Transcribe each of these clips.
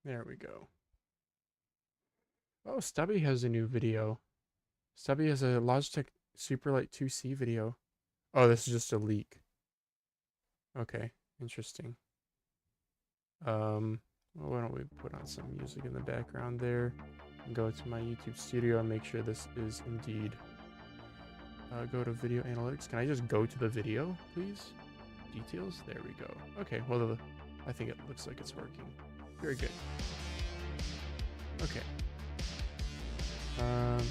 There we go. Oh, Stubby has a new video. Stubby has a Logitech Superlight 2C video. Oh, this is just a leak. Okay, interesting. Well, why don't we put on some music in the background there and go to my YouTube studio and make sure this is indeed. Go to video analytics. Can I just go to the video, please? Details? There we go. Okay, well, I think it looks like it's working. Very good. Okay.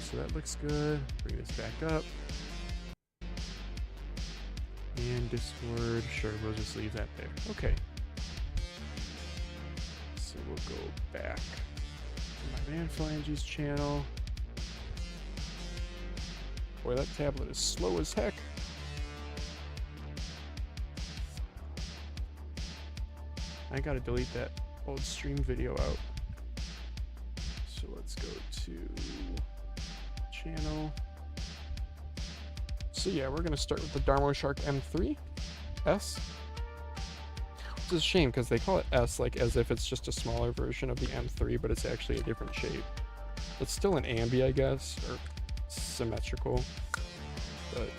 So that looks good. Bring this back up. And Discord, sure, we'll just leave that there. Okay. So we'll go back to my Manphalanges channel. Boy, that tablet is slow as heck. I gotta delete that old stream video out. So let's go to channel. So yeah, we're gonna start with the Darmoshark M3s. Which is a shame because they call it S like as if it's just a smaller version of the M3, but it's actually a different shape. It's still an ambi, I guess, or symmetrical, but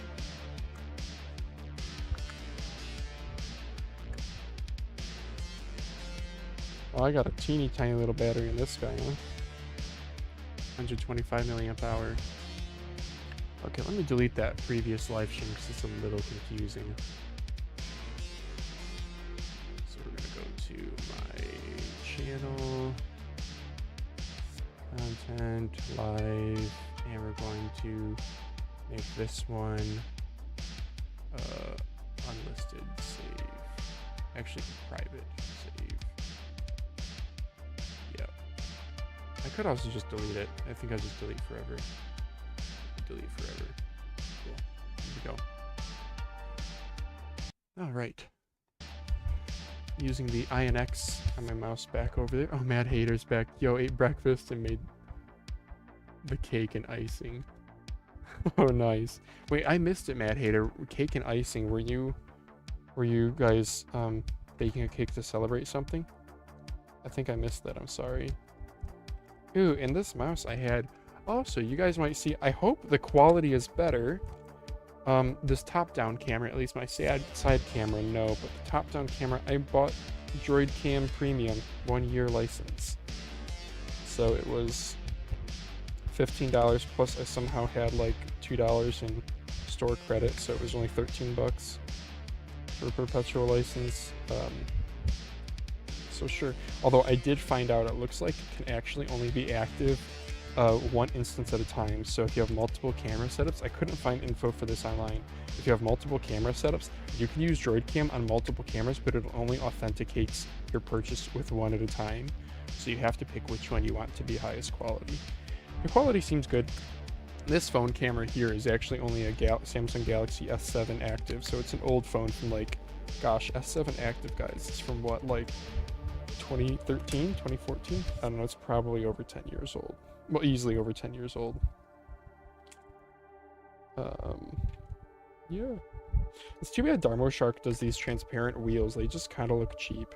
oh, I got a teeny tiny little battery in this guy, huh? 125 milliamp hour. Okay, let me delete that previous live stream because it's a little confusing. So we're gonna go to my channel, content, live, and we're going to make this one unlisted, save. Actually, private, save. Yep. I could also just delete it. I think I'll just delete forever. Delete forever. Cool. Here we go. All right. Using the INX on my mouse back over there. Oh, Mad Hater's back. Yo, ate breakfast and made the cake and icing. Oh, nice. Wait, I missed it, Mad Hater. Cake and icing. Were you guys baking a cake to celebrate something? I think I missed that. I'm sorry. Ooh, in this mouse I had. Oh, so you guys might see. I hope the quality is better. This top-down camera, at least my side camera, no, but the top-down camera, I bought Droid Cam Premium 1-year license. So it was $15 plus I somehow had like $2 in store credit, so it was only 13 bucks for a perpetual license. So sure, although I did find out it looks like it can actually only be active one instance at a time. So if you have multiple camera setups, I couldn't find info for this online. If you have multiple camera setups, you can use Droid Cam on multiple cameras, but it only authenticates your purchase with one at a time. So you have to pick which one you want to be highest quality. The quality seems good. This phone camera here is actually only a Samsung Galaxy S7 active, so it's an old phone from like, gosh, S7 active, guys. It's from what, like 2013, 2014? I don't know, it's probably over 10 years old. Well, easily over 10 years old. Yeah. It's too bad Darmoshark does these transparent wheels. They just kind of look cheap.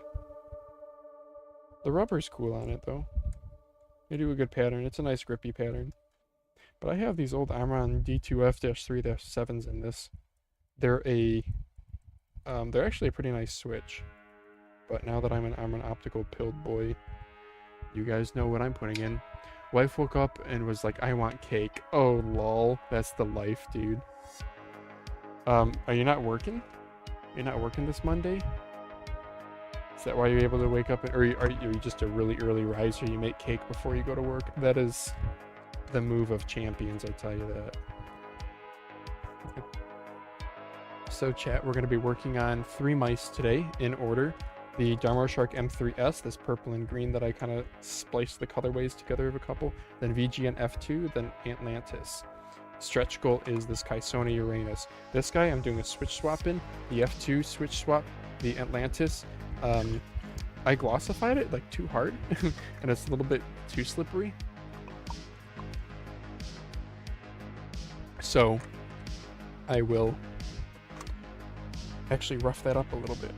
The rubber's cool on it, though. They do a good pattern. It's a nice grippy pattern. But I have these old Amron D2F-3-7s in this. They're actually a pretty nice switch. But now that I'm an optical pilled boy, you guys know what I'm putting in. Wife woke up and was like, I want cake. Oh, lol. That's the life, dude. Are you not working? You're not working this Monday? Is that why you're able to wake up? Or are you just a really early riser? You make cake before you go to work? That is the move of champions, I'll tell you that. So chat, we're going to be working on 3 mice today in order. The Darmoshark M3s, this purple and green that I kind of spliced the colorways together of a couple. Then VGN F2, then Atlantis. Stretch goal is this Kaisona Uranus. This guy I'm doing a switch swap in. The F2 switch swap, the Atlantis. I glossified it like too hard and it's a little bit too slippery. So I will actually rough that up a little bit.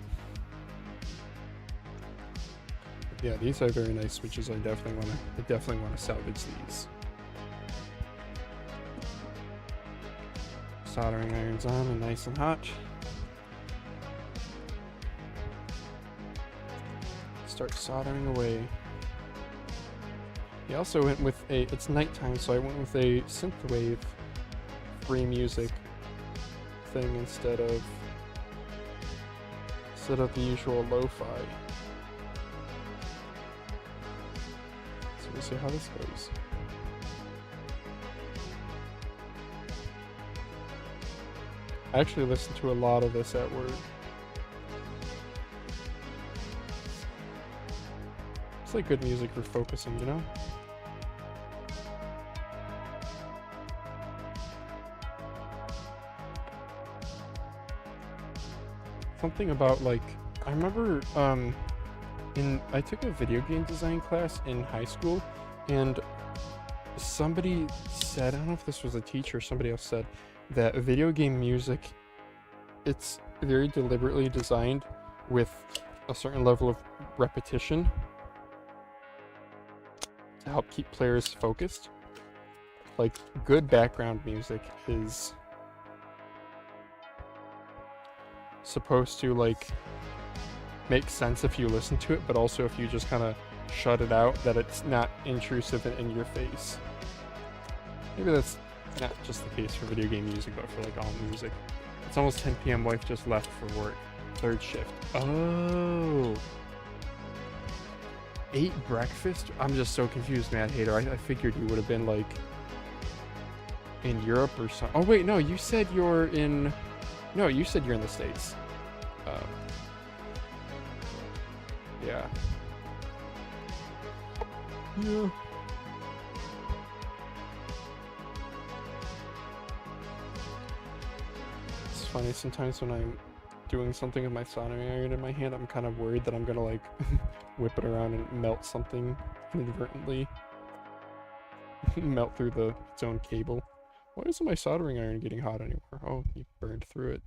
yeah, these are very nice switches. I definitely want to salvage these. Soldering irons on and nice and hot. Start soldering away. He also went with a, it's nighttime, so I went with a Synthwave free music thing instead of the usual lo-fi. So we'll see how this goes. I actually listen to a lot of this at work. It's like good music for focusing, you know? Something about, like, I remember I took a video game design class in high school, and somebody said, I don't know if this was a teacher or somebody else said, that video game music, it's very deliberately designed with a certain level of repetition to help keep players focused. Like, good background music is supposed to, like, make sense if you listen to it, but also if you just kind of shut it out, that it's not intrusive and in your face. Maybe that's not just the case for video game music, but for like all music. It's almost 10 p.m. Wife just left for work. Third shift. Oh. Ate breakfast? I'm just so confused, Mad Hater. I figured you would have been like in Europe or something. Oh wait, no, you said you're in... No, you said you're in the States. Yeah. Yeah. It's funny, sometimes when I'm doing something with my soldering iron in my hand, I'm kind of worried that I'm gonna like whip it around and melt something inadvertently. Melt through its own cable. Why isn't my soldering iron getting hot anymore? Oh, you burned through it.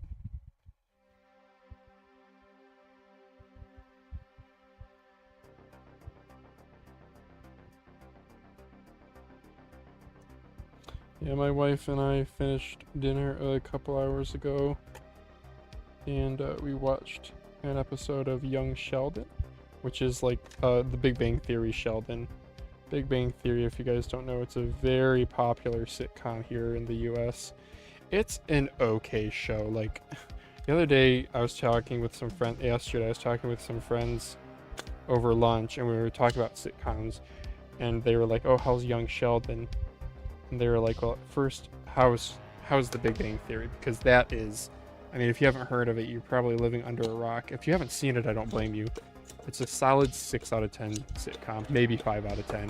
Yeah, my wife and I finished dinner a couple hours ago, and we watched an episode of Young Sheldon, which is like the Big Bang Theory Sheldon. Big Bang Theory, if you guys don't know, it's a very popular sitcom here in the US. It's an okay show. Like, the other day I was talking with some friends, yesterday I was talking with some friends over lunch, and we were talking about sitcoms, and they were like, oh, how's Young Sheldon? And they were like, well, first, how's the Big Bang Theory? Because that is, I mean, if you haven't heard of it, you're probably living under a rock. If you haven't seen it, I don't blame you. It's a solid 6 out of 10 sitcom, maybe 5 out of 10.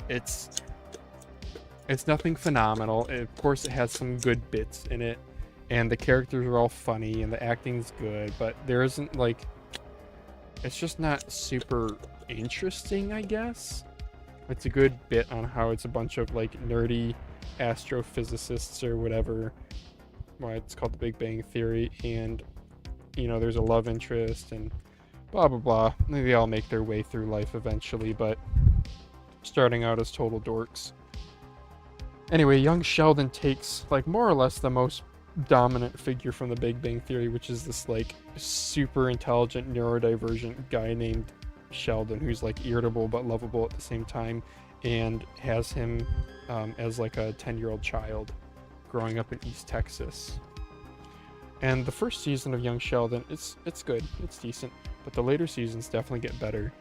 It's nothing phenomenal. Of course, it has some good bits in it, and the characters are all funny, and the acting's good, but there isn't, like, it's just not super interesting, I guess. It's a good bit on how it's a bunch of like nerdy astrophysicists or whatever. Why it's called the Big Bang Theory, and you know, there's a love interest and blah blah blah. They all make their way through life eventually, but starting out as total dorks. Anyway, Young Sheldon takes like more or less the most dominant figure from the Big Bang Theory, which is this like super intelligent neurodivergent guy named Sheldon, who's like irritable but lovable at the same time, and has him as like a 10-year-old child growing up in East Texas. And the first season of Young Sheldon, it's good, it's decent, but the later seasons definitely get better.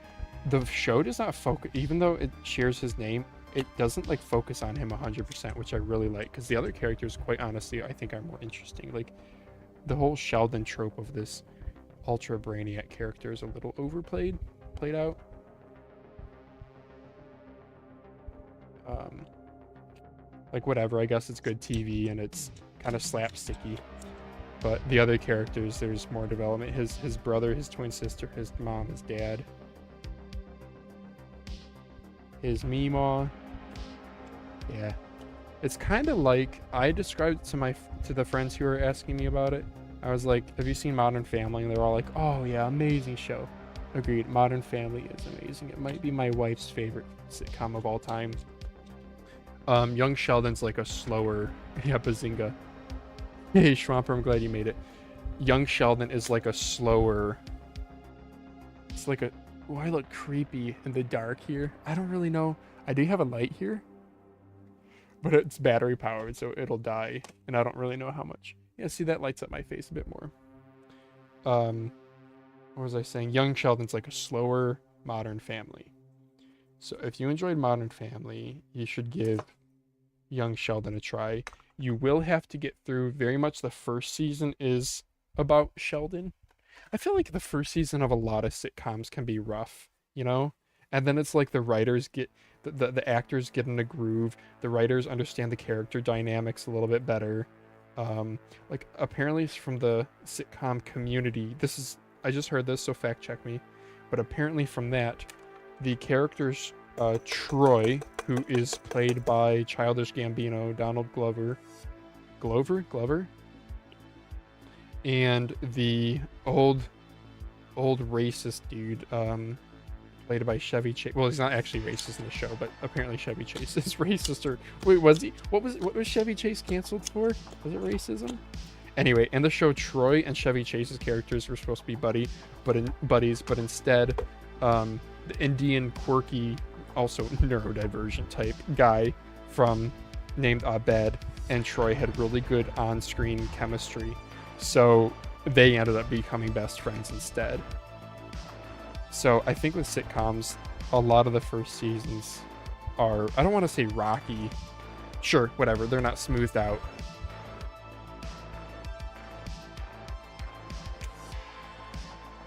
The show does not focus, even though it shares his name, it doesn't like focus on him 100%, which I really like, because the other characters, quite honestly, I think are more interesting. Like, the whole Sheldon trope of this ultra brainiac character is a little overplayed, played out. Like, whatever, I guess it's good TV and it's kind of slapsticky, but the other characters, there's more development. His brother, his twin sister, his mom, his dad, his Meemaw. Yeah, it's kind of like, I described it to the friends who were asking me about it. I was like, have you seen Modern Family? And they're all like, oh yeah, amazing show. Agreed. Modern Family is amazing. It might be my wife's favorite sitcom of all time. Young Sheldon's like a slower... Yeah, Bazinga. Hey, Schwamper, I'm glad you made it. Young Sheldon is like a slower... It's like a... Oh, I look creepy in the dark here. I don't really know. I do have a light here. But it's battery powered, so it'll die. And I don't really know how much. Yeah, see, that lights up my face a bit more. What was I saying? Young Sheldon's like a slower Modern Family. So if you enjoyed Modern Family, you should give Young Sheldon a try. You will have to get through very much the first season is about Sheldon. I feel like the first season of a lot of sitcoms can be rough, you know? And then it's like the writers get, the actors get in a groove. The writers understand the character dynamics a little bit better. Like apparently from the sitcom community, I just heard this, so fact check me. But apparently from that, the characters, Troy, who is played by Childish Gambino, Donald Glover, and the old racist dude, played by Chevy Chase. Well, he's not actually racist in the show, but apparently Chevy Chase is racist. Or wait, was he? What was Chevy Chase canceled for? Was it racism? Anyway, in the show, Troy and Chevy Chase's characters were supposed to be buddies, but instead, the Indian, quirky, also neurodivergent type guy named Abed and Troy had really good on-screen chemistry, so they ended up becoming best friends instead. So I think with sitcoms, a lot of the first seasons are, I don't want to say rocky, sure, whatever, they're not smoothed out.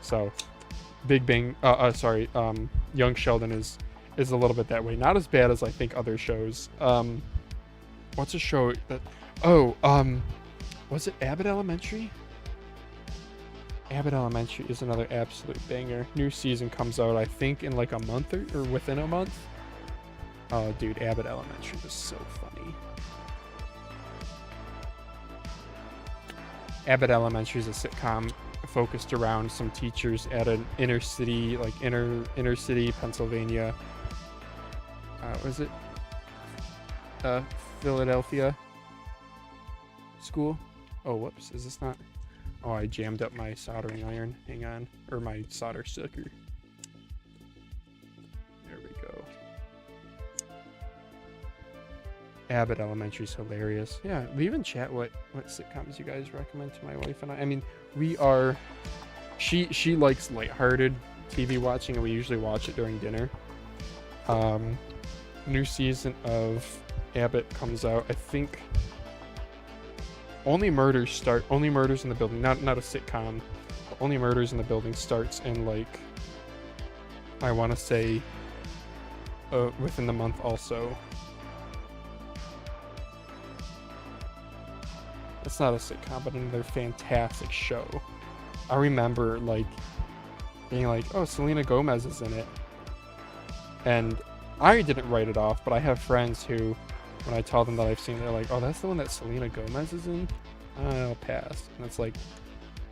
So, Young Sheldon is a little bit that way. Not as bad as I think other shows. What's a show that... was it Abbott Elementary? Abbott Elementary is another absolute banger. New season comes out, I think, in like a month or within a month. Oh, dude, Abbott Elementary was so funny. Abbott Elementary is a sitcom focused around some teachers at an inner city Pennsylvania. Was it Philadelphia school? Oh, whoops, is this not? Oh, I jammed up my soldering iron. Hang on, or my solder sticker. There we go. Abbott Elementary is hilarious. Yeah, leave in chat what sitcoms you guys recommend to my wife and I. I mean, we are... She likes lighthearted TV watching, and we usually watch it during dinner. New season of Abbott comes out, I think... Only Murders in the Building, not a sitcom. Only Murders in the Building starts in, like... I want to say... within the month also. It's not a sitcom, but another fantastic show. I remember, like, being like, oh, Selena Gomez is in it. And I didn't write it off, but I have friends who, when I tell them that I've seen it, they're like, oh, that's the one that Selena Gomez is in? I'll pass. And it's like,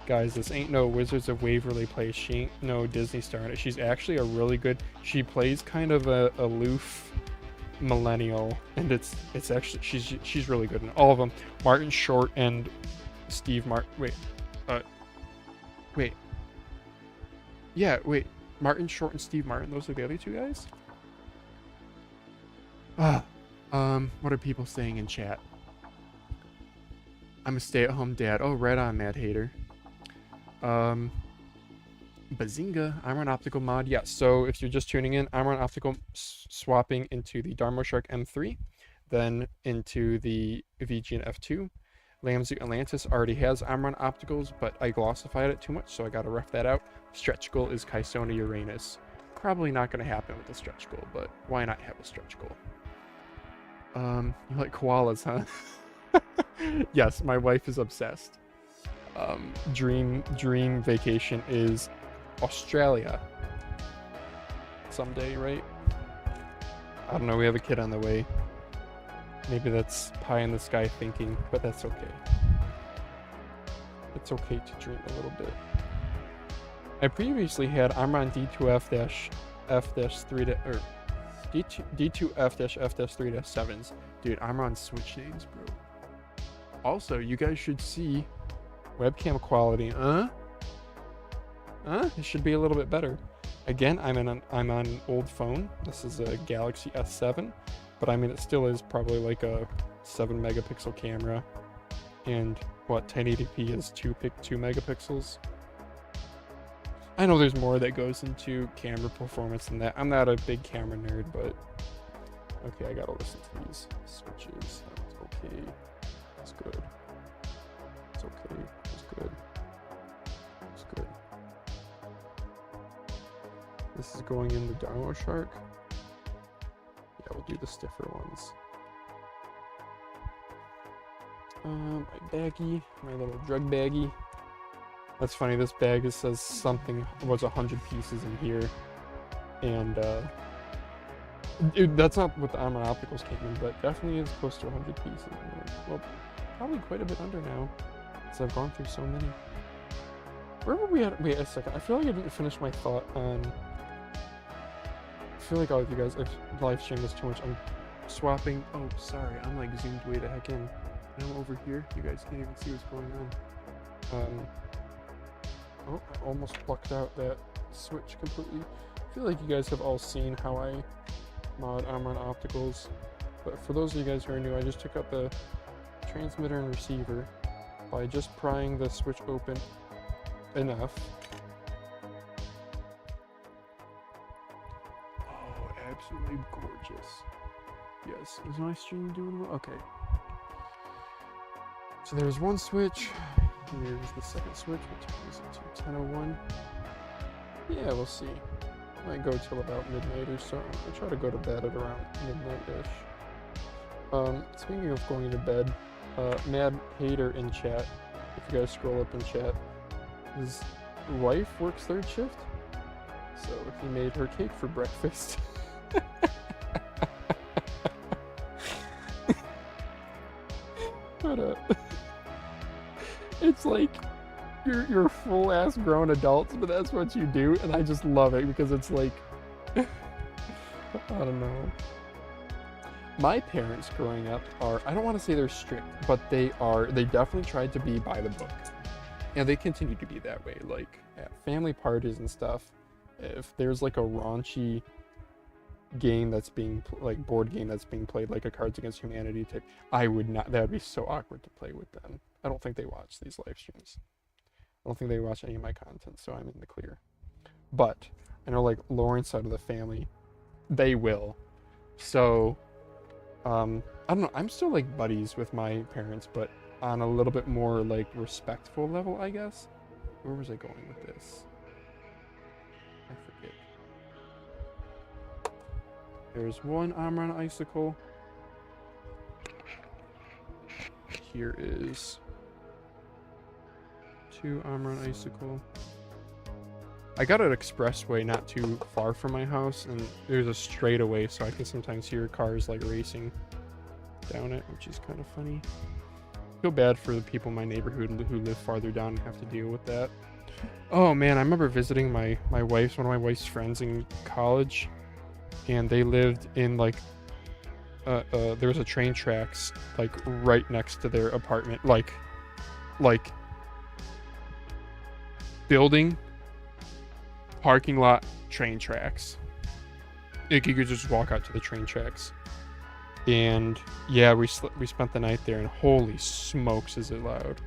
guys, this ain't no Wizards of Waverly Place. She ain't no Disney star in it. She's actually a really good... She plays kind of a aloof millennial, and it's actually she's really good in all of them. Martin Short and Steve Martin. Martin Short and Steve Martin. Those are the other two guys. What are people saying in chat? I'm a stay-at-home dad. Oh, right on, Mad Hater. Bazinga, I'm on optical mod. Yeah, so if you're just tuning in, I'm on optical swapping into the Darmoshark M3, then into the VGN F2. Lamzu Atlantis already has Armor opticals, but I glossified it too much, so I gotta rough that out. Stretch goal is Kaisona Uranus. Probably not gonna happen with the stretch goal, but why not have a stretch goal? You like koalas, huh? Yes, my wife is obsessed. Dream vacation is Australia someday, right? I don't know, we have a kid on the way. Maybe that's pie in the sky thinking, but that's okay. It's okay to dream a little bit. I previously had Armron D2F-F-3 or D2F-F-3-7s. Dude, Armron switch names, bro. Also, you guys should see webcam quality. It should be a little bit better. Again, I'm on an old phone. This is a Galaxy S7, but I mean it still is probably like a 7 megapixel camera, and what 1080p is 2 megapixels. I know there's more that goes into camera performance than that. I'm not a big camera nerd, but okay, I gotta listen to these switches. That's okay. It's good. It's okay. It's good. It's good. This is going in the Darmoshark. Yeah, we'll do the stiffer ones. My baggie, my little drug baggie. That's funny, this bag, it says something was 100 pieces in here. And, dude, that's not what the Armor Opticals came in, but definitely is close to 100 pieces. Well, probably quite a bit under now, because I've gone through so many. Where were we at? Wait a second, I feel like I didn't finish my thought on... I feel like all of you guys, I've live streamed this too much. I'm swapping... Oh, sorry, I'm like zoomed way the heck in. And I'm over here, you guys can't even see what's going on. Oh, I almost plucked out that switch completely. I feel like you guys have all seen how I mod Armron Opticals, but for those of you guys who are new, I just took out the transmitter and receiver by just prying the switch open enough. Oh, absolutely gorgeous. Yes, is my stream doing well? Okay. So there's one switch. Here's the second switch. What time is it? 10:01. Yeah, we'll see. Might go till about midnight or so. I try to go to bed at around midnight-ish. Speaking of going to bed, Mad Hater in chat, if you guys scroll up in chat, his wife works third shift, so he made her cake for breakfast. But it's like you're full ass grown adults, but that's what you do, and I just love it because it's like I don't know. My parents growing up are, I don't want to say they're strict, but they definitely tried to be by the book, and they continue to be that way. Like at family parties and stuff, if there's like a raunchy game that's being like board game that's being played, like a Cards Against Humanity type, I would not, that would be so awkward to play with them. I don't think they watch these live streams. I don't think they watch any of my content, so I'm in the clear. But I know like Lauren's side of the family, they will. So I don't know, I'm still like buddies with my parents, but on a little bit more like respectful level, I guess. Where was I going with this? I forget. There's one Armron Icicle. Here is 2 Armron Icicle. I got an expressway not too far from my house, and there's a straightaway, so I can sometimes hear cars like racing down it, which is kind of funny. I feel bad for the people in my neighborhood who live farther down and have to deal with that. Oh man, I remember visiting one of my wife's friends in college, and they lived in like there was a train tracks like right next to their apartment, like building, parking lot, train tracks. Like you could just walk out to the train tracks. And yeah, we spent the night there, and holy smokes is it loud.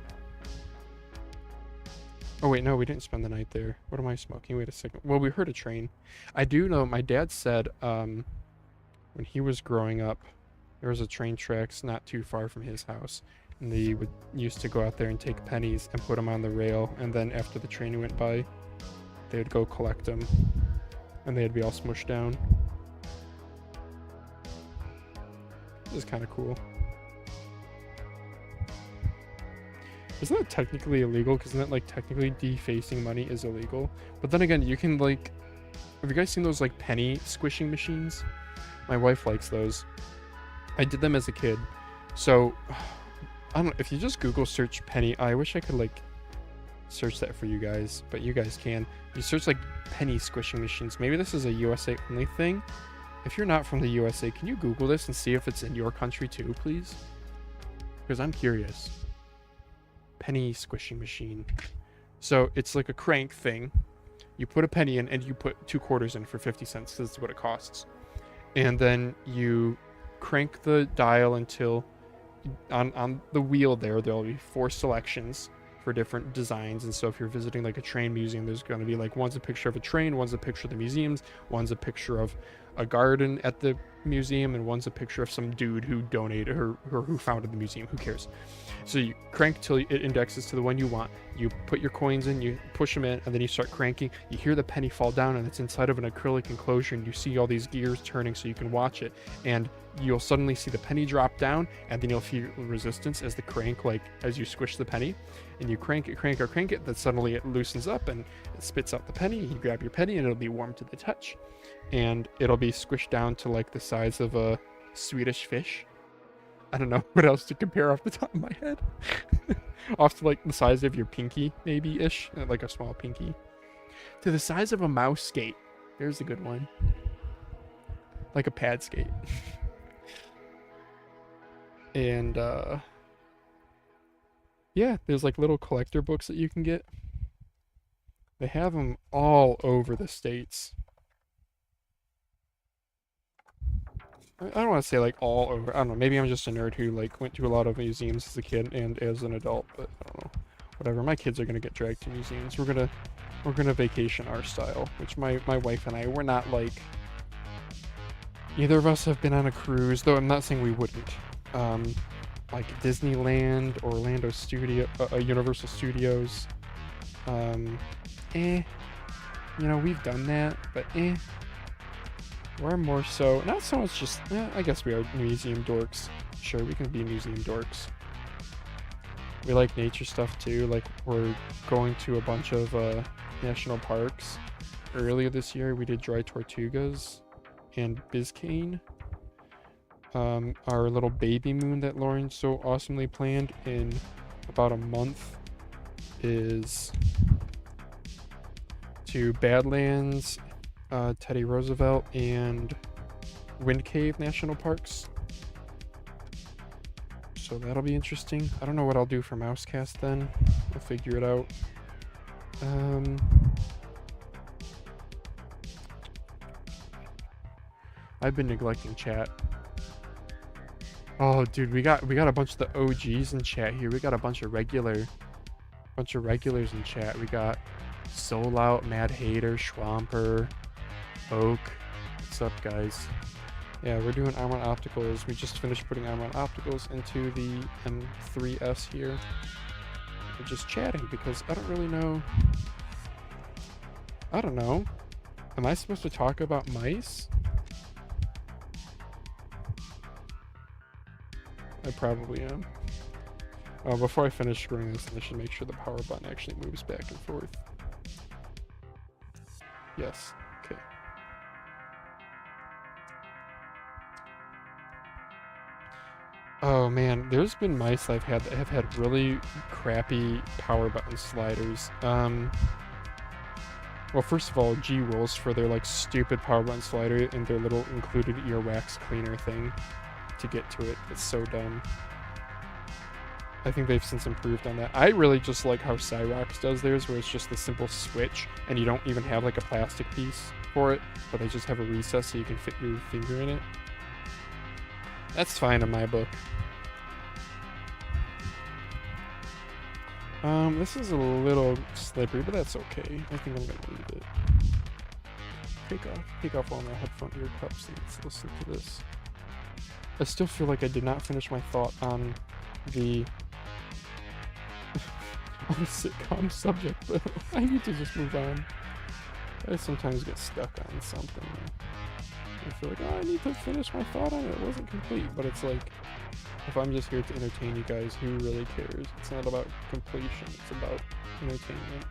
Oh wait, no, we didn't spend the night there. What am I smoking? Wait a second. Well, we heard a train. I do know my dad said when he was growing up, there was a train tracks not too far from his house, and they used to go out there and take pennies and put them on the rail, and then after the train went by, they would go collect them, and they'd be all smushed down. This is kind of cool. Isn't that technically illegal? Because isn't that like technically defacing money is illegal? But then again, you can like, have you guys seen those like penny squishing machines? My wife likes those. I did them as a kid. So I don't know, if you just Google search penny, I wish I could like search that for you guys, but you guys can. You search like penny squishing machines. Maybe this is a USA only thing. If you're not from the USA, can you Google this and see if it's in your country too, please? Because I'm curious. Penny squishing machine. So it's like a crank thing. You put a penny in and you put 2 quarters in for 50 cents because that's what it costs. And then you crank the dial until on the wheel there'll be 4 selections for different designs. And so if you're visiting like a train museum, there's going to be like, one's a picture of a train, one's a picture of the museums, one's a picture of a garden at the museum, and one's a picture of some dude who donated or who founded the museum. Who cares? So you crank till it indexes to the one you want. You put your coins in, you push them in, and then you start cranking. You hear the penny fall down, and it's inside of an acrylic enclosure, and you see all these gears turning so you can watch it. And you'll suddenly see the penny drop down, and then you'll feel resistance as the crank, like as you squish the penny, and you crank it, then suddenly it loosens up and it spits out the penny. You grab your penny, and it'll be warm to the touch, and it'll be squished down to like the size of a Swedish fish. I don't know what else to compare off the top of my head. Off to like the size of your pinky, maybe-ish, like a small pinky. To the size of a mouse skate. There's a good one. Like a pad skate. And yeah, there's like little collector books that you can get. They have them all over the States. I don't want to say like all over. I don't know. Maybe I'm just a nerd who like went to a lot of museums as a kid and as an adult. But I don't know. Whatever. My kids are gonna get dragged to museums. We're gonna vacation our style. Which my wife and I, we're not like. Neither of us have been on a cruise, though. I'm not saying we wouldn't. Like Disneyland, Orlando Studio, Universal Studios. You know, we've done that, but we're more so, not so much just, I guess we are museum dorks. Sure, we can be museum dorks. We like nature stuff too, like we're going to a bunch of national parks. Earlier this year, we did Dry Tortugas and Biscayne. Our little baby moon that Lauren so awesomely planned in about a month is to Badlands, Teddy Roosevelt, and Wind Cave National Parks. So that'll be interesting. I don't know what I'll do for Mousecast then. I'll figure it out. I've been neglecting chat. Oh, dude, we got a bunch of the OGs in chat here. We got a bunch of regulars in chat. We got Soul Out, Mad Hater, Schwamper, Oak. What's up, guys? Yeah, we're doing Armon Opticals. We just finished putting Armon Opticals into the M3s here. We're just chatting because I don't really know. I don't know. Am I supposed to talk about mice? I probably am. Before I finish screwing this, I should make sure the power button actually moves back and forth. Yes. Okay. Oh man, there's been mice I've had that have had really crappy power button sliders. Well, first of all, G-Wolves for their like stupid power button slider and their little included earwax cleaner thing to get to it. It's so dumb. I think they've since improved on that. I really just like how Cyrox does theirs, where it's just the simple switch and you don't even have like a plastic piece for it, but they just have a recess so you can fit your finger in it. That's fine in my book. This is a little slippery, but that's okay. I think I'm gonna leave it. Take off all my headphone ear cups and let's listen to this. I still feel like I did not finish my thought on the on the sitcom subject, but I need to just move on. I sometimes get stuck on something. I feel like, oh, I need to finish my thought on it. It wasn't complete, but it's like, if I'm just here to entertain you guys, who really cares? It's not about completion, it's about entertainment.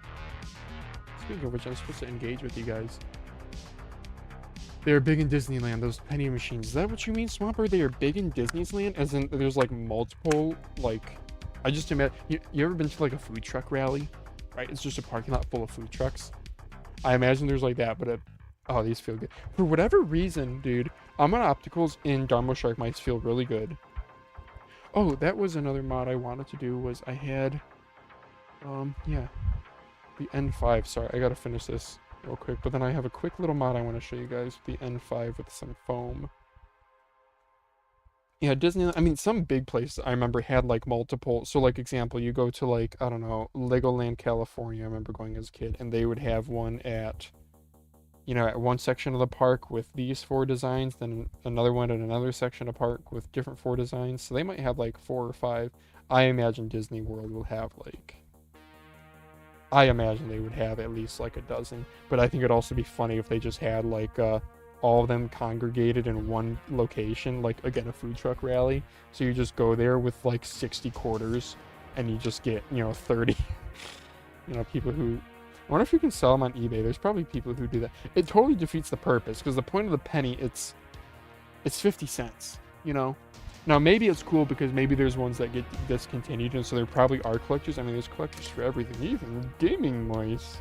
Speaking of which, I'm supposed to engage with you guys. They're big in Disneyland, those penny machines. Is that what you mean, Swamper? They are big in Disneyland? As in, there's like multiple, like, I just imagine, you ever been to like a food truck rally? right? It's just a parking lot full of food trucks. I imagine there's like that, but oh, these feel good. For whatever reason, dude, Amon Opticals in Darmoshark mice feel really good. Oh, that was another mod I wanted to do, was I had, yeah, the N5. Sorry, I gotta finish this real quick, but then I have a quick little mod I want to show you guys, the N5 with some foam. Yeah, Disney, I mean, some big places I remember had like multiple, so like example, you go to like, I don't know, Legoland, California, I remember going as a kid, and they would have one at, you know, at one section of the park with these 4 designs, then another one at another section of park with different 4 designs. So they might have like 4 or 5. I imagine Disney World will have like, I imagine they would have at least like a dozen. But I think it'd also be funny if they just had like all of them congregated in one location, like again a food truck rally. So you just go there with like 60 quarters and you just get, you know, 30 you know, people who, I wonder if you can sell them on eBay. There's probably people who do that. It totally defeats the purpose, because the point of the penny, it's 50 cents, you know? Now, maybe it's cool because maybe there's ones that get discontinued, and so there probably are collectors. I mean, there's collectors for everything, even gaming mice.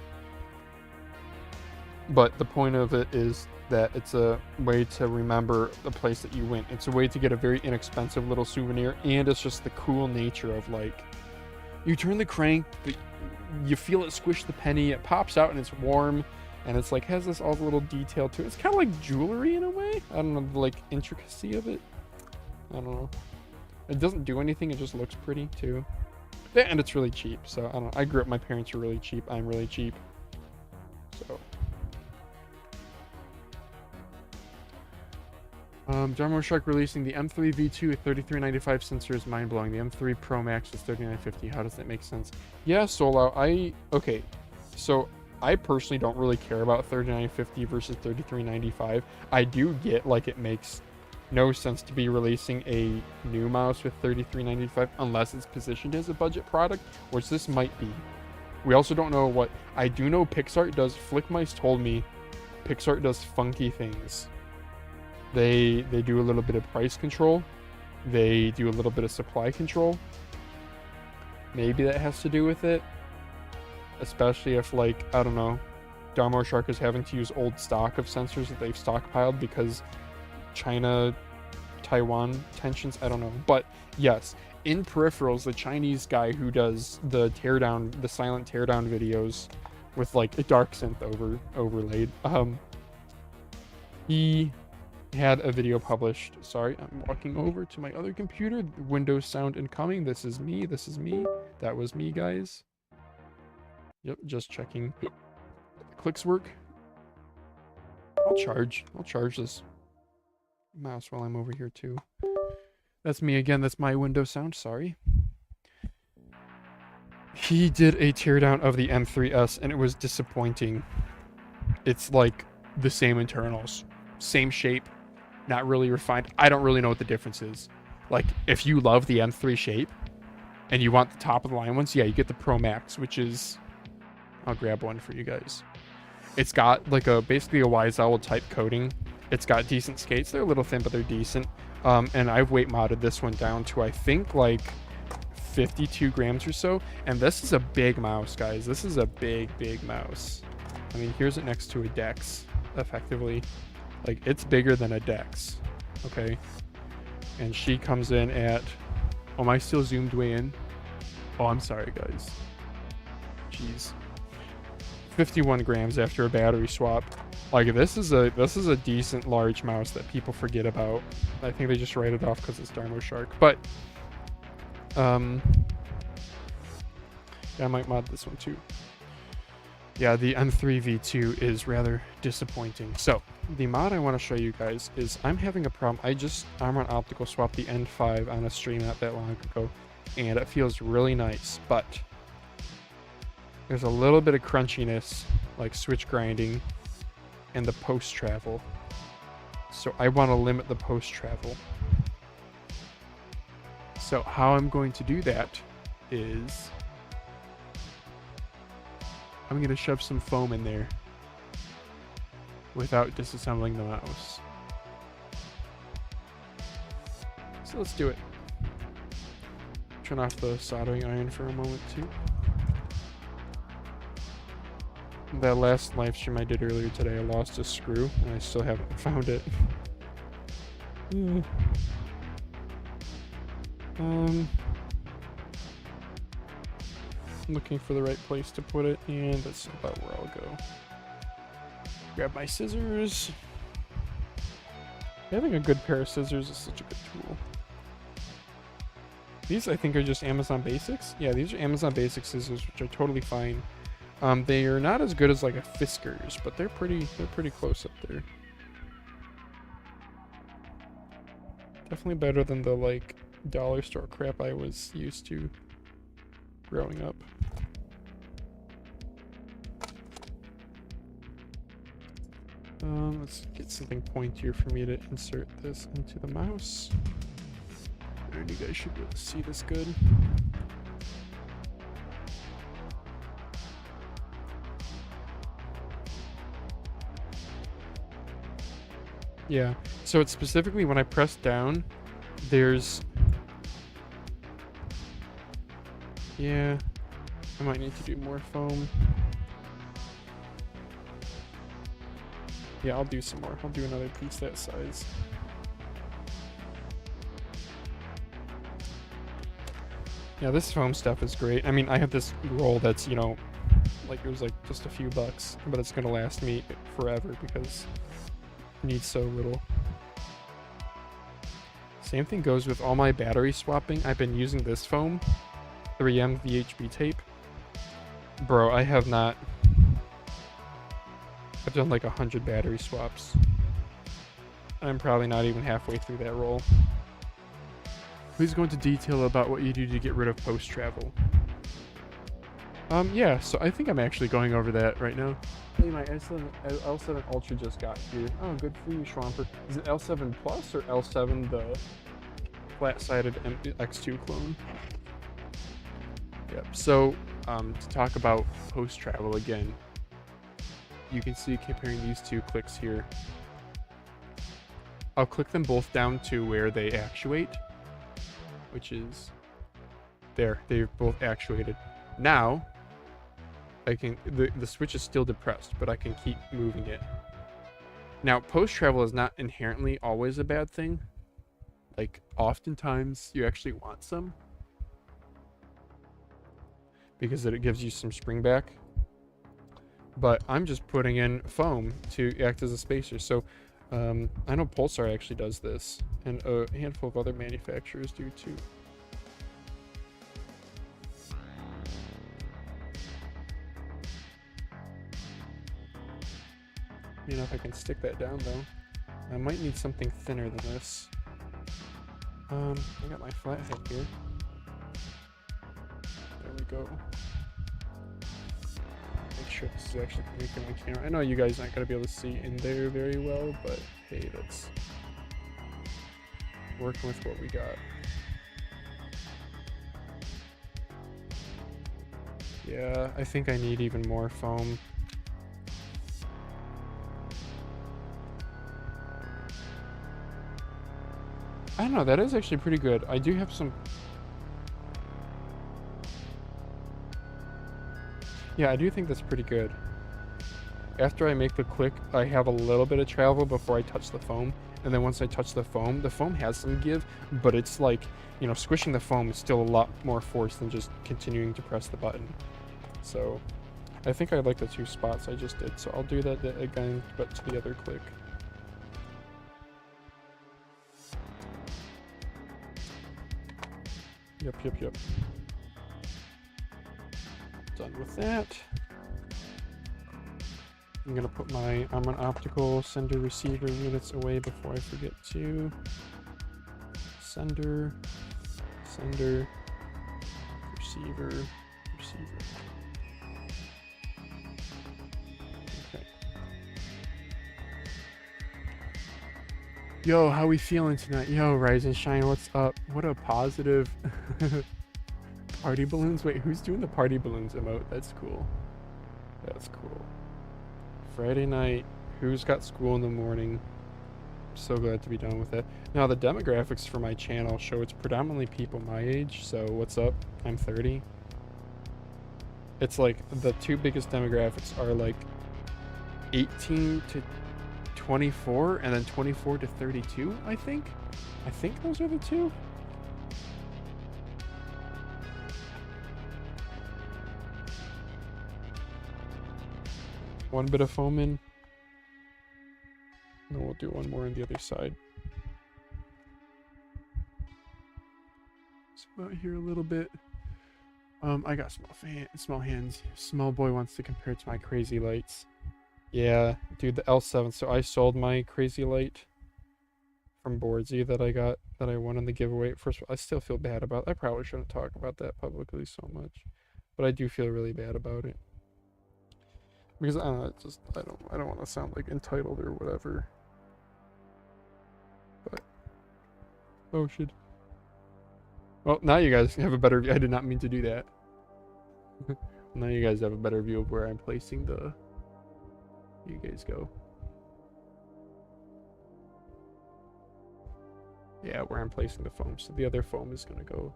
But the point of it is that it's a way to remember the place that you went. It's a way to get a very inexpensive little souvenir, and it's just the cool nature of, like, you turn the crank, you feel it squish the penny, it pops out and it's warm, and it's like has this all the little detail to it. It's kind of like jewelry in a way. I don't know, the like intricacy of it. I don't know. It doesn't do anything, it just looks pretty too. Yeah, and it's really cheap, so I don't know. I grew up, my parents were really cheap, I'm really cheap. So Darmoshark releasing the M3 V2 with 3395 sensor is mind-blowing. The M3 Pro Max is 3950. How does that make sense? Yeah, Solo, okay, so I personally don't really care about 3950 versus 3395. I do get, like, it makes no sense to be releasing a new mouse with 3395 unless it's positioned as a budget product, which this might be. We also don't know what, I do know PixArt does, Flickmice told me PixArt does funky things. They do a little bit of price control. They do a little bit of supply control. Maybe that has to do with it. Especially if, like, I don't know, Darmoshark is having to use old stock of sensors that they've stockpiled because China, Taiwan tensions, I don't know. But yes, in peripherals, the Chinese guy who does the teardown, the silent teardown videos with like a dark synth overlaid, he had a video published. Sorry, I'm walking over to my other computer. Windows sound incoming. This is me. That was me, guys. Yep, just checking. Clicks work. I'll charge this mouse while I'm over here too. That's me again. That's my Windows sound. Sorry. He did a teardown of the M3s and it was disappointing. It's like the same internals, same shape, not really refined. I don't really know what the difference is. Like, if you love the M3 shape and you want the top of the line ones, yeah, you get the Pro Max, which is, I'll grab one for you guys. It's got like basically a Wise Owl type coating. It's got decent skates. They're a little thin, but they're decent. And I've weight modded this one down to, I think, like 52 grams or so. And this is a big mouse, guys. This is a big mouse. I mean, here's it next to a Dex, effectively. Like, it's bigger than a Dex, okay? And she comes in at, oh, am I still zoomed way in? Oh, I'm sorry, guys. Jeez. 51 grams after a battery swap. Like, this is a decent large mouse that people forget about. I think they just write it off because it's Darmoshark. But, yeah, I might mod this one too. Yeah, the M3 V2 is rather disappointing. So, the mod I want to show you guys is I'm having a problem. I'm on optical swap the N5 on a stream not that long ago, and it feels really nice, but there's a little bit of crunchiness, like switch grinding, and the post travel. So I want to limit the post travel. So how I'm going to do that is I'm going to shove some foam in there without disassembling the mouse. So let's do it. Turn off the soldering iron for a moment too. that last live stream I did earlier today, I lost a screw, and I still haven't found it. Looking for the right place to put it, and that's about where I'll go. Grab my scissors. Having a good pair of scissors is such a good tool. These, I think, are just Amazon Basics. Yeah, these are Amazon Basic scissors, which are totally fine. They are not as good as like a Fiskars, but they're pretty close up there. Definitely better than the like dollar store crap I was used to growing up. Let's get something pointier for me to insert this into the mouse. And you guys should be able to see this good. Yeah, so it's specifically when I press down, there's... Yeah, I might need to do more foam. Yeah, I'll do some more. I'll do another piece that size. Yeah, this foam stuff is great. I mean, I have this roll that's, you know, like it was like just a few bucks, but it's gonna last me forever because it needs so little. Same thing goes with all my battery swapping. I've been using this foam, 3M VHB tape. Bro, I have not... I've done like 100 battery swaps. I'm probably not even halfway through that roll. Please go into detail about what you do to get rid of post-travel. Yeah, so I think I'm actually going over that right now. Hey, my L7 Ultra just got here. Oh, good for you, Schwamper. Is it L7 Plus or L7 the flat-sided X2 clone? Yep, so to talk about post-travel again, you can see comparing these two clicks here. I'll click them both down to where they actuate, which is there. They're both actuated. Now, I can the switch is still depressed, but I can keep moving it. Now, post-travel is not inherently always a bad thing. Like, oftentimes you actually want some, because it gives you some spring back. But I'm just putting in foam to act as a spacer. So I know Pulsar actually does this, and a handful of other manufacturers do too. You know, if I can stick that down though, I might need something thinner than this. I got my flathead here. There we go. Make sure this is actually making my camera. I know you guys aren't gonna be able to see in there very well, but hey, that's working with what we got. Yeah, I think I need even more foam. I don't know, that is actually pretty good. I do have some... Yeah, I do think that's pretty good. After I make the click, I have a little bit of travel before I touch the foam. And then once I touch the foam has some give, but it's like, you know, squishing the foam is still a lot more force than just continuing to press the button. So I think I like the two spots I just did. So I'll do that again, but to the other click. Yep. Done with that. I'm gonna put my Armon Optical sender receiver units away before I forget to. Sender, receiver. Okay. Yo, how we feeling tonight? Yo, Rise and Shine, what's up? What a positive party balloons. Wait, who's doing the party balloons emote? That's cool. That's cool. Friday night, who's got school in the morning? So glad to be done with it. Now the demographics for my channel show it's predominantly people my age, so what's up? I'm 30. It's like the two biggest demographics are like 18 to 24 and then 24 to 32, I think. I think those are the two. One bit of foam in. And then we'll do one more on the other side. So out here a little bit. I got small hands. Small boy wants to compare to my crazy lights. Yeah, dude, the L7. So I sold my crazy light from Boardsy that I won in the giveaway. First of all, I still feel bad about it. I probably shouldn't talk about that publicly so much, but I do feel really bad about it because I don't know, I don't want to sound like entitled or whatever. But oh shit. Well, now you guys have a better view. I did not mean to do that. Now you guys have a better view of where I'm placing the... You guys go. Yeah, where I'm placing the foam. So the other foam is going to go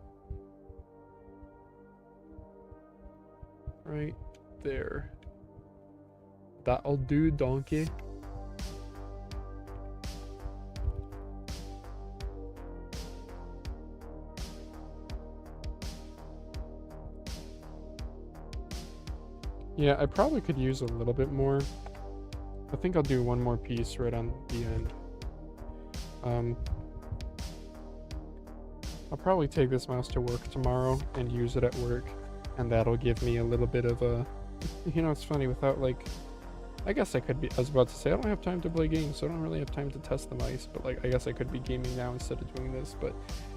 right there. That'll do, donkey. Yeah, I probably could use a little bit more. I think I'll do one more piece right on the end. I'll probably take this mouse to work tomorrow and use it at work, and that'll give me a little bit of a... You know, it's funny, without like... I guess I could be... I was about to say, I don't have time to play games, so I don't really have time to test the mice, but like, I guess I could be gaming now instead of doing this, but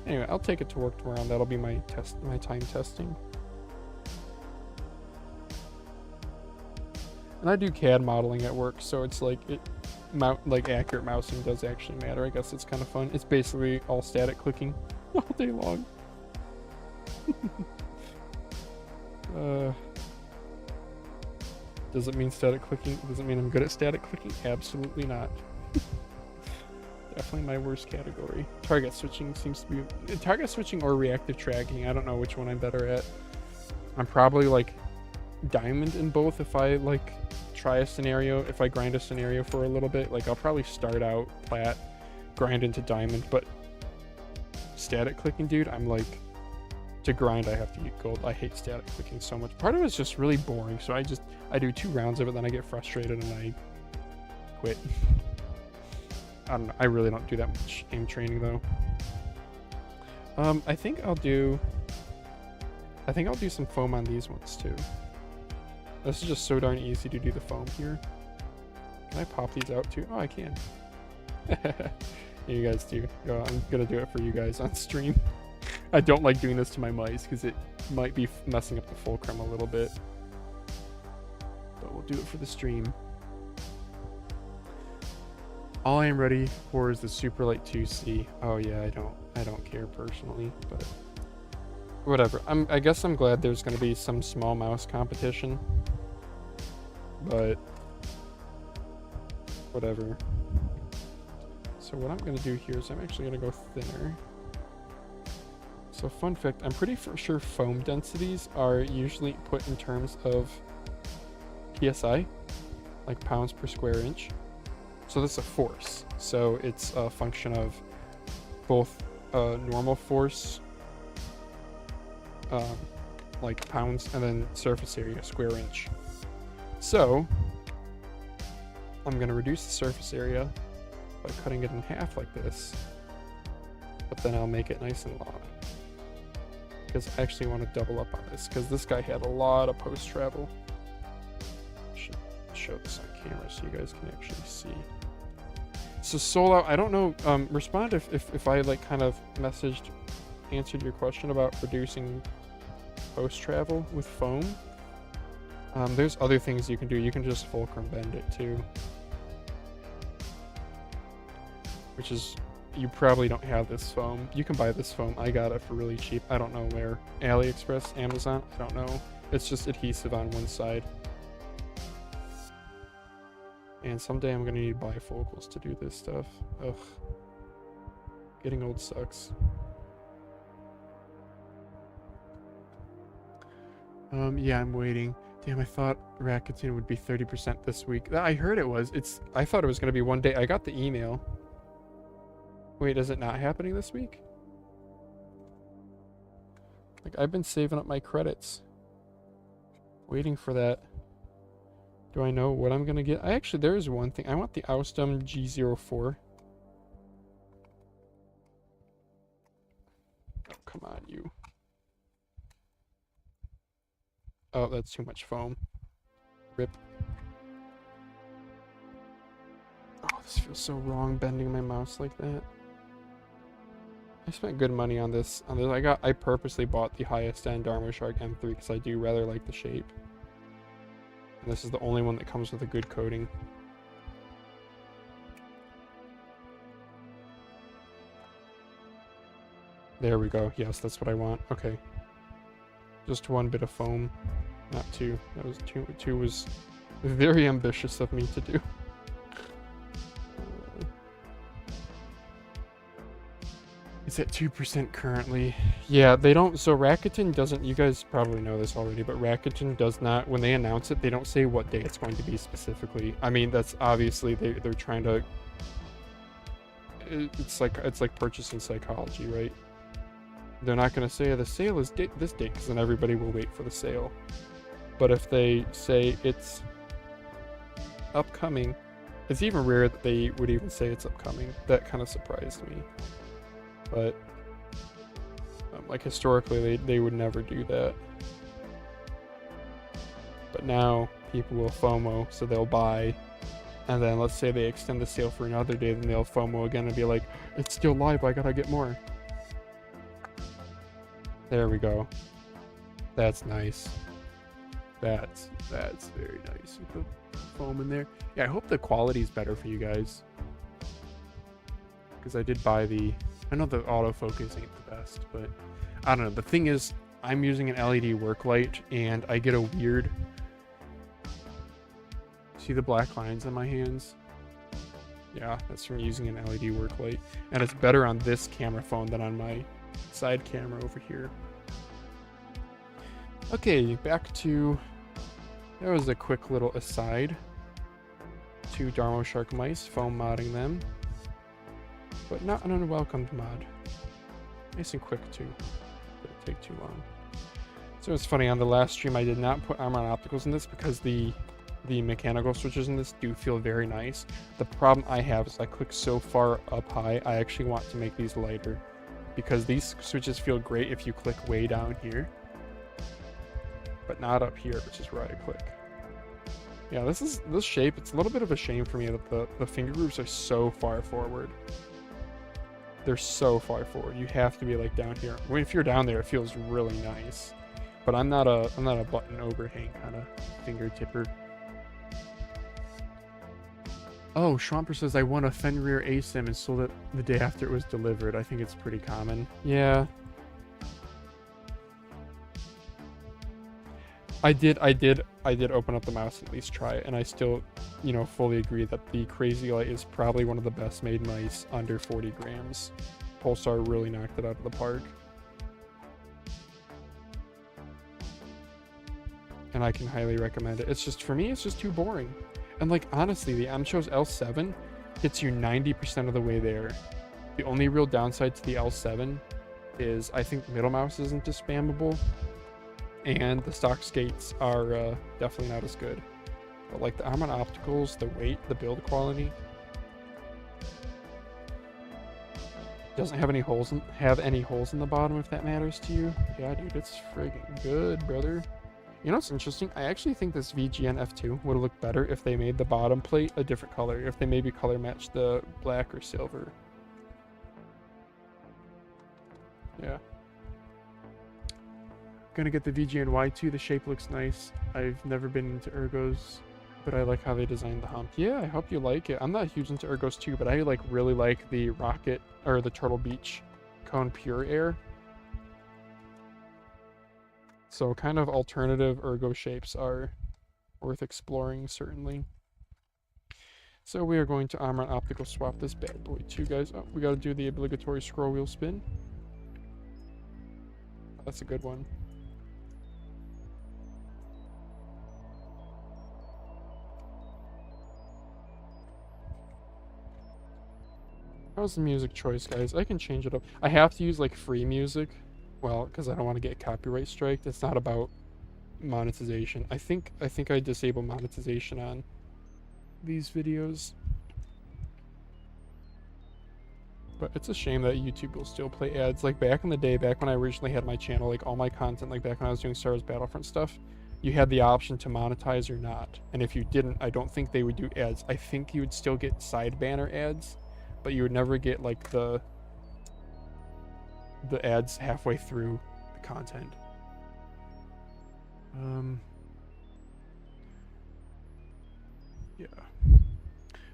anyway, I'll take it to work tomorrow, and that'll be my time testing. And I do CAD modeling at work, so it's like accurate mousing does actually matter. I guess it's kind of fun. It's basically all static clicking all day long. Does it mean static clicking? Does it mean I'm good at static clicking? Absolutely not. Definitely my worst category. Target switching seems to be... Target switching or reactive tracking. I don't know which one I'm better at. I'm probably like diamond in both if I like try a scenario. If I grind a scenario for a little bit, like I'll probably start out plat, grind into diamond, but static clicking, dude, I'm like, to grind I have to get gold. I hate static clicking so much. Part of it's just really boring, so I do 2 rounds of it, then I get frustrated and I quit. I don't know, I really don't do that much aim training though. I think I'll do some foam on these ones too. This is just so darn easy to do the foam here. Can I pop these out too? Oh, I can. You guys do. I'm gonna do it for you guys on stream. I don't like doing this to my mice because it might be messing up the fulcrum a little bit. But we'll do it for the stream. All I am ready for is the Superlight 2C. Oh yeah, I don't care personally, but whatever. I guess I'm glad there's gonna be some small mouse competition. But whatever. So what I'm going to do here is I'm actually going to go thinner. So fun fact, I'm pretty sure foam densities are usually put in terms of PSI, like pounds per square inch. So that's a force. So it's a function of both normal force, like pounds, and then surface area, square inch. So I'm going to reduce the surface area by cutting it in half like this, but then I'll make it nice and long because I actually want to double up on this because this guy had a lot of post travel. Should show this on camera so you guys can actually see. So Solo, I don't know, respond if I like kind of answered your question about reducing post travel with foam. There's other things you can do. You can just fulcrum bend it too. Which is, you probably don't have this foam. You can buy this foam. I got it for really cheap. I don't know where. AliExpress, Amazon, I don't know. It's just adhesive on one side. And someday I'm gonna need bifocals to do this stuff. Ugh. Getting old sucks. Yeah, I'm waiting. Damn, I thought Rakuten would be 30% this week. I heard it was. I thought it was gonna be one day. I got the email. Wait, is it not happening this week? Like, I've been saving up my credits. Waiting for that. Do I know what I'm gonna get? There is one thing. I want the Austum G04. Oh, come on, you. Oh, that's too much foam. Rip. Oh, this feels so wrong bending my mouse like that. I spent good money on this. I purposely bought the highest end Darmoshark M3 because I do rather like the shape. And this is the only one that comes with a good coating. There we go. Yes, that's what I want. Okay. Just one bit of foam. Not two. That was two. Two was very ambitious of me to do. It's at 2% currently. Yeah, they don't. So Rakuten doesn't. You guys probably know this already, but Rakuten does not. When they announce it, they don't say what day it's going to be specifically. I mean, that's obviously they're trying to. It's like purchasing psychology, right? They're not going to say the sale is this date because then everybody will wait for the sale. But if they say it's upcoming, it's even rare that they would even say it's upcoming. That kind of surprised me. But like historically, they would never do that. But now people will FOMO, so they'll buy. And then let's say they extend the sale for another day, then they'll FOMO again and be like, it's still live, I gotta get more. There we go. That's nice. That's very nice. With the foam in there. Yeah, I hope the quality's better for you guys. Because I did buy the... I know the autofocus ain't the best, but... I don't know. The thing is, I'm using an LED work light, and I get a weird... See the black lines on my hands? Yeah, that's from using an LED work light. And it's better on this camera phone than on my side camera over here. Okay, back to... That was a quick little aside. 2 Darmoshark mice, foam modding them. But not an unwelcomed mod. Nice and quick too. Didn't take too long. So it's funny, on the last stream I did not put armor opticals in this because the mechanical switches in this do feel very nice. The problem I have is I click so far up high, I actually want to make these lighter. Because these switches feel great if you click way down here. But not up here, which is where I click. Yeah, this shape, it's a little bit of a shame for me that the finger grooves are so far forward. They're so far forward. You have to be like down here. I mean, if you're down there, it feels really nice. But I'm not a button overhang kind of finger tipper. Oh, Schwamper says I won a Fenrir ASIM and sold it the day after it was delivered. I think it's pretty common. Yeah. I did open up the mouse and at least try it, and I still, fully agree that the Crazy Light is probably one of the best made mice under 40 grams. Pulsar really knocked it out of the park. And I can highly recommend it. It's just, for me, it's just too boring. And like, honestly, the M-Show's L7 gets you 90% of the way there. The only real downside to the L7 is I think the middle mouse isn't as spammable. And the stock skates are definitely not as good. But like the armor opticals, the weight, the build quality. Doesn't have any holes in the bottom if that matters to you. Yeah, dude, it's friggin' good, brother. You know what's interesting? I actually think this VGN F2 would look better if they made the bottom plate a different color. If they maybe color matched the black or silver. Yeah. Gonna get the VGN Y2. The shape looks nice. I've never been into ergos, but I like how they designed the hump. Yeah, I hope you like it. I'm not huge into ergos too, but I really like the Rocket or the Turtle Beach Cone Pure Air. So kind of alternative ergo shapes are worth exploring, certainly. So we are going to armor and optical swap this bad boy too, guys. Oh, we gotta do the obligatory scroll wheel spin. That's a good one. How's the music choice, guys? I can change it up. I have to use like free music. Well, because I don't want to get copyright striked. It's not about monetization. I think I disable monetization on these videos. But it's a shame that YouTube will still play ads. Like back in the day, back when I originally had my channel, like all my content, like back when I was doing Star Wars Battlefront stuff, you had the option to monetize or not. And if you didn't, I don't think they would do ads. I think you would still get side banner ads, but you would never get like the ads halfway through the content. Yeah.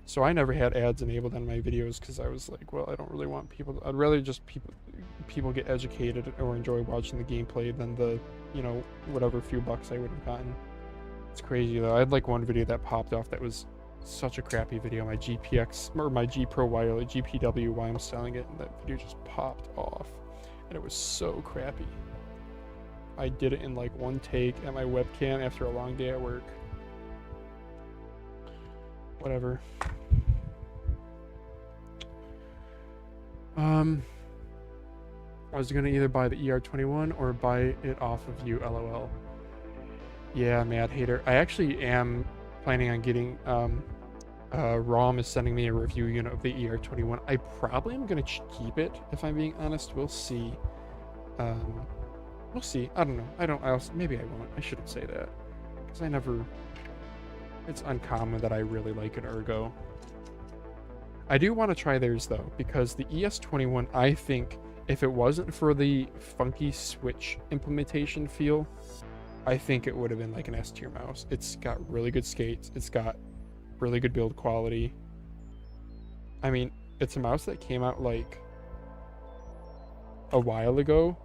So I never had ads enabled on my videos because I was like, well, I don't really want people to, I'd rather just people get educated or enjoy watching the gameplay than the, you know, whatever few bucks I would have gotten. It's crazy though. I had like one video that popped off that was such a crappy video. My GPX or my G Pro wireless GPW, why I'm selling it, and that video just popped off, and it was so crappy. I did it in like one take at my webcam after a long day at work. Whatever. I was gonna either buy the ER21 or buy it off of you, LOL. Yeah, Mad Hater. I actually am planning on getting, ROM is sending me a review unit of the ER21. I probably am gonna keep it, if I'm being honest. We'll see. We'll see. I don't know. Maybe I won't. I shouldn't say that. Because I never... It's uncommon that I really like an Ergo. I do want to try theirs, though, because the ES21, I think, if it wasn't for the funky Switch implementation feel, I think it would have been like an S-tier mouse. It's got really good skates. It's got really good build quality. I mean, it's a mouse that came out, like, a while ago,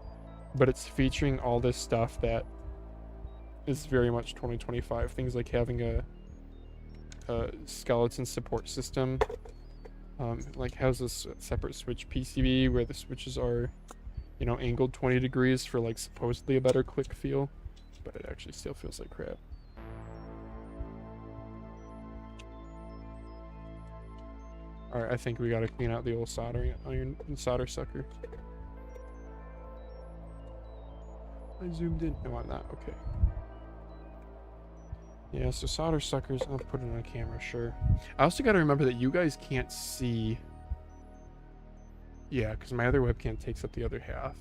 but it's featuring all this stuff that is very much 2025. Things like having a skeleton support system, like has this separate switch PCB where the switches are, you know, angled 20 degrees for like supposedly a better click feel, but it actually still feels like crap. Alright, I think we gotta clean out the old soldering iron and solder sucker. I zoomed in. No, I'm not. Okay. Yeah, so solder suckers, I'll put it on camera, sure. I also got to remember that you guys can't see. Yeah, because my other webcam takes up the other half.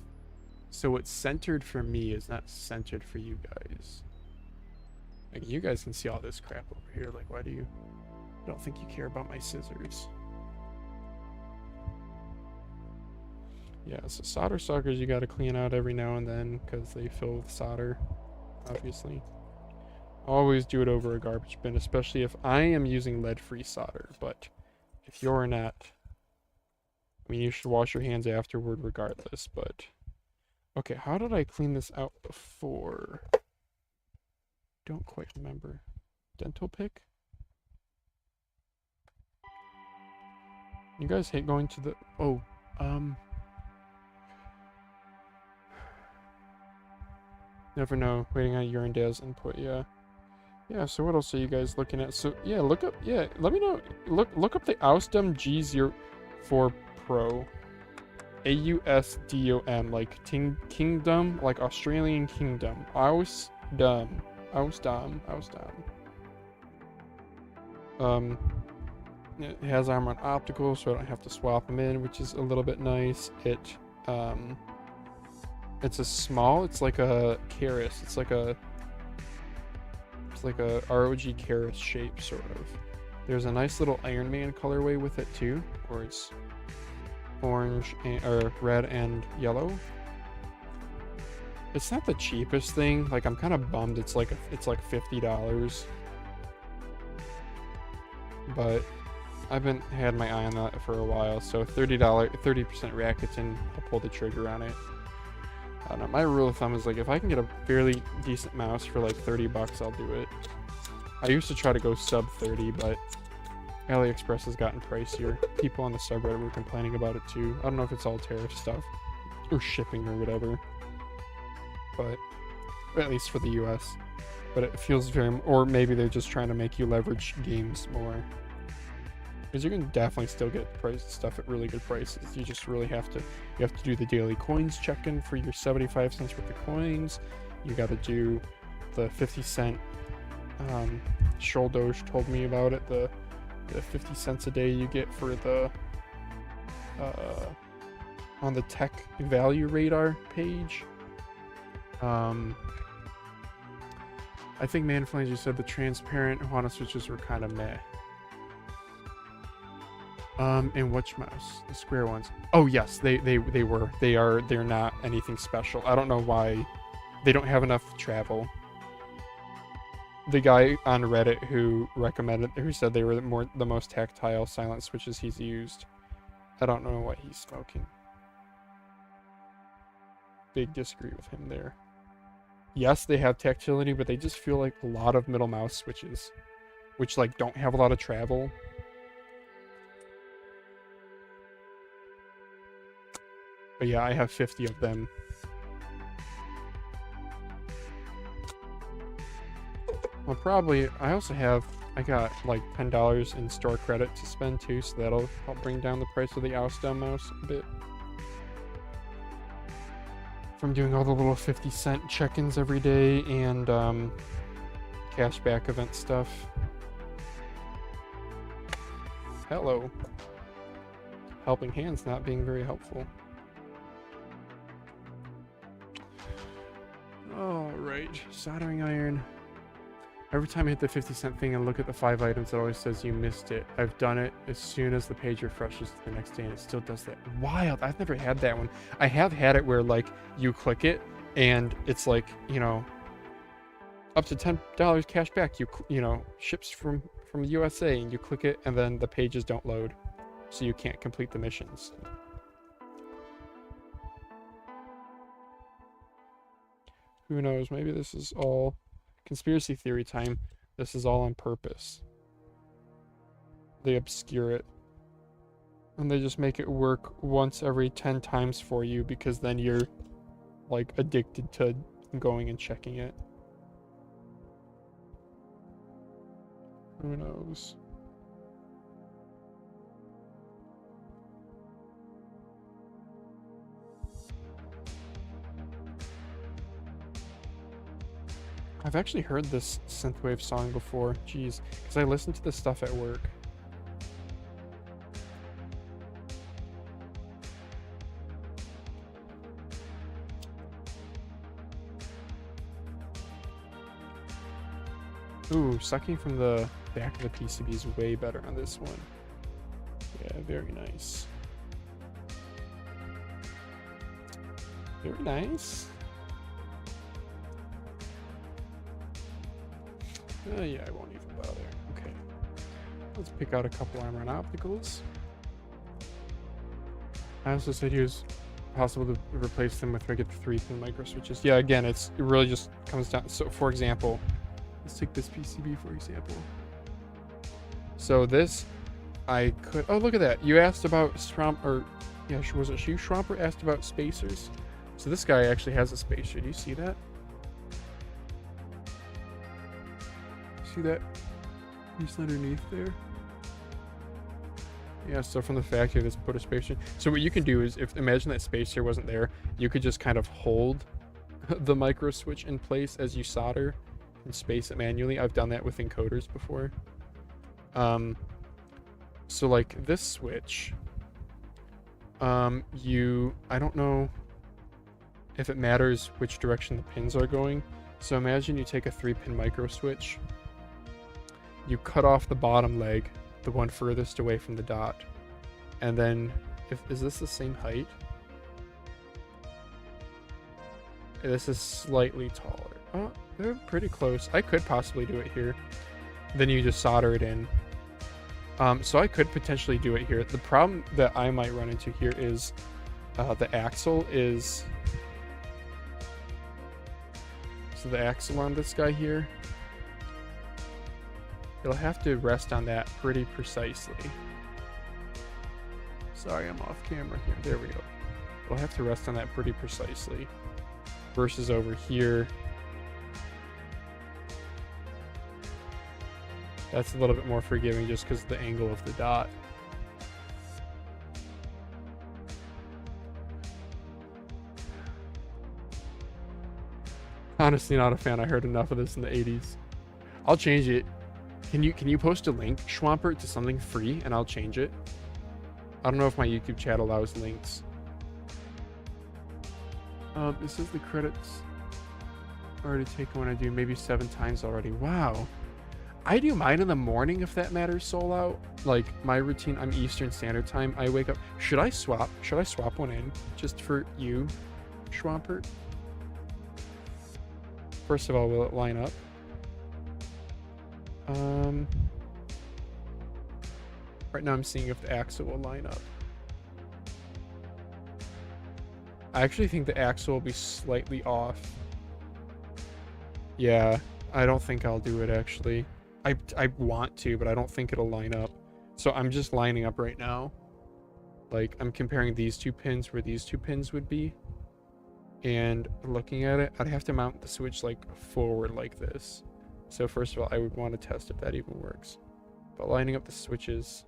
So what's centered for me is not centered for you guys. Like, you guys can see all this crap over here. Like, why do you... I don't think you care about my scissors. Yeah, so solder suckers you got to clean out every now and then because they fill with solder, obviously. Always do it over a garbage bin, especially if I am using lead-free solder, but if you're not, I mean, you should wash your hands afterward regardless, but... Okay, how did I clean this out before? Don't quite remember. Dental pick? You guys hate going to the... Oh, never know. Waiting on Urindale's input, yeah. Yeah, so what else are you guys looking at? So, yeah, look up... Yeah, let me know. Look up the Ausdom G04 Pro. AUSDOM, like Kingdom, like Australian Kingdom. Ausdom. It has armor on optical, so I don't have to swap them in, which is a little bit nice. It's a small, it's like a Keras. It's like a ROG Keras shape, sort of. There's a nice little Iron Man colorway with it too, where it's orange or red and yellow. It's not the cheapest thing. Like, I'm kind of bummed it's like $50, but I've had my eye on that for a while. So $30 30% Rakuten, I'll pull the trigger on it. I don't know, my rule of thumb is like if I can get a fairly decent mouse for like $30, I'll do it. I used to try to go sub 30, but AliExpress has gotten pricier. People on the subreddit were complaining about it too. I don't know if it's all tariff stuff or shipping or whatever, but at least for the US. But it feels very, or maybe they're just trying to make you leverage games more. Because you can definitely still get stuff at really good prices. You just really have to, you have to do the daily coins check-in for your 75 cents worth of coins. You got to do the 50 cent, Shouldoge told me about it, the 50 cents a day you get for the, on the tech value radar page. I think Manflames, you said the transparent Hana switches were kind of meh. And which mouse? The square ones. Oh yes, they were. They're not anything special. I don't know why they don't have enough travel. The guy on Reddit who said they were the most tactile silent switches he's used. I don't know what he's smoking. Big disagree with him there. Yes, they have tactility, but they just feel like a lot of middle mouse switches, which like don't have a lot of travel. But yeah, I have 50 of them. Well, probably, I got like $10 in store credit to spend too, so that'll help bring down the price of the Ousdown mouse a bit. From doing all the little 50-cent check-ins every day and cashback event stuff. Hello. Helping hands not being very helpful. Alright, soldering iron. Every time I hit the 50-cent thing and look at the 5 items, it always says you missed it. I've done it as soon as the page refreshes to the next day, and it still does that. Wild. I've never had that one. I have had it where, like, you click it, and it's like, you know, up to $10 cash back. You know, ships from the USA, and you click it, and then the pages don't load, so you can't complete the missions. Who knows? Maybe this is all conspiracy theory time. This is all on purpose. They obscure it. And they just make it work once every 10 times for you, because then you're like addicted to going and checking it. Who knows? I've actually heard this Synthwave song before, jeez, because I listen to this stuff at work. Ooh, sucking from the back of the PCB is way better on this one. Yeah, very nice. Very nice. Yeah, I won't even bother. Okay. Let's pick out a couple armor and opticals. I also said it was possible to replace them with regular 3-pin micro switches. Yeah, again, it really just comes down. So, for example, let's take this PCB for example. So this, I could. Oh, look at that! You asked about yeah, was it Shoe Schwamper asked about spacers? So this guy actually has a spacer. Do you see that? See that piece underneath there? Yeah, so from the factory, let's put a spacer. So what you can do is, imagine that spacer wasn't there, you could just kind of hold the micro switch in place as you solder and space it manually. I've done that with encoders before. So like this switch, I don't know if it matters which direction the pins are going. So imagine you take a 3-pin micro switch. You cut off the bottom leg, the one furthest away from the dot, and then is this the same height? This is slightly taller. Oh, they're pretty close. I could possibly do it here. Then you just solder it in. So I could potentially do it here. The problem that I might run into here is the axle is. So the axle on this guy here, it'll have to rest on that pretty precisely. Sorry, I'm off camera here. There we go. It'll have to rest on that pretty precisely. Versus over here, that's a little bit more forgiving just because of the angle of the dot. Honestly, not a fan. I heard enough of this in the 80s. I'll change it. Can you post a link, Schwampert, to something free, and I'll change it? I don't know if my YouTube chat allows links. This is the credits already taken when I do maybe 7 times already. Wow. I do mine in the morning if that matters, Soul Out. Like my routine, I'm Eastern Standard Time. I wake up. Should I swap one in just for you, Schwampert? First of all, will it line up? Right now I'm seeing if the axle will line up. I actually think the axle will be slightly off. Yeah, I don't think I'll do it actually. I want to, but I don't think it'll line up. So I'm just lining up right now. Like I'm comparing these 2 pins where these 2 pins would be. And looking at it, I'd have to mount the switch like forward like this. So first of all, I would want to test if that even works. But lining up the switches,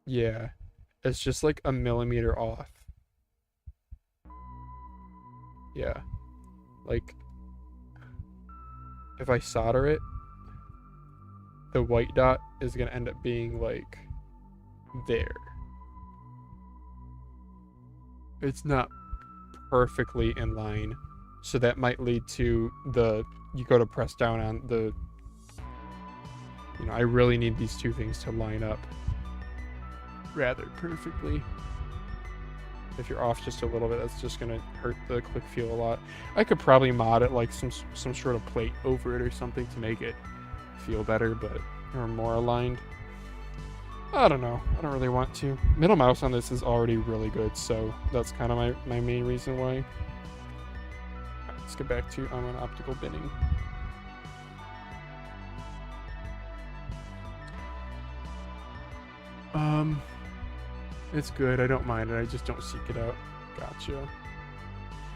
yeah, it's just like a millimeter off. Yeah, like if I solder it, the white dot is gonna end up being like there. It's not perfectly in line. So that might lead to you go to press down on the, I really need these 2 things to line up rather perfectly. If you're off just a little bit, that's just gonna hurt the click feel a lot. I could probably mod it like some sort of plate over it or something to make it feel better, or more aligned. I don't know. I don't really want to. Middle mouse on this is already really good, so that's kind of my main reason why. Let's get back to on optical binning. It's good. I don't mind it. I just don't seek it out. Gotcha.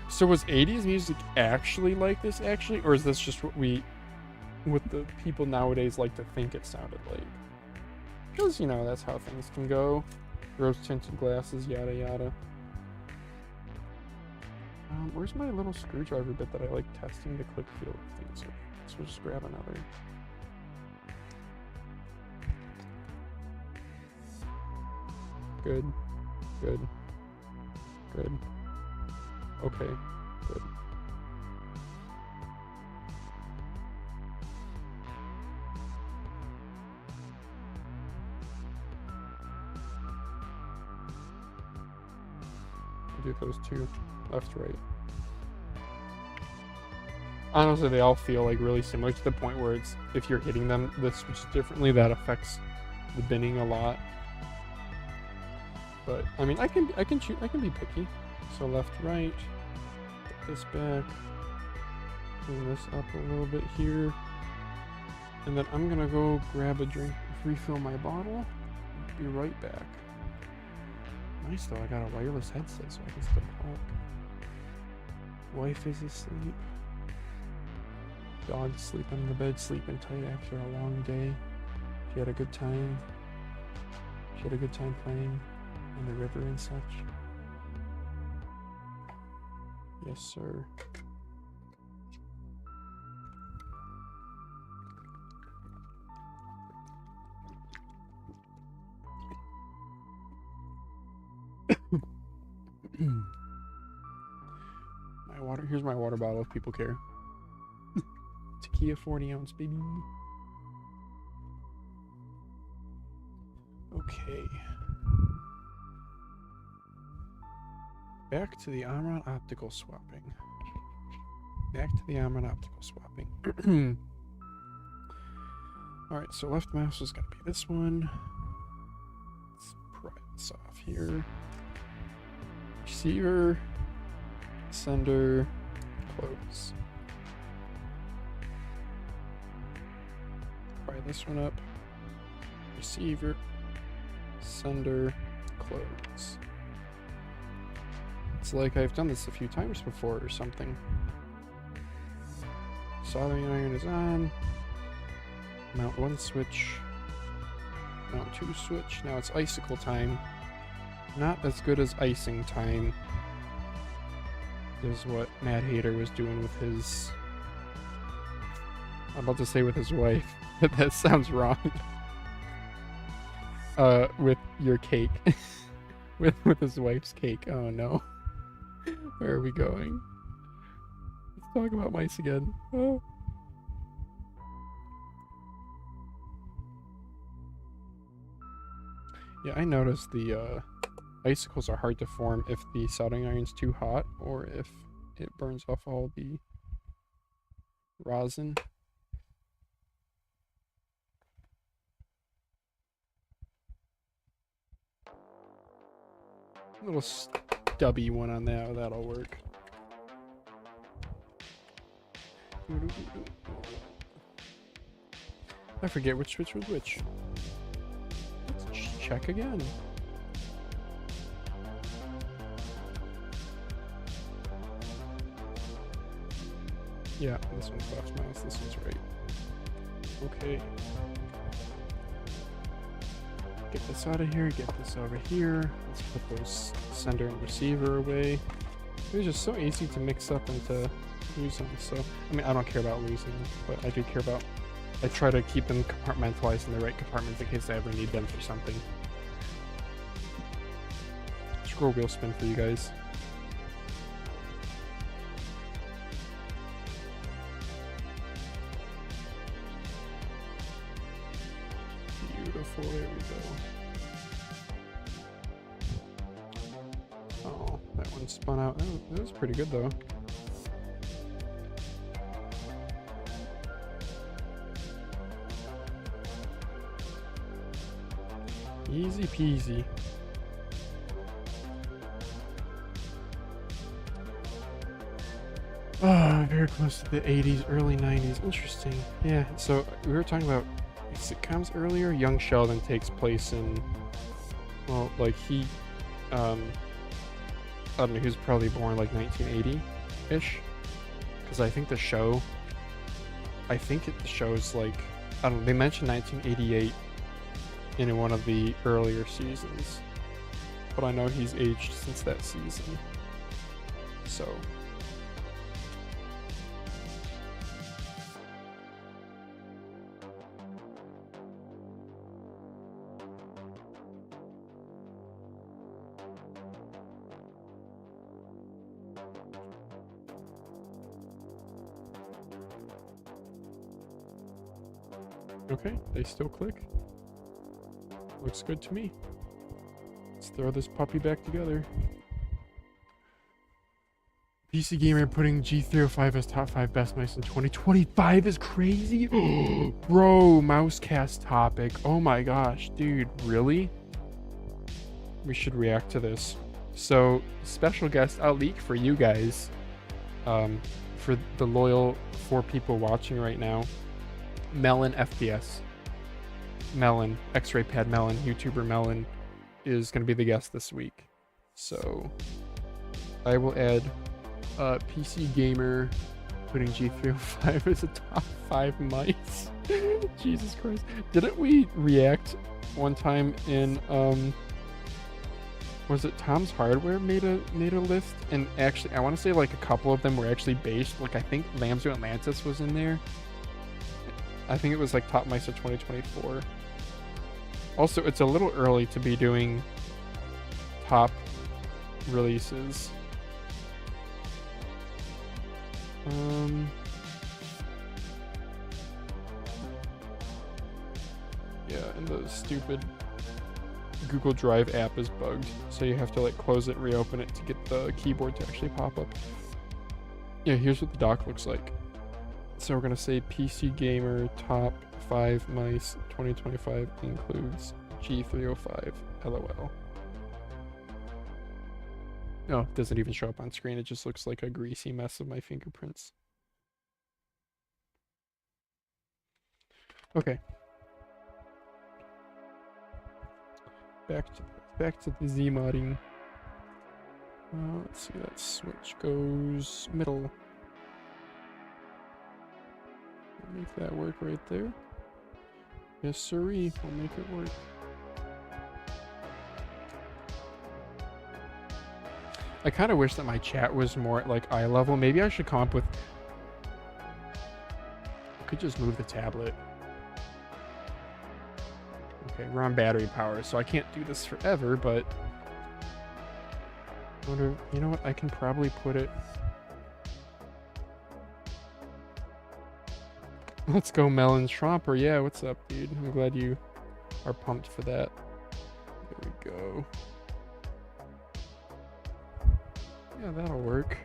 So was 80s music actually like this, or is this just what the people nowadays like to think it sounded like? Because, that's how things can go. Rose-tinted glasses, yada yada. Where's my little screwdriver bit that I like testing the click feel of things with? So we'll just grab another. Good. Good. Good. Okay. Good. Do those 2, left, right. Honestly, they all feel like really similar to the point where it's, if you're hitting them the switch differently, that affects the binning a lot. But I mean, I can be picky. So left, right. Put this back. Bring this up a little bit here, and then I'm gonna go grab a drink, refill my bottle. Be right back. Nice though, I got a wireless headset so I can still talk. Wife is asleep. Dog's sleeping in the bed, sleeping tight after a long day. She had a good time. She had a good time playing in the river and such. Yes, sir. My water. Here's my water bottle if people care. Tequila 40 ounce, baby. Okay. Back to the Omron optical swapping. Back to the Omron optical swapping. Alright, so left mouse is going to be this one. Let's pry this off here. Receiver, sender, close. Pry this one up. Receiver, sender, close. It's like I've done this a few times before or something. Soldering iron is on. Mount 1 switch. Mount 2 switch. Now it's icicle time. Not as good as icing time. is what Mad Hater was doing with his... I'm about to say with his wife, but that sounds wrong. With your cake. with his wife's cake. Oh no. Where are we going? Let's talk about mice again. Oh. Yeah, I noticed the icicles are hard to form if the soldering iron's too hot or if it burns off all the rosin. A little stubby one on that, that'll work. I forget which switch was which. Let's check again. Yeah, this one's left mouse, this one's right. Okay. Get this out of here, get this over here. Let's put those sender and receiver away. They're just so easy to mix up and to lose them. So, I mean, I don't care about losing them, but I do care about... I try to keep them compartmentalized in the right compartments in case I ever need them for something. Scroll wheel spin for you guys. Beautiful, there we go. Oh, that one spun out. Oh, that was pretty good though. Easy peasy. Ah, very close to the 80s, early 90s. Interesting. Yeah, so we were talking about sitcoms earlier. Young Sheldon takes place in, well, like he, I don't know, he was probably born like 1980-ish. Because I think the show, the show's like, I don't know, they mentioned 1988 in one of the earlier seasons. But I know he's aged since that season. So... Okay, they still click. Looks good to me. Let's throw this puppy back together. PC Gamer putting G305 as top 5 best mice in 2025 is crazy. Bro, Mousecast topic. Oh my gosh, dude, really? We should react to this. So, special guest, I'll leak for you guys. For the loyal 4 people watching right now. Melon FPS. Melon, X-Ray Pad Melon, YouTuber Melon is going to be the guest this week. So I will add PC Gamer putting G305 as a top 5 mice. Jesus Christ. Didn't we react one time in was it Tom's Hardware made a list? And actually I want to say like a couple of them were actually based, like I think Lamzu Atlantis was in there. I think it was like top mice of 2024. Also, it's a little early to be doing top releases. Yeah, and the stupid Google Drive app is bugged, so you have to like close it and reopen it to get the keyboard to actually pop up. Yeah, here's what the dock looks like. So we're gonna say PC Gamer top 5 mice 2025 includes G305 LOL. No, it doesn't even show up on screen. It just looks like a greasy mess of my fingerprints. Okay. Back to the Z modding. Let's see, that switch goes middle. Make that work right there. Yes, sirree. We'll make it work. I kind of wish that my chat was more at like eye level. Maybe I should come up with... I could just move the tablet. Okay, we're on battery power, so I can't do this forever, but... I wonder, you know what? I can probably put it... Let's go, Melon Tromper. Yeah, what's up, dude? I'm glad you are pumped for that. There we go. Yeah, that'll work.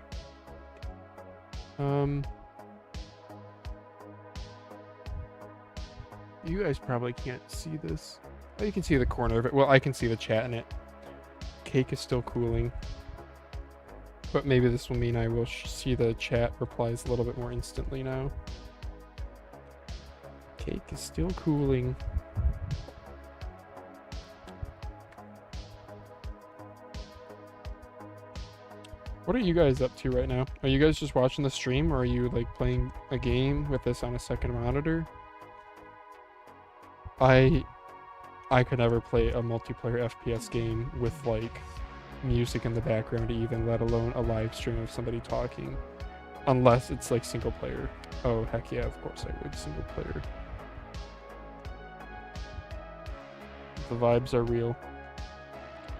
You guys probably can't see this. Oh, you can see the corner of it. Well, I can see the chat in it. Cake is still cooling. But maybe this will mean I will see the chat replies a little bit more instantly now. Cake is still cooling. What are you guys up to right now? Are you guys just watching the stream, or are you like playing a game with this on a second monitor? I could never play a multiplayer FPS game with like music in the background even, let alone a live stream of somebody talking. Unless it's like single player. Oh, heck yeah, of course I would, single player. The vibes are real.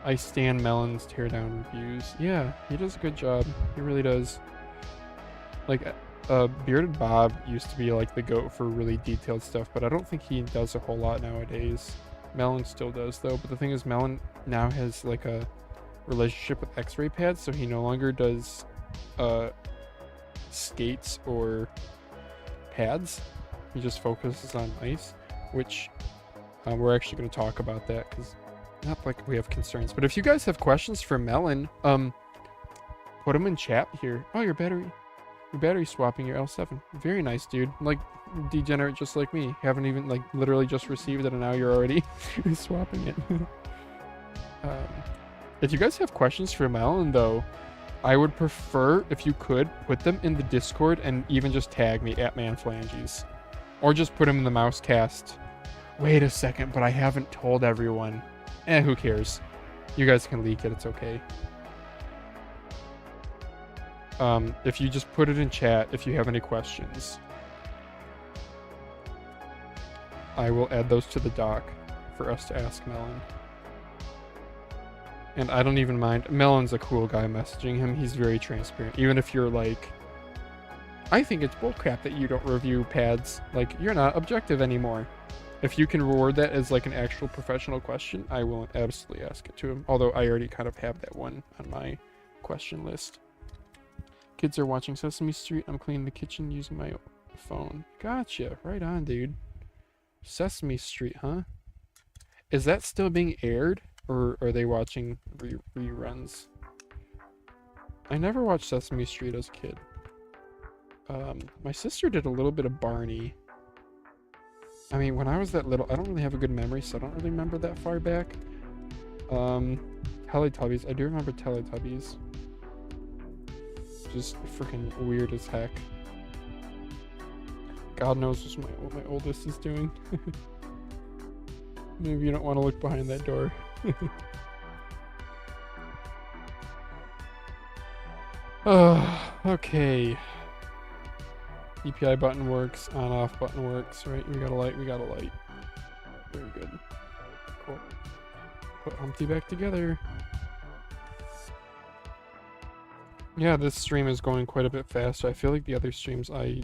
I stan Melon's teardown reviews. Yeah, he does a good job. He really does. Like, Bearded Bob used to be like the GOAT for really detailed stuff, but I don't think he does a whole lot nowadays. Melon still does though, but the thing is Melon now has like a relationship with X-ray pads, so he no longer does skates or pads. He just focuses on ice, which we're actually going to talk about that because not like we have concerns, but if you guys have questions for Melon, put them in chat here. Oh, your battery swapping your L7. Very nice, dude. Like degenerate just like me. Haven't even like literally just received it and now you're already swapping it. If you guys have questions for Melon though, I would prefer if you could put them in the Discord and even just tag me at manflanges, or just put them in the Mousecast. Wait a second, but I haven't told everyone. Who cares? You guys can leak it, it's okay. If you just put it in chat if you have any questions, I will add those to the doc for us to ask Melon. And I don't even mind. Melon's a cool guy messaging him. He's very transparent. Even if you're like, I think it's bullcrap that you don't review pads. Like, you're not objective anymore. If you can reward that as like an actual professional question, I will absolutely ask it to him. Although I already kind of have that one on my question list. Kids are watching Sesame Street. I'm cleaning the kitchen using my phone. Gotcha. Right on, dude. Sesame Street, huh? Is that still being aired? Or are they watching reruns? I never watched Sesame Street as a kid. My sister did a little bit of Barney. I mean, when I was that little, I don't really have a good memory, so I don't really remember that far back. Teletubbies. I do remember Teletubbies. Just freaking weird as heck. God knows what my oldest is doing. Maybe you don't want to look behind that door. Okay. DPI button works, on off button works, right? We got a light, Very good. Cool. Put Humpty back together. Yeah, this stream is going quite a bit faster. I feel like the other streams I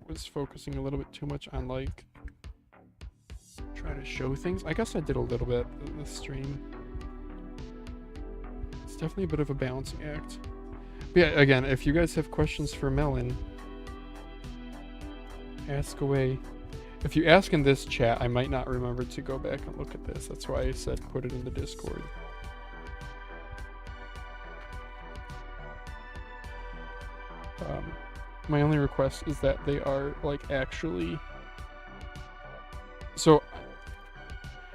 was focusing a little bit too much on like try to show things. I guess I did a little bit this stream. It's definitely a bit of a balancing act. But yeah, again, if you guys have questions for Melon, ask away. If you ask in this chat, I might not remember to go back and look at this. That's why I said put it in the Discord. My only request is that they are like actually... So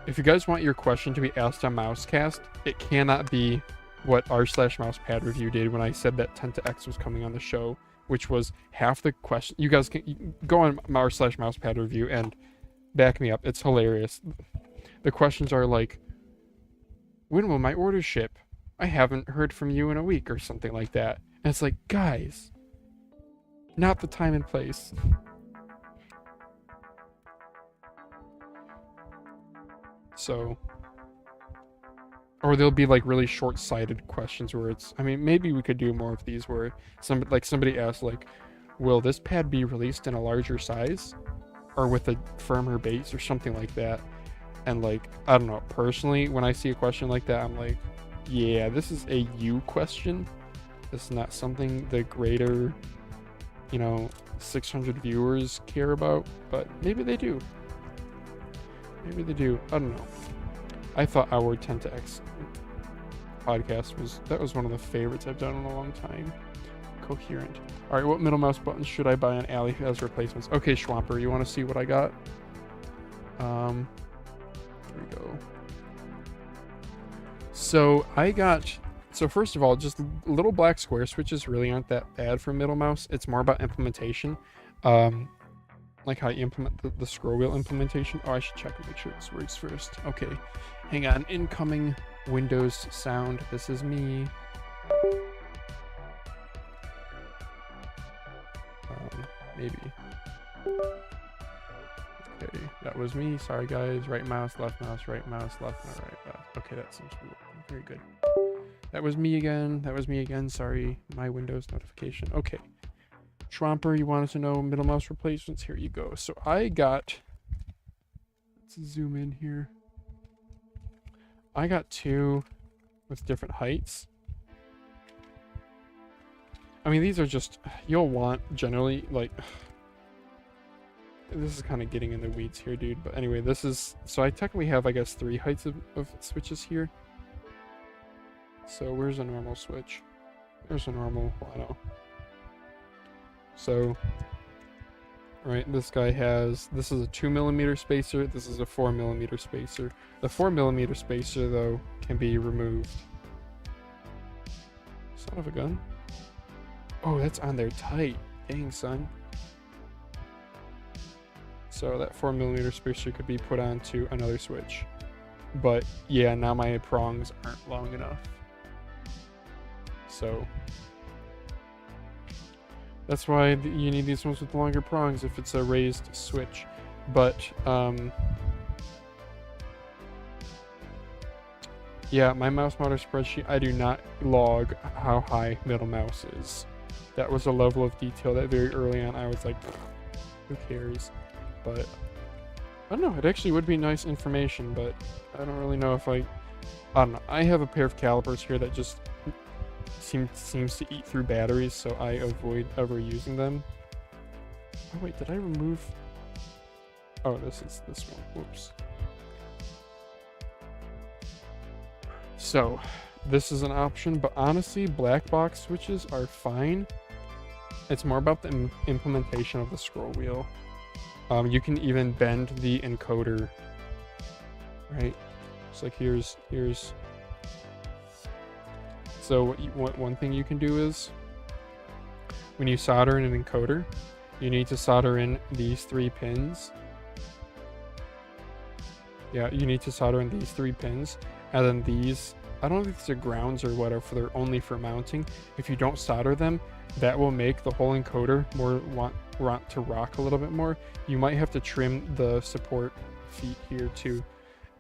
if you guys want your question to be asked on Mousecast, it cannot be what r/mousepad review did when I said that 10 to X was coming on the show, which was half the question. You guys can go on r/mousepad review and back me up. It's hilarious. The questions are like, when will my order ship? I haven't heard from you in a week or something like that. And it's like, guys, not the time and place. So, or there'll be like really short-sighted questions where it's, I mean, maybe we could do more of these where somebody asks like, will this pad be released in a larger size or with a firmer base or something like that? And like, I don't know, personally, when I see a question like that, I'm like, yeah, this is a you question. This is not something the greater, 600 viewers care about, but maybe they do. Maybe they do. I don't know. I thought our 10 to X podcast was one of the favorites I've done in a long time. Coherent. All right, what middle mouse buttons should I buy on Ali as replacements? Okay, Schwamper, you want to see what I got? Here we go. So first of all, just little black square switches really aren't that bad for middle mouse. It's more about implementation. Like how you implement the scroll wheel implementation. Oh, I should check and make sure this works first. Okay, hang on. Incoming Windows sound. This is me. Maybe. Okay, that was me. Sorry, guys. Right mouse, left mouse, right mouse, left mouse, right mouse. Okay, that seems to be working. Very good. That was me again. That was me again. Sorry, my Windows notification. Okay. Schwamper, you wanted to know middle mouse replacements? Here you go. So I got, let's zoom in here. I got two with different heights. I mean, these are just, you'll want generally, like, this is kind of getting in the weeds here, dude. But anyway, so I technically have, I guess, 3 heights of switches here. So where's a normal switch? There's a normal, well, I know. So, right, this is a 2mm spacer, this is a 4mm spacer. The 4mm spacer, though, can be removed. Son of a gun. Oh, that's on there tight. Dang, son. So that 4mm spacer could be put onto another switch. But, yeah, now my prongs aren't long enough. So that's why you need these ones with longer prongs if it's a raised switch. But, yeah, my mouse modder spreadsheet, I do not log how high middle mouse is. That was a level of detail that very early on I was like, who cares? But, I don't know, it actually would be nice information, but I don't really know if I don't know. I have a pair of calipers here that just seems to eat through batteries, so I avoid ever using them. Oh wait, did I remove? Oh, this is this one. Whoops. So, this is an option, but honestly, black box switches are fine. It's more about the implementation of the scroll wheel. You can even bend the encoder, right? It's like here's. So one thing you can do is, when you solder in an encoder, you need to solder in these 3 pins. Yeah, you need to solder in these 3 pins, and then these, I don't know if these are grounds or whatever, they're only for mounting. If you don't solder them, that will make the whole encoder want to rock a little bit more. You might have to trim the support feet here too,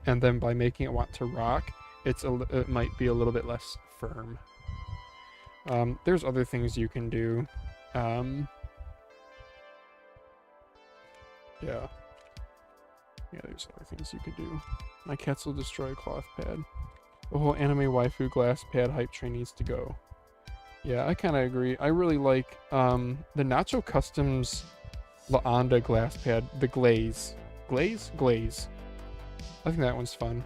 and then by making it want to rock, it might be a little bit less firm. There's other things you can do. Yeah, there's other things you could do. My cats will destroy a cloth pad. The whole anime waifu glass pad hype train needs to go. Yeah, I kind of agree. I really like the Nacho Customs La Onda glass pad, the glaze. Glaze. I think that one's fun.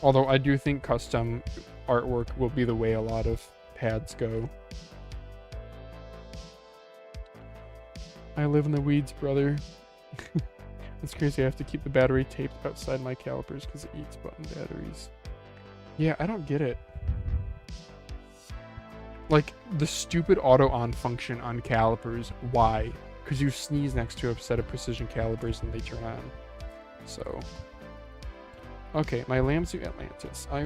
Although I do think custom artwork will be the way a lot of pads go. I live in the weeds, brother. It's crazy. I have to keep the battery taped outside my calipers because it eats button batteries. Yeah, I don't get it. Like, the stupid auto-on function on calipers, why? Because you sneeze next to a set of precision calipers and they turn on. So, Okay, my Lamzu Atlantis. I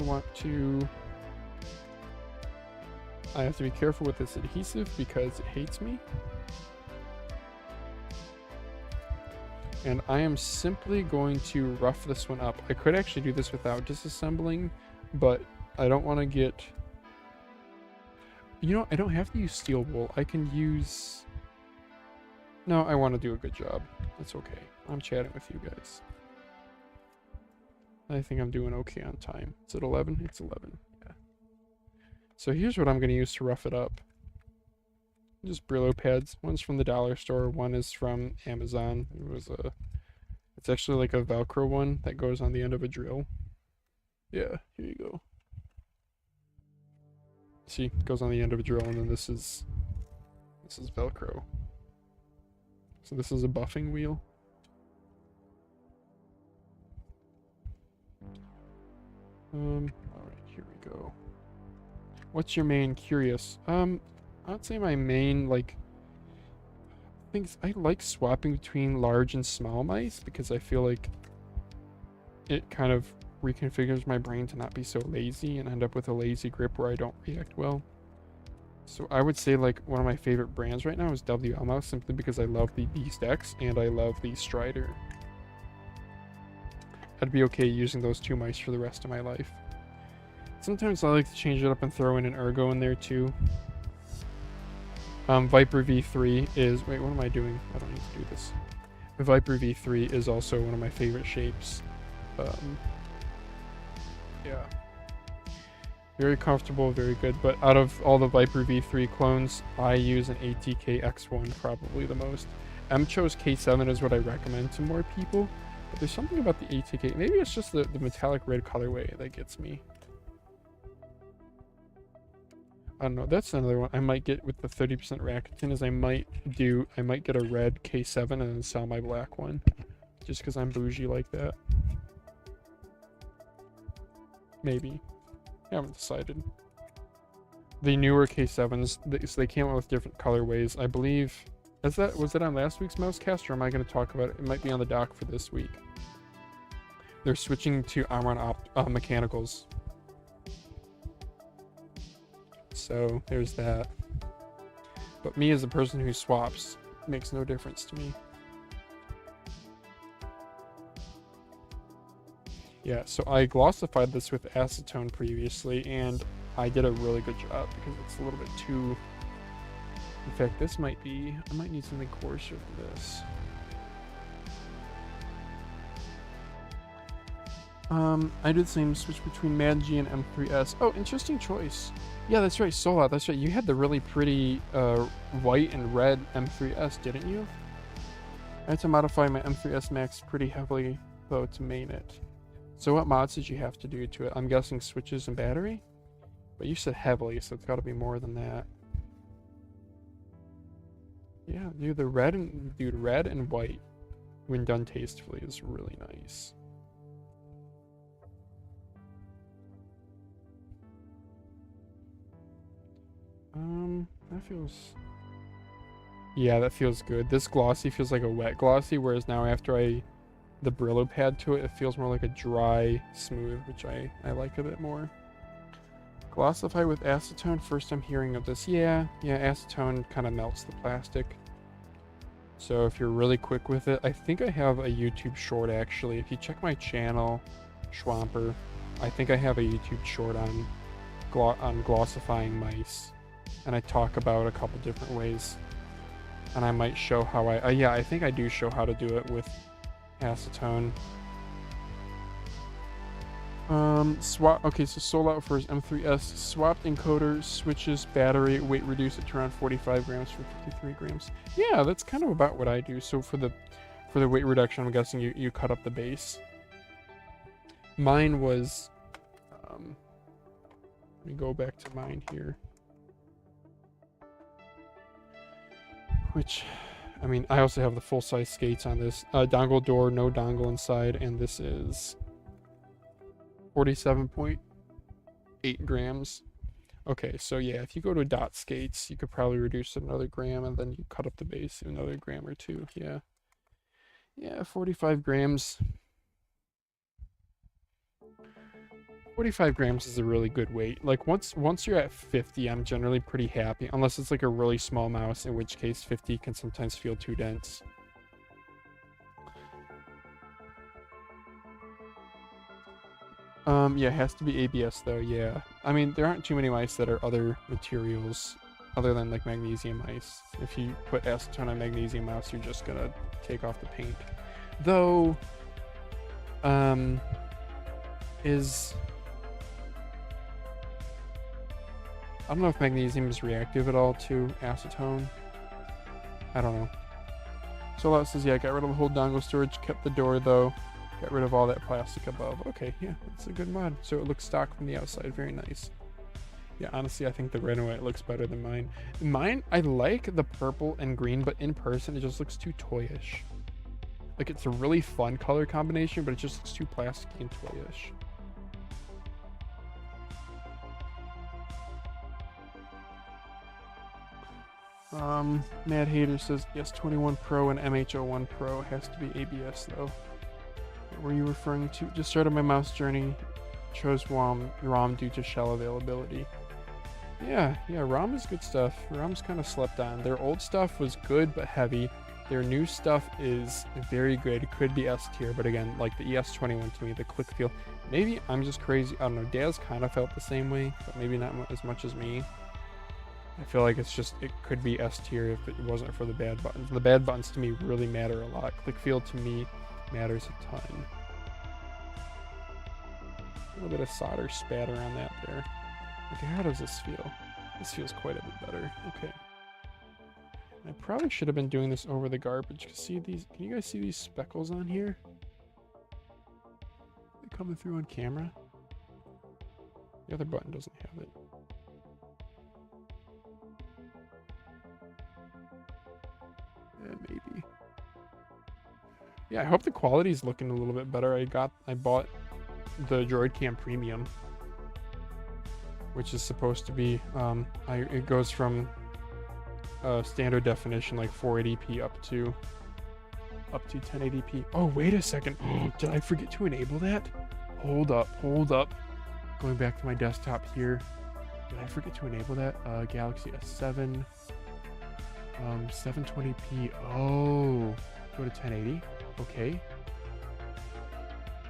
have to be careful with this adhesive because it hates me. And I am simply going to rough this one up. I could actually do this without disassembling, but I don't want to get... You know, I don't have to use steel wool. I can use... No, I want to do a good job. That's okay. I'm chatting with you guys. I think I'm doing okay on time. Is it 11? It's 11. Yeah. So here's what I'm going to use to rough it up. Just Brillo pads. One's from the dollar store. One is from Amazon. It's actually like a Velcro one that goes on the end of a drill. Yeah, here you go. See, it goes on the end of a drill, and then this is Velcro. So this is a buffing wheel. Alright, here we go. What's your main? Curious. I'd say my main, like, things, I like swapping between large and small mice because I feel like it kind of reconfigures my brain to not be so lazy and end up with a lazy grip where I don't react well. So I would say like one of my favorite brands right now is WL Mouse, simply because I love the Beast X and I love the Strider. I'd be okay using those two mice for the rest of my life. Sometimes I like to change it up and throw in an Ergo in there too. Viper V3 is... Wait, what am I doing? I don't need to do this. The Viper V3 is also one of my favorite shapes. Yeah. Very comfortable, very good. But out of all the Viper V3 clones, I use an ATK X1 probably the most. M-Chose K7 is what I recommend to more people. But there's something about the ATK. Maybe it's just the metallic red colorway that gets me. I don't know. That's another one I might get with the 30% Rakuten is I might get a red K7 and then sell my black one. Just because I'm bougie like that. Maybe. I haven't decided. The newer K7s, they came out with different colorways. I believe... was it on last week's Mousecast, or am I going to talk about it? It might be on the dock for this week. They're switching to Amron mechanicals. So there's that. But me as a person who swaps, makes no difference to me. Yeah, so I glossified this with acetone previously, and I did a really good job because it's a little bit too... In fact, this might be... I might need something coarser than this. I did the same switch between Mad G and M3s. Oh, interesting choice. Yeah, that's right, Sola, that's right. You had the really pretty white and red M3s, didn't you? I had to modify my M3s Max pretty heavily, though, to main it. So what mods did you have to do to it? I'm guessing switches and battery? But you said heavily, so it's got to be more than that. Yeah, dude, red and white, when done tastefully, is really nice. That feels... Yeah, that feels good. This glossy feels like a wet glossy, whereas now after the Brillo pad to it, it feels more like a dry, smooth, which I like a bit more. Glossify with acetone, first I'm hearing of this. Yeah, acetone kind of melts the plastic. So if you're really quick with it, I think I have a YouTube short actually. If you check my channel, Schwamper, I think I have a YouTube short on glossifying mice. And I talk about a couple different ways. And I might show how yeah, I think I do show how to do it with acetone. Okay, so sold out for his M3s. Swapped encoder, switches, battery, weight reduced it to around 45 grams from 53 grams. Yeah, that's kind of about what I do. So for the weight reduction, I'm guessing you cut up the base. Mine was, let me go back to mine here. Which, I mean, I also have the full-size skates on this. Dongle door, no dongle inside, and this is 47.8 grams. Okay, so yeah, if you go to dot skates, you could probably reduce it another gram, and then you cut up the base another gram or two. Yeah, 45 grams. 45 grams is a really good weight. Like once you're at 50, I'm generally pretty happy, unless it's like a really small mouse, in which case 50 can sometimes feel too dense. Yeah, it has to be ABS though, yeah. I mean, there aren't too many mice that are other materials other than like magnesium mice. If you put acetone on magnesium mouse, you're just gonna take off the paint. Though, is... I don't know if magnesium is reactive at all to acetone. I don't know. So says, yeah, got rid of the whole dongle storage, kept the door though. Got rid of all that plastic above. Okay, yeah, that's a good mod. So it looks stock from the outside, very nice. Yeah, honestly, I think the red and white looks better than mine. Mine, I like the purple and green, but in person, it just looks too toyish. Like, it's a really fun color combination, but it just looks too plasticky and toyish. Mad Hater says, yes, 21 Pro and MH01 Pro has to be ABS, though. What were you referring to? Just started my mouse journey. Chose ROM due to shell availability. Yeah, ROM is good stuff. ROM's kind of slept on. Their old stuff was good but heavy. Their new stuff is very good. It could be S tier, but again, like the ES21 to me, the click feel. Maybe I'm just crazy. I don't know. Daz kind of felt the same way, but maybe not as much as me. I feel like it's just, it could be S tier if it wasn't for the bad buttons. The bad buttons to me really matter a lot. Click feel to me matters a ton. A little bit of solder spatter on that there. Okay, how does this feel? This feels quite a bit better. Okay. I probably should have been doing this over the garbage. See these? Can you guys see these speckles on here? Are they coming through on camera? The other button doesn't have it. Yeah, maybe. Yeah, I hope the quality's looking a little bit better. I bought the Droid Cam Premium, which is supposed to be it goes from standard definition like 480p up to 1080p. Oh, wait a second. Did I forget to enable that? Hold up. Going back to my desktop here. Did I forget to enable that? Galaxy S7 720p. Oh, go to 1080. Okay.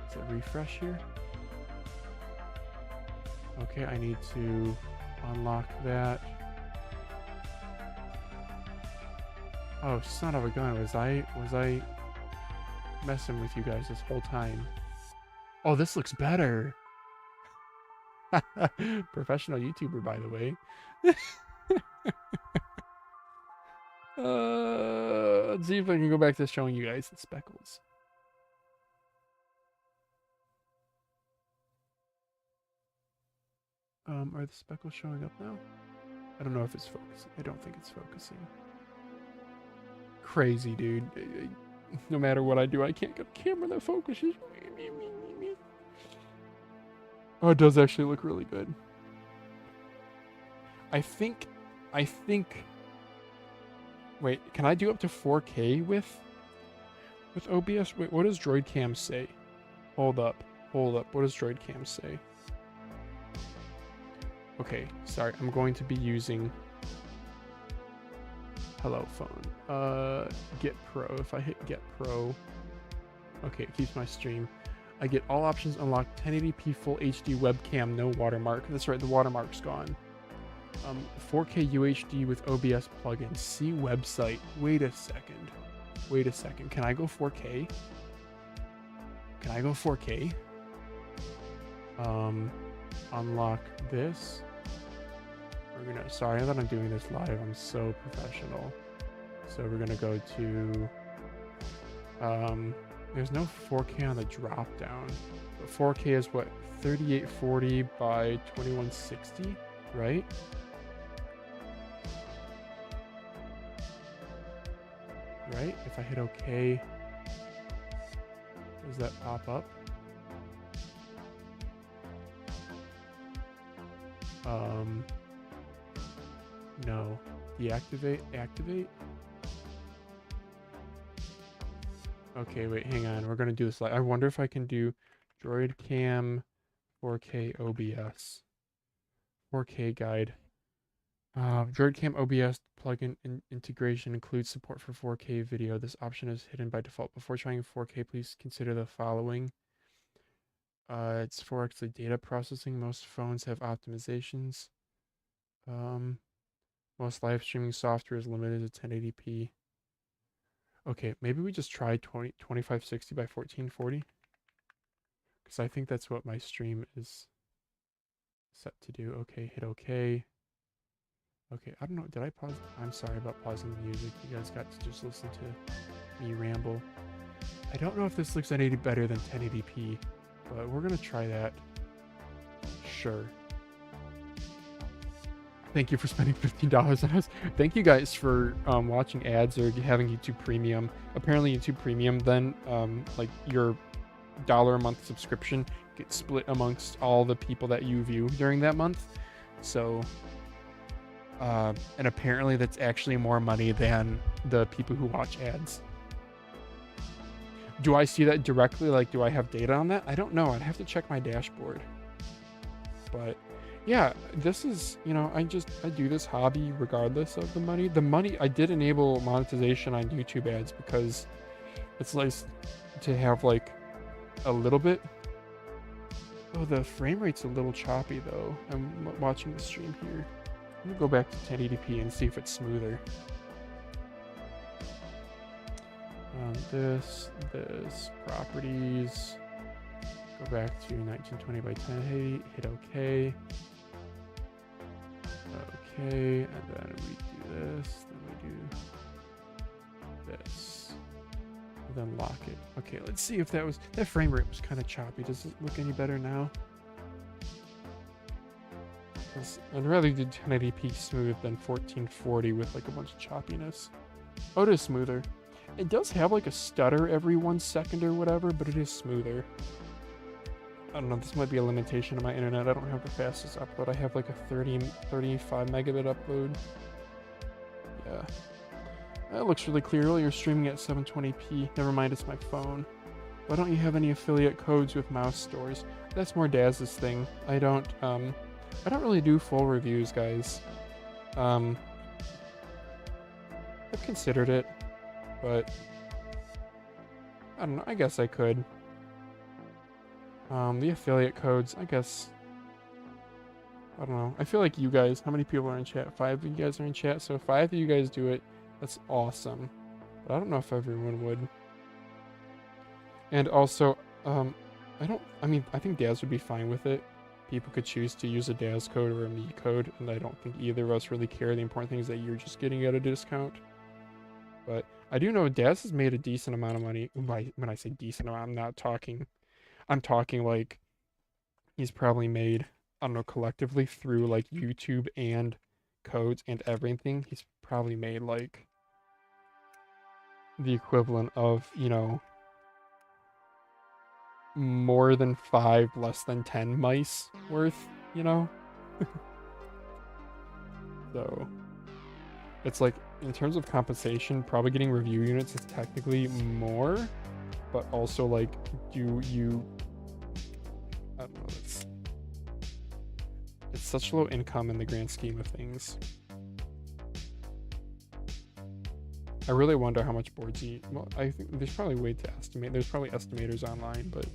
Is it refresh here? Okay, I need to unlock that. Oh, son of a gun. Was I messing with you guys this whole time? Oh, this looks better. Professional YouTuber, by the way. Let's see if I can go back to showing you guys the speckles. Are the speckles showing up now? I don't know if it's focusing. I don't think it's focusing. Crazy, dude. No matter what I do, I can't get a camera that focuses. Oh, it does actually look really good. I think... Wait, can I do up to 4K with OBS? Wait, what does Droid Cam say? Hold up. What does Droid Cam say? Okay, sorry. I'm going to be using... Hello, phone. Get Pro. If I hit Get Pro... Okay, it keeps my stream. I get all options unlocked. 1080p Full HD webcam, no watermark. That's right, the watermark's gone. 4K UHD with OBS plugin. See website. Wait a second. Can I go 4K? Unlock this. Sorry that I'm doing this live. I'm so professional. So we're gonna go to, there's no 4K on the drop down, but 4K is what, 3840 by 2160, right? Right? If I hit OK, does that pop up? No. Deactivate, activate. Okay, wait, hang on. We're gonna do this live. I wonder if I can do Droid Cam 4K OBS. 4K guide. DroidCam OBS plugin integration includes support for 4K video. This option is hidden by default. Before trying 4K, please consider the following. It's for actually data processing. Most phones have optimizations. Most live streaming software is limited to 1080p. Okay, maybe we just try 2560 by 1440. Because I think that's what my stream is set to do. Okay, hit OK. Okay, I don't know. Did I pause? I'm sorry about pausing the music. You guys got to just listen to me ramble. I don't know if this looks any better than 1080p, but we're going to try that. Sure. Thank you for spending $15 on us. Thank you guys for watching ads or having YouTube Premium. Apparently YouTube Premium then, like your $1 a month subscription gets split amongst all the people that you view during that month. So... and apparently that's actually more money than the people who watch ads. Do I see that directly? Like, do I have data on that? I don't know. I'd have to check my dashboard. But yeah, this is, you know, I do this hobby regardless of the money. The money, I did enable monetization on YouTube ads because it's nice to have like a little bit. Oh, the frame rate's a little choppy though. I'm watching the stream here. Let me go back to 1080p and see if it's smoother. This, properties. Go back to 1920 by 1080, hit OK. Okay, and then we do this, then we do this. And then lock it. Okay, let's see if that frame rate was kind of choppy. Does it look any better now? I'd rather do 1080p smooth than 1440 with like a bunch of choppiness. Oh, it is smoother. It does have like a stutter every 1 second or whatever, but it is smoother. I don't know, this might be a limitation on my internet. I don't have the fastest upload. I have like a 35 megabit upload. Yeah. That looks really clear. You're streaming at 720p. Never mind, it's my phone. Why don't you have any affiliate codes with mouse stores? That's more Daz's thing. I don't really do full reviews, guys. I've considered it, but I don't know. I guess I could. The affiliate codes, I guess. I don't know. I feel like you guys, how many people are in chat? 5 of you guys are in chat, so if 5 of you guys do it, that's awesome. But I don't know if everyone would. And also, I think Daz would be fine with it. People could choose to use a Daz code or a me code, and I don't think either of us really care. The important thing is that you're just getting at a discount. But I do know Daz has made a decent amount of money. When I say decent amount, I'm talking like he's probably made, I don't know, collectively through like YouTube and codes and everything, he's probably made like the equivalent of, you know, more than 5, less than 10 mice worth, you know? So it's like, in terms of compensation, probably getting review units is technically more, but also like, do you, I don't know, it's such low income in the grand scheme of things. I really wonder how much Boardsy, well, I think there's probably a way to estimate. There's probably estimators online, but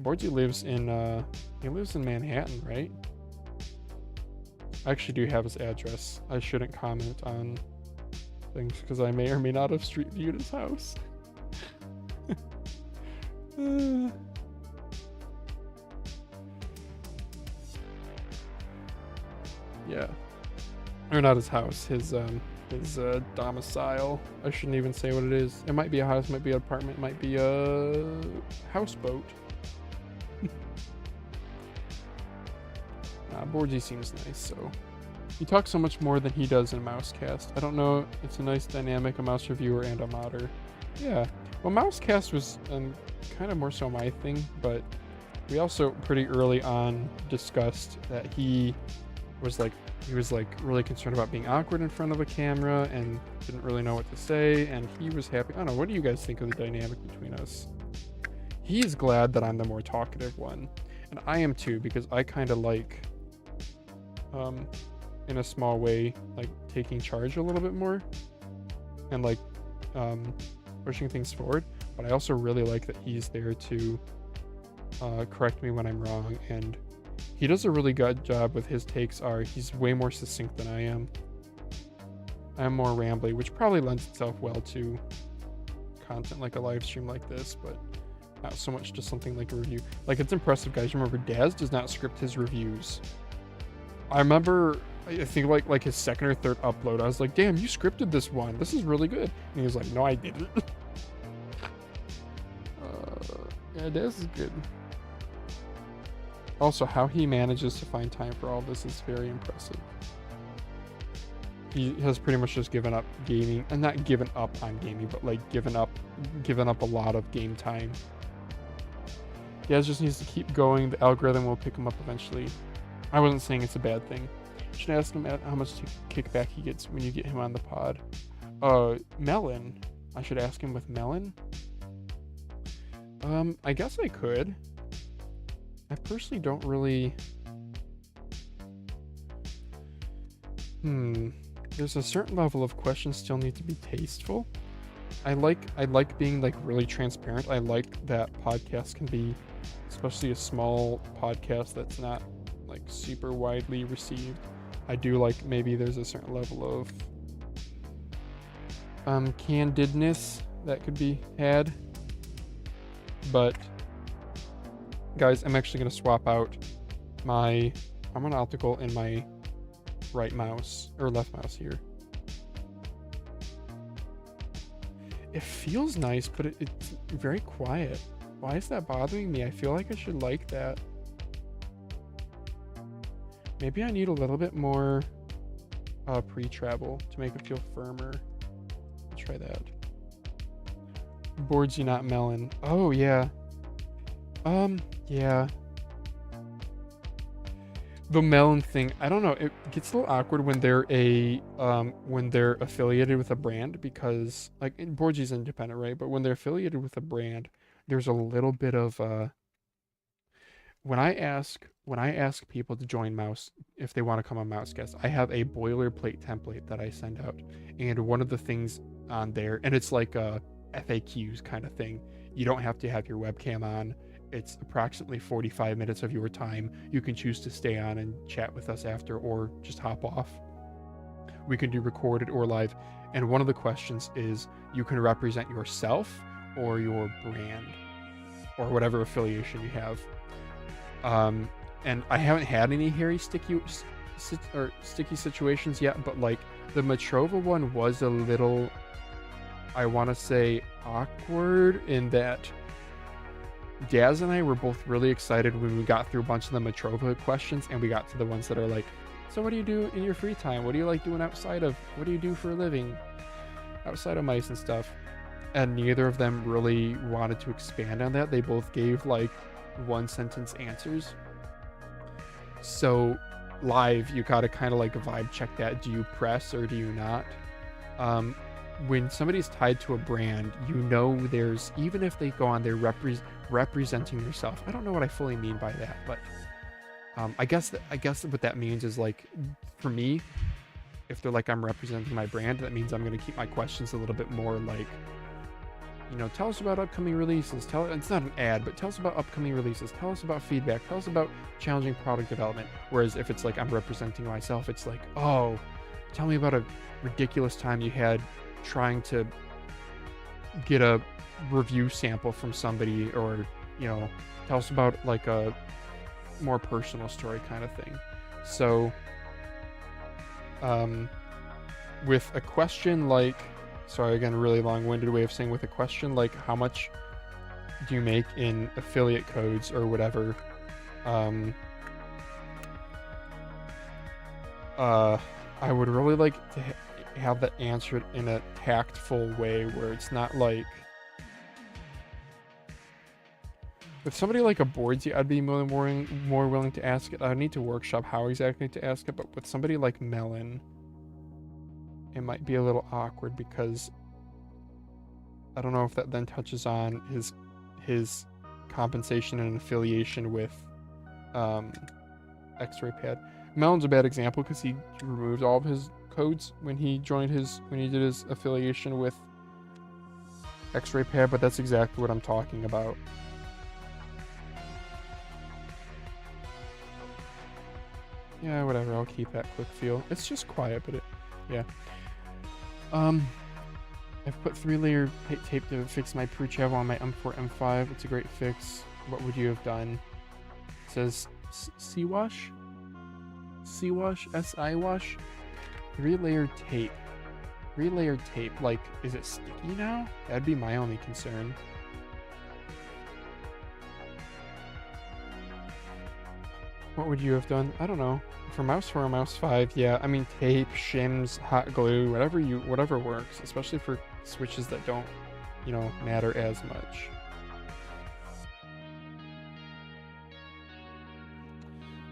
Boardsy lives in Manhattan, right? I actually do have his address. I shouldn't comment on things because I may or may not have street viewed his house. Yeah. Or not his house, his domicile. I shouldn't even say what it is. It might be a house, might be an apartment, might be a houseboat. Boardsy seems nice, so. He talks so much more than he does in Mousecast. I don't know, it's a nice dynamic, a mouse reviewer and a modder. Yeah, well, Mousecast was kind of more so my thing, but we also pretty early on discussed that he was really concerned about being awkward in front of a camera and didn't really know what to say, and he was happy. I don't know, what do you guys think of the dynamic between us? He's glad that I'm the more talkative one. And I am too, because I kind of like, in a small way, like taking charge a little bit more and like pushing things forward. But I also really like that he's there to correct me when I'm wrong, and he does a really good job with his takes. He's way more succinct than I am. I'm more rambly, which probably lends itself well to content like a live stream like this, but not so much to something like a review. Like, it's impressive, guys. Remember, Daz does not script his reviews. I remember, I think like his second or third upload, I was like, damn, you scripted this one. This is really good. And he was like, no, I didn't. Yeah, Daz is good. Also, how he manages to find time for all this is very impressive. He has pretty much just given up gaming, and not given up on gaming, but like given up a lot of game time. Daz just needs to keep going. The algorithm will pick him up eventually. I wasn't saying it's a bad thing. You should ask him how much kickback he gets when you get him on the pod. Melon. I should ask him with Melon. I guess I could. I personally don't really... There's a certain level of questions still need to be tasteful. I like being like really transparent. I like that podcasts can be, especially a small podcast that's not like super widely received. I do like maybe there's a certain level of candidness that could be had. But guys, I'm actually going to swap out my Harmon Optical and my right mouse, or left mouse here. It feels nice, but it's very quiet. Why is that bothering me? I feel like I should like that. Maybe I need a little bit more pre-travel to make it feel firmer. I'll try that. Boardsy, not Melon. Oh, yeah. Yeah. The Melon thing, I don't know. It gets a little awkward when they're when they're affiliated with a brand, because like Boardsy's independent, right? But when they're affiliated with a brand, there's a little bit of when I ask people to join Mouse, if they want to come on Mousecast, I have a boilerplate template that I send out, and one of the things on there, and it's like a FAQs kind of thing. You don't have to have your webcam on. It's approximately 45 minutes of your time. You can choose to stay on and chat with us after, or just hop off. We can do recorded or live. And one of the questions is, you can represent yourself or your brand or whatever affiliation you have. And I haven't had any hairy sticky situations yet, but like the Matrova one was a little, I want to say, awkward, in that Daz and I were both really excited when we got through a bunch of the Matrova questions, and we got to the ones that are like, so what do you do in your free time? What do you like doing outside of, what do you do for a living outside of mice and stuff? And neither of them really wanted to expand on that. They both gave like one sentence answers. So live, you gotta kind of like vibe check that. Do you press or do you not? When somebody's tied to a brand, you know, there's, even if they go on, they're representing yourself. I don't know what I fully mean by that, but I guess what that means is, like, for me, if they're like, I'm representing my brand, that means I'm going to keep my questions a little bit more like, you know, tell us about upcoming releases. It's not an ad, but tell us about upcoming releases. Tell us about feedback. Tell us about challenging product development. Whereas if it's like I'm representing myself, it's like, oh, tell me about a ridiculous time you had trying to get a review sample from somebody, or, you know, tell us about like a more personal story kind of thing. So with a question like, sorry, again, really long-winded way of saying, with a question like, how much do you make in affiliate codes or whatever, I would really like to have that answered in a tactful way, where it's not like, with somebody like a Boardsy, I'd be more willing to ask it. I need to workshop how exactly to ask it, but with somebody like Melon, it might be a little awkward, because I don't know if that then touches on his compensation and affiliation with X-ray pad. Melon's a bad example because he removed all of his codes when he did his affiliation with X-ray pad, but that's exactly what I'm talking about. Yeah, whatever, I'll keep that quick feel. It's just quiet, but yeah. I've put 3-layer tape to fix my pre-travel on my M4, M5. It's a great fix. What would you have done? It says C-wash? C-wash? S-I-wash? 3-layer tape. 3-layer tape, like, is it sticky now? That'd be my only concern. What would you have done? I don't know. For mouse 4 or mouse 5, yeah, I mean tape, shims, hot glue, whatever works, especially for switches that don't, matter as much.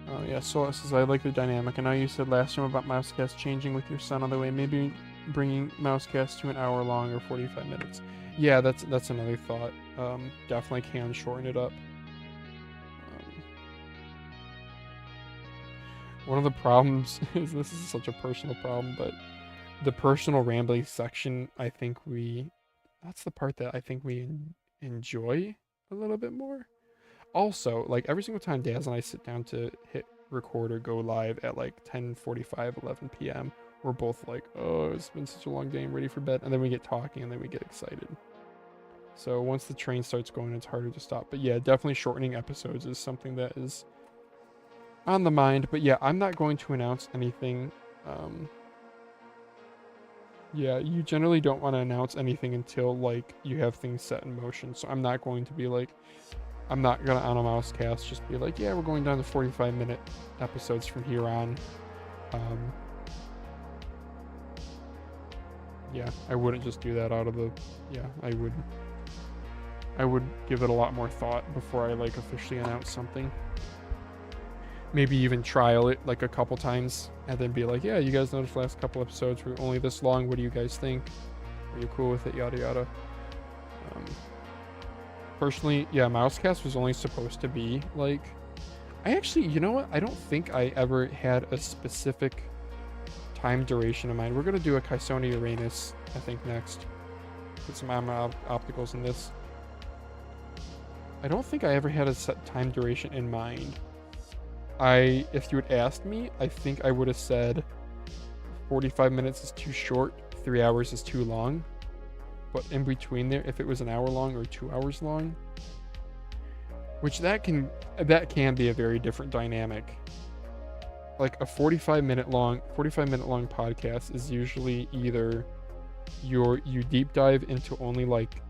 Oh yeah, Sola says, I like the dynamic. I know you said last time about Mousecast changing with your son on the way, maybe bringing Mousecast to an hour long or 45 minutes. Yeah, that's another thought. Definitely can shorten it up. One of the problems is, this is such a personal problem, but the personal rambling section, that's the part that I think we enjoy a little bit more. Also, like, every single time Daz and I sit down to hit record or go live at like 10:45, 11 p.m., we're both like, oh, it's been such a long day, I'm ready for bed. And then we get talking and then we get excited. So once the train starts going, it's harder to stop. But yeah, definitely shortening episodes is something that is on the mind. But yeah, I'm not going to announce anything. Yeah, you generally don't want to announce anything until like you have things set in motion. So I'm not going to be like, I'm not gonna on a Mousecast just be like, yeah, we're going down to 45-minute episodes from here on. Yeah, I wouldn't just do that out of the, yeah, I would give it a lot more thought before I like officially announce something. Maybe even trial it like a couple times and then be like, yeah, you guys noticed the last couple episodes were only this long. What do you guys think? Are you cool with it? Yada yada. Personally, yeah, Mousecast was only supposed to be like, I actually, you know what? I don't think I ever had a specific time duration in mind. We're gonna do a Kaisoni Uranus, I think, next. Put some opticals in this. I don't think I ever had a set time duration in mind. If you had asked me, I think I would have said 45 minutes is too short, 3 hours is too long. But in between there, if it was an hour long or 2 hours long, which that can be a very different dynamic. Like a 45-minute long podcast is usually either you deep dive into only like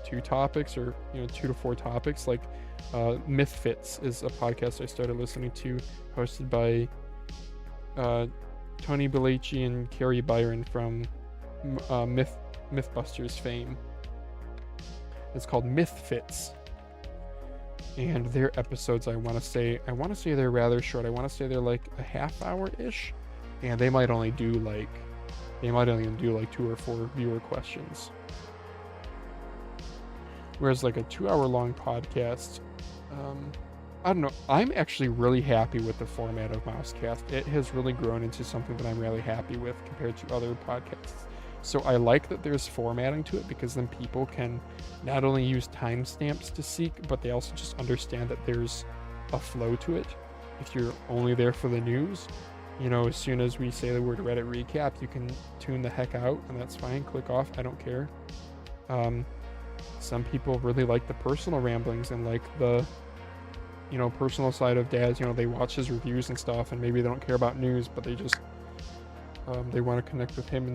2 topics or 2 to 4 topics. Like Mythfits is a podcast I started listening to, hosted by Tony Bellacci and Carrie Byron from Mythbusters fame. It's called Mythfits, and their episodes, I want to say they're rather short. I want to say they're like a half hour ish, and they might only do like 2 or 4 viewer questions. Whereas like a 2-hour long podcast, I don't know. I'm actually really happy with the format of Mousecast. It has really grown into something that I'm really happy with compared to other podcasts. So I like that there's formatting to it, because then people can not only use timestamps to seek, but they also just understand that there's a flow to it. If you're only there for the news, as soon as we say the word Reddit recap, you can tune the heck out, and that's fine. Click off. I don't care. Some people really like the personal ramblings and like the personal side of Daz. They watch his reviews and stuff, and maybe they don't care about news, but they just they want to connect with him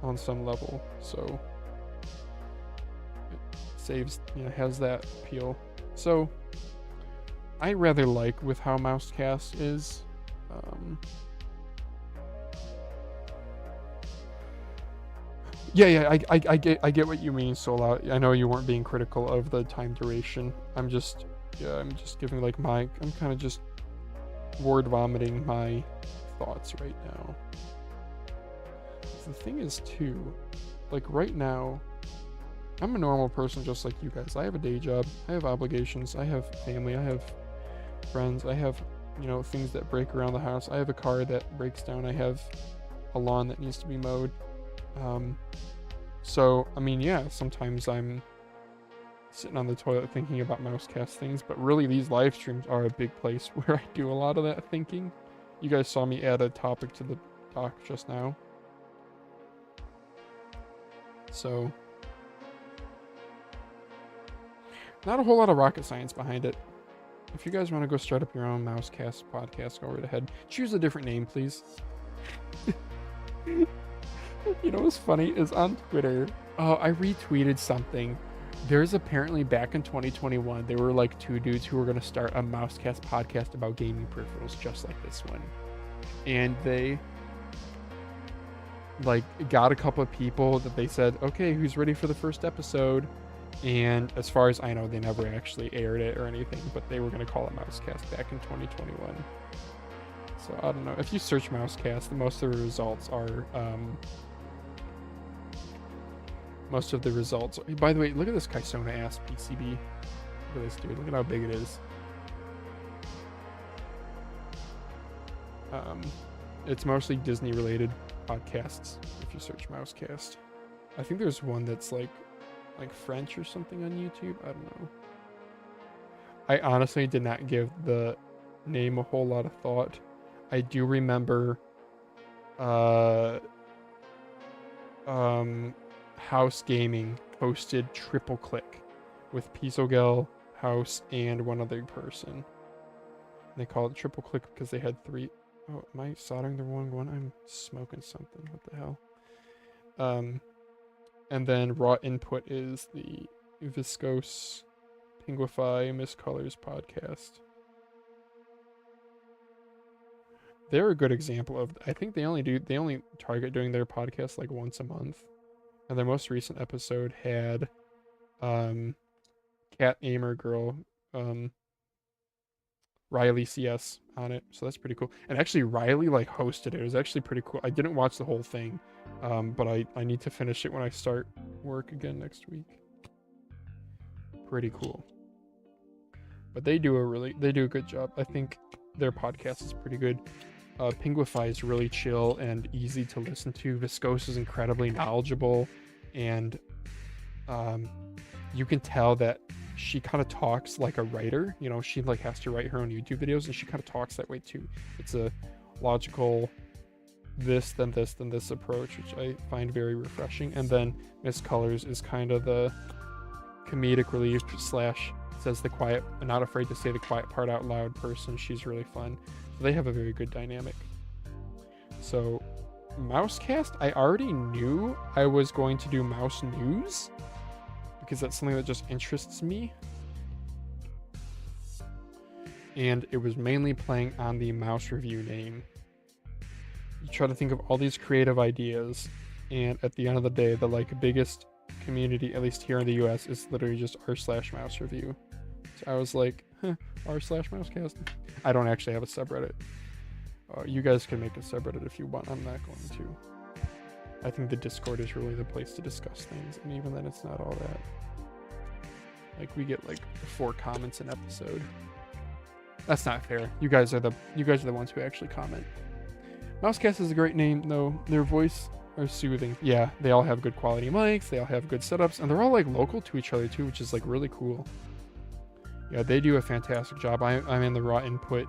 on some level. So it has that appeal. So I rather like with how Mousecast is. Yeah, I get what you mean, Sola. I know you weren't being critical of the time duration. I'm just giving like I'm kind of just word vomiting my thoughts right now. The thing is too, like right now, I'm a normal person just like you guys. I have a day job, I have obligations, I have family, I have friends. I have, things that break around the house. I have a car that breaks down. I have a lawn that needs to be mowed. So, I mean, yeah, sometimes I'm sitting on the toilet thinking about Mousecast things, but really these live streams are a big place where I do a lot of that thinking. You guys saw me add a topic to the doc just now. So, not a whole lot of rocket science behind it. If you guys want to go start up your own Mousecast podcast, go right ahead. Choose a different name, please. You know what's funny is on Twitter, I retweeted something. There's apparently back in 2021, there were like 2 dudes who were going to start a Mousecast podcast about gaming peripherals just like this one. And they like got a couple of people that they said, okay, who's ready for the first episode? And as far as I know, they never actually aired it or anything, but they were going to call it Mousecast back in 2021. So I don't know. If you search Mousecast, most of the results are, by the way, look at this Kaisona ass PCB. Look at this dude. Look at how big it is. It's mostly Disney related podcasts if you search Mousecast. I think there's one that's like French or something on YouTube. I don't know. I honestly did not give the name a whole lot of thought. I do remember House Gaming hosted Triple Click with Pisogel, House, and one other person. And they called it Triple Click because they had 3. Oh, am I soldering the wrong one? I'm smoking something. What the hell? And then Raw Input is the Viscose Pinguify Miscolors podcast. They're a good example of, I think they only target doing their podcast like once a month. And their most recent episode had Cat Aimer Girl, Riley CS on it. So that's pretty cool. And actually Riley like hosted it. It was actually pretty cool. I didn't watch the whole thing. But I need to finish it when I start work again next week. Pretty cool. But they do a good job. I think their podcast is pretty good. Pinguify is really chill and easy to listen to. Viscose is incredibly knowledgeable, and you can tell that she kind of talks like a writer. She like has to write her own YouTube videos, and she kind of talks that way too. It's a logical this, then this, then this approach, which I find very refreshing. And then Miss Colors is kind of the comedic relief / says the quiet, not afraid to say the quiet part out loud person. She's really fun. So they have a very good dynamic. So Mousecast, I already knew I was going to do mouse news because that's something that just interests me. And it was mainly playing on the mouse review name. You try to think of all these creative ideas, and at the end of the day, the like biggest community, at least here in the US, is literally just r/mouse review. So I was like, r/mousecast. I don't actually have a subreddit. You guys can make a subreddit if you want. I'm not going to. I think the Discord is really the place to discuss things, and even then, it's not all that. Like we get like 4 comments an episode. That's not fair. You guys are the ones who actually comment. Mousecast is a great name, though. Their voice are soothing. Yeah, they all have good quality mics. They all have good setups, and they're all like local to each other too, which is like really cool. Yeah, they do a fantastic job. I'm in the Raw Input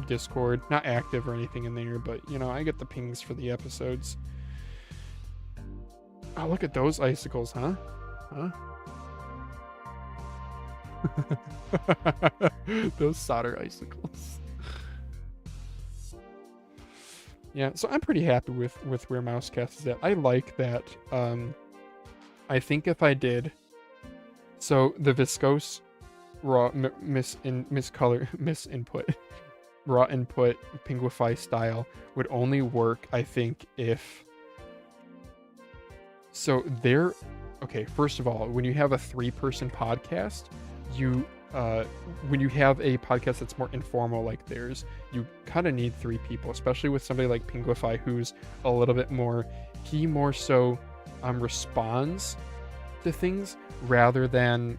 Discord, not active or anything in there, but I get the pings for the episodes. Oh, look at those icicles, huh? Those solder icicles. Yeah, so I'm pretty happy with where Mousecast is at. I like that. I think if I did, so the Viscose raw misinput raw input Pinguify style would only work, I think, if so they're okay. First of all, when you have a 3-person podcast, when you have a podcast that's more informal like theirs, you kind of need 3 people, especially with somebody like Pinguify, who's a little bit more, he more so responds to things rather than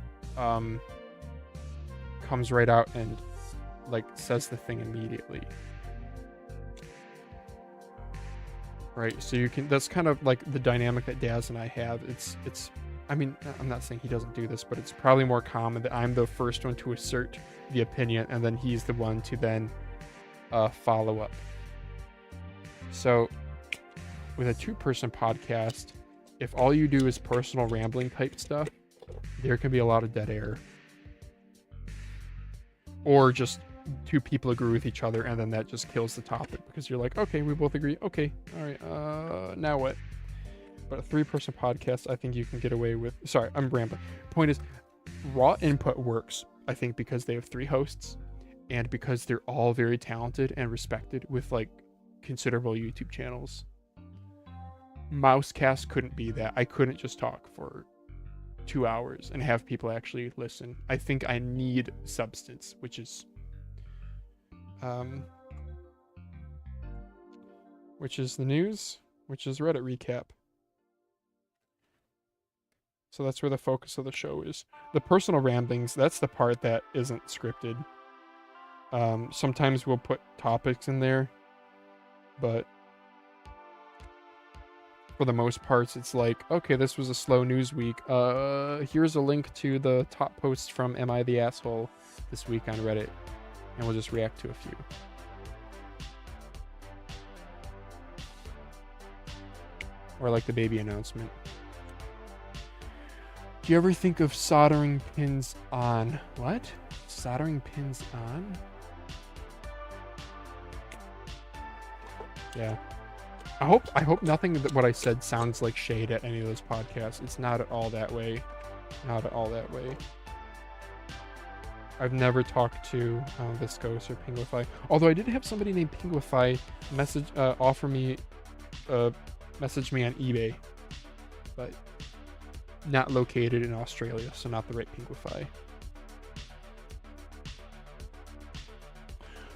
comes right out and like says the thing immediately. Right, so you can, that's kind of like the dynamic that Daz and I have. It's I mean, I'm not saying he doesn't do this, but it's probably more common that I'm the first one to assert the opinion, and then he's the one to then follow up. So with a 2-person podcast, if all you do is personal rambling type stuff, there can be a lot of dead air. Or just 2 people agree with each other, and then that just kills the topic because you're like, okay, we both agree. Okay, all right, now what? But a 3-person podcast, I think you can get away with. Sorry, I'm rambling. Point is, raw input works, I think, because they have 3 hosts and because they're all very talented and respected with like considerable YouTube channels. Mousecast couldn't be that. I couldn't just talk for 2 hours and have people actually listen. I think I need substance, which is the news, which is Reddit recap. So that's where the focus of the show is. The personal ramblings, that's the part that isn't scripted. Sometimes we'll put topics in there, but for the most parts, it's like, okay, this was a slow news week. Here's a link to the top posts from Am I the Asshole this week on Reddit, and we'll just react to a few. Or like the baby announcement. Do you ever think of soldering pins on? What? Soldering pins on? Yeah. I hope nothing that what I said sounds like shade at any of those podcasts. It's not at all that way. Not at all that way. I've never talked to Viscose or Pinguify. Although I did have somebody named Pinguify message message me on eBay. But not located in Australia, so not the right Pinguify.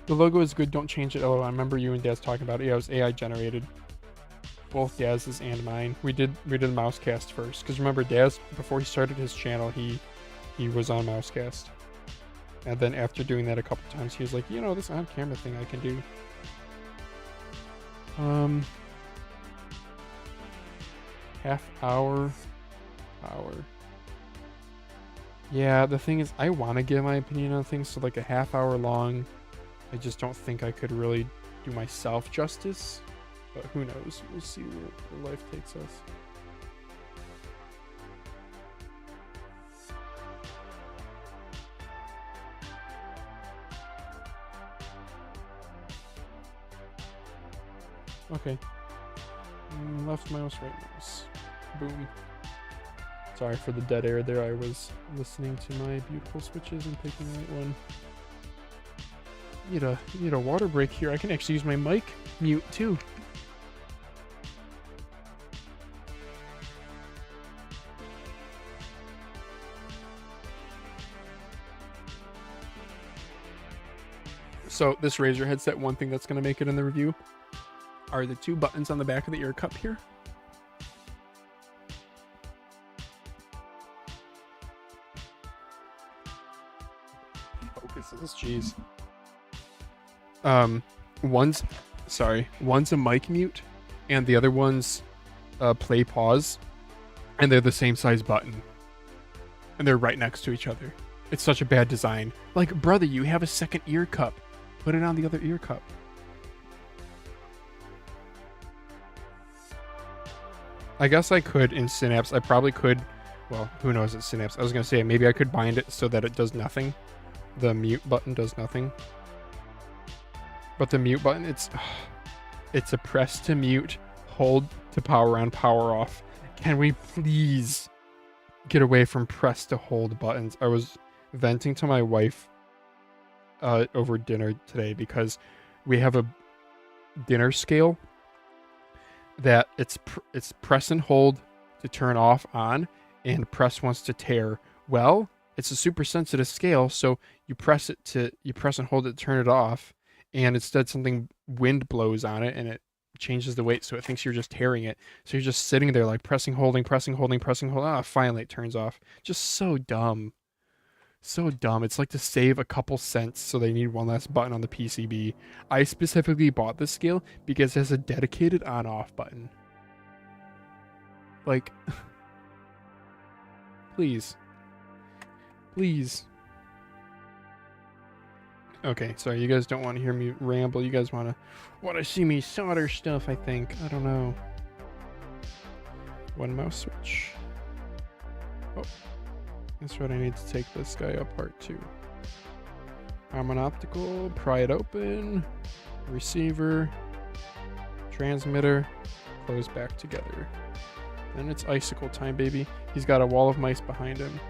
The logo is good, don't change it. Oh, I remember you and Daz talking about it. Yeah, it was AI generated. Both Daz's and mine. We did Mousecast first. Because remember, Daz, before he started his channel, he was on Mousecast. And then after doing that a couple times, he was like, you know, this on-camera thing I can do. Half hour. Yeah, the thing is, I want to give my opinion on things, so like a half hour long, I just don't think I could really do myself justice. But who knows? We'll see where life takes us. Okay. Left mouse, right mouse. Boom. Sorry for the dead air there. I was listening to my beautiful switches and picking the right one. Need a water break here. I can actually use my mic mute too. So this Razer headset, one thing that's going to make it in the review are the 2 buttons on the back of the ear cup here. Focuses, jeez. One's a mic mute, and the other one's play pause, and they're the same size button, and they're right next to each other. It's such a bad design. Like, brother, you have a second ear cup. Put it on the other ear cup. I guess I could in Synapse. I probably could. Well, who knows at Synapse. I was going to say maybe I could bind it so that it does nothing. The mute button does nothing. But the mute button, it's a press to mute, hold to power on, power off. Can we please get away from press to hold buttons? I was venting to my wife over dinner today because we have a dinner scale that it's press and hold to turn off on, and press once to tear. Well, it's a super sensitive scale, so you press and hold it to turn it off, and instead something wind blows on it and it changes the weight, so it thinks you're just tearing it. So you're just sitting there like pressing, holding. Ah, finally it turns off. Just so dumb. So dumb. It's like to save a couple cents so they need one last button on the PCB. I specifically bought this scale because it has a dedicated on-off button. Like, please. Please. Okay, sorry, you guys don't want to hear me ramble. You guys want to see me solder stuff, I think. I don't know. One mouse switch. Oh, that's what I need to take this guy apart too. Harmon optical, pry it open, receiver, transmitter, close back together. Then it's icicle time, baby. He's got a wall of mice behind him.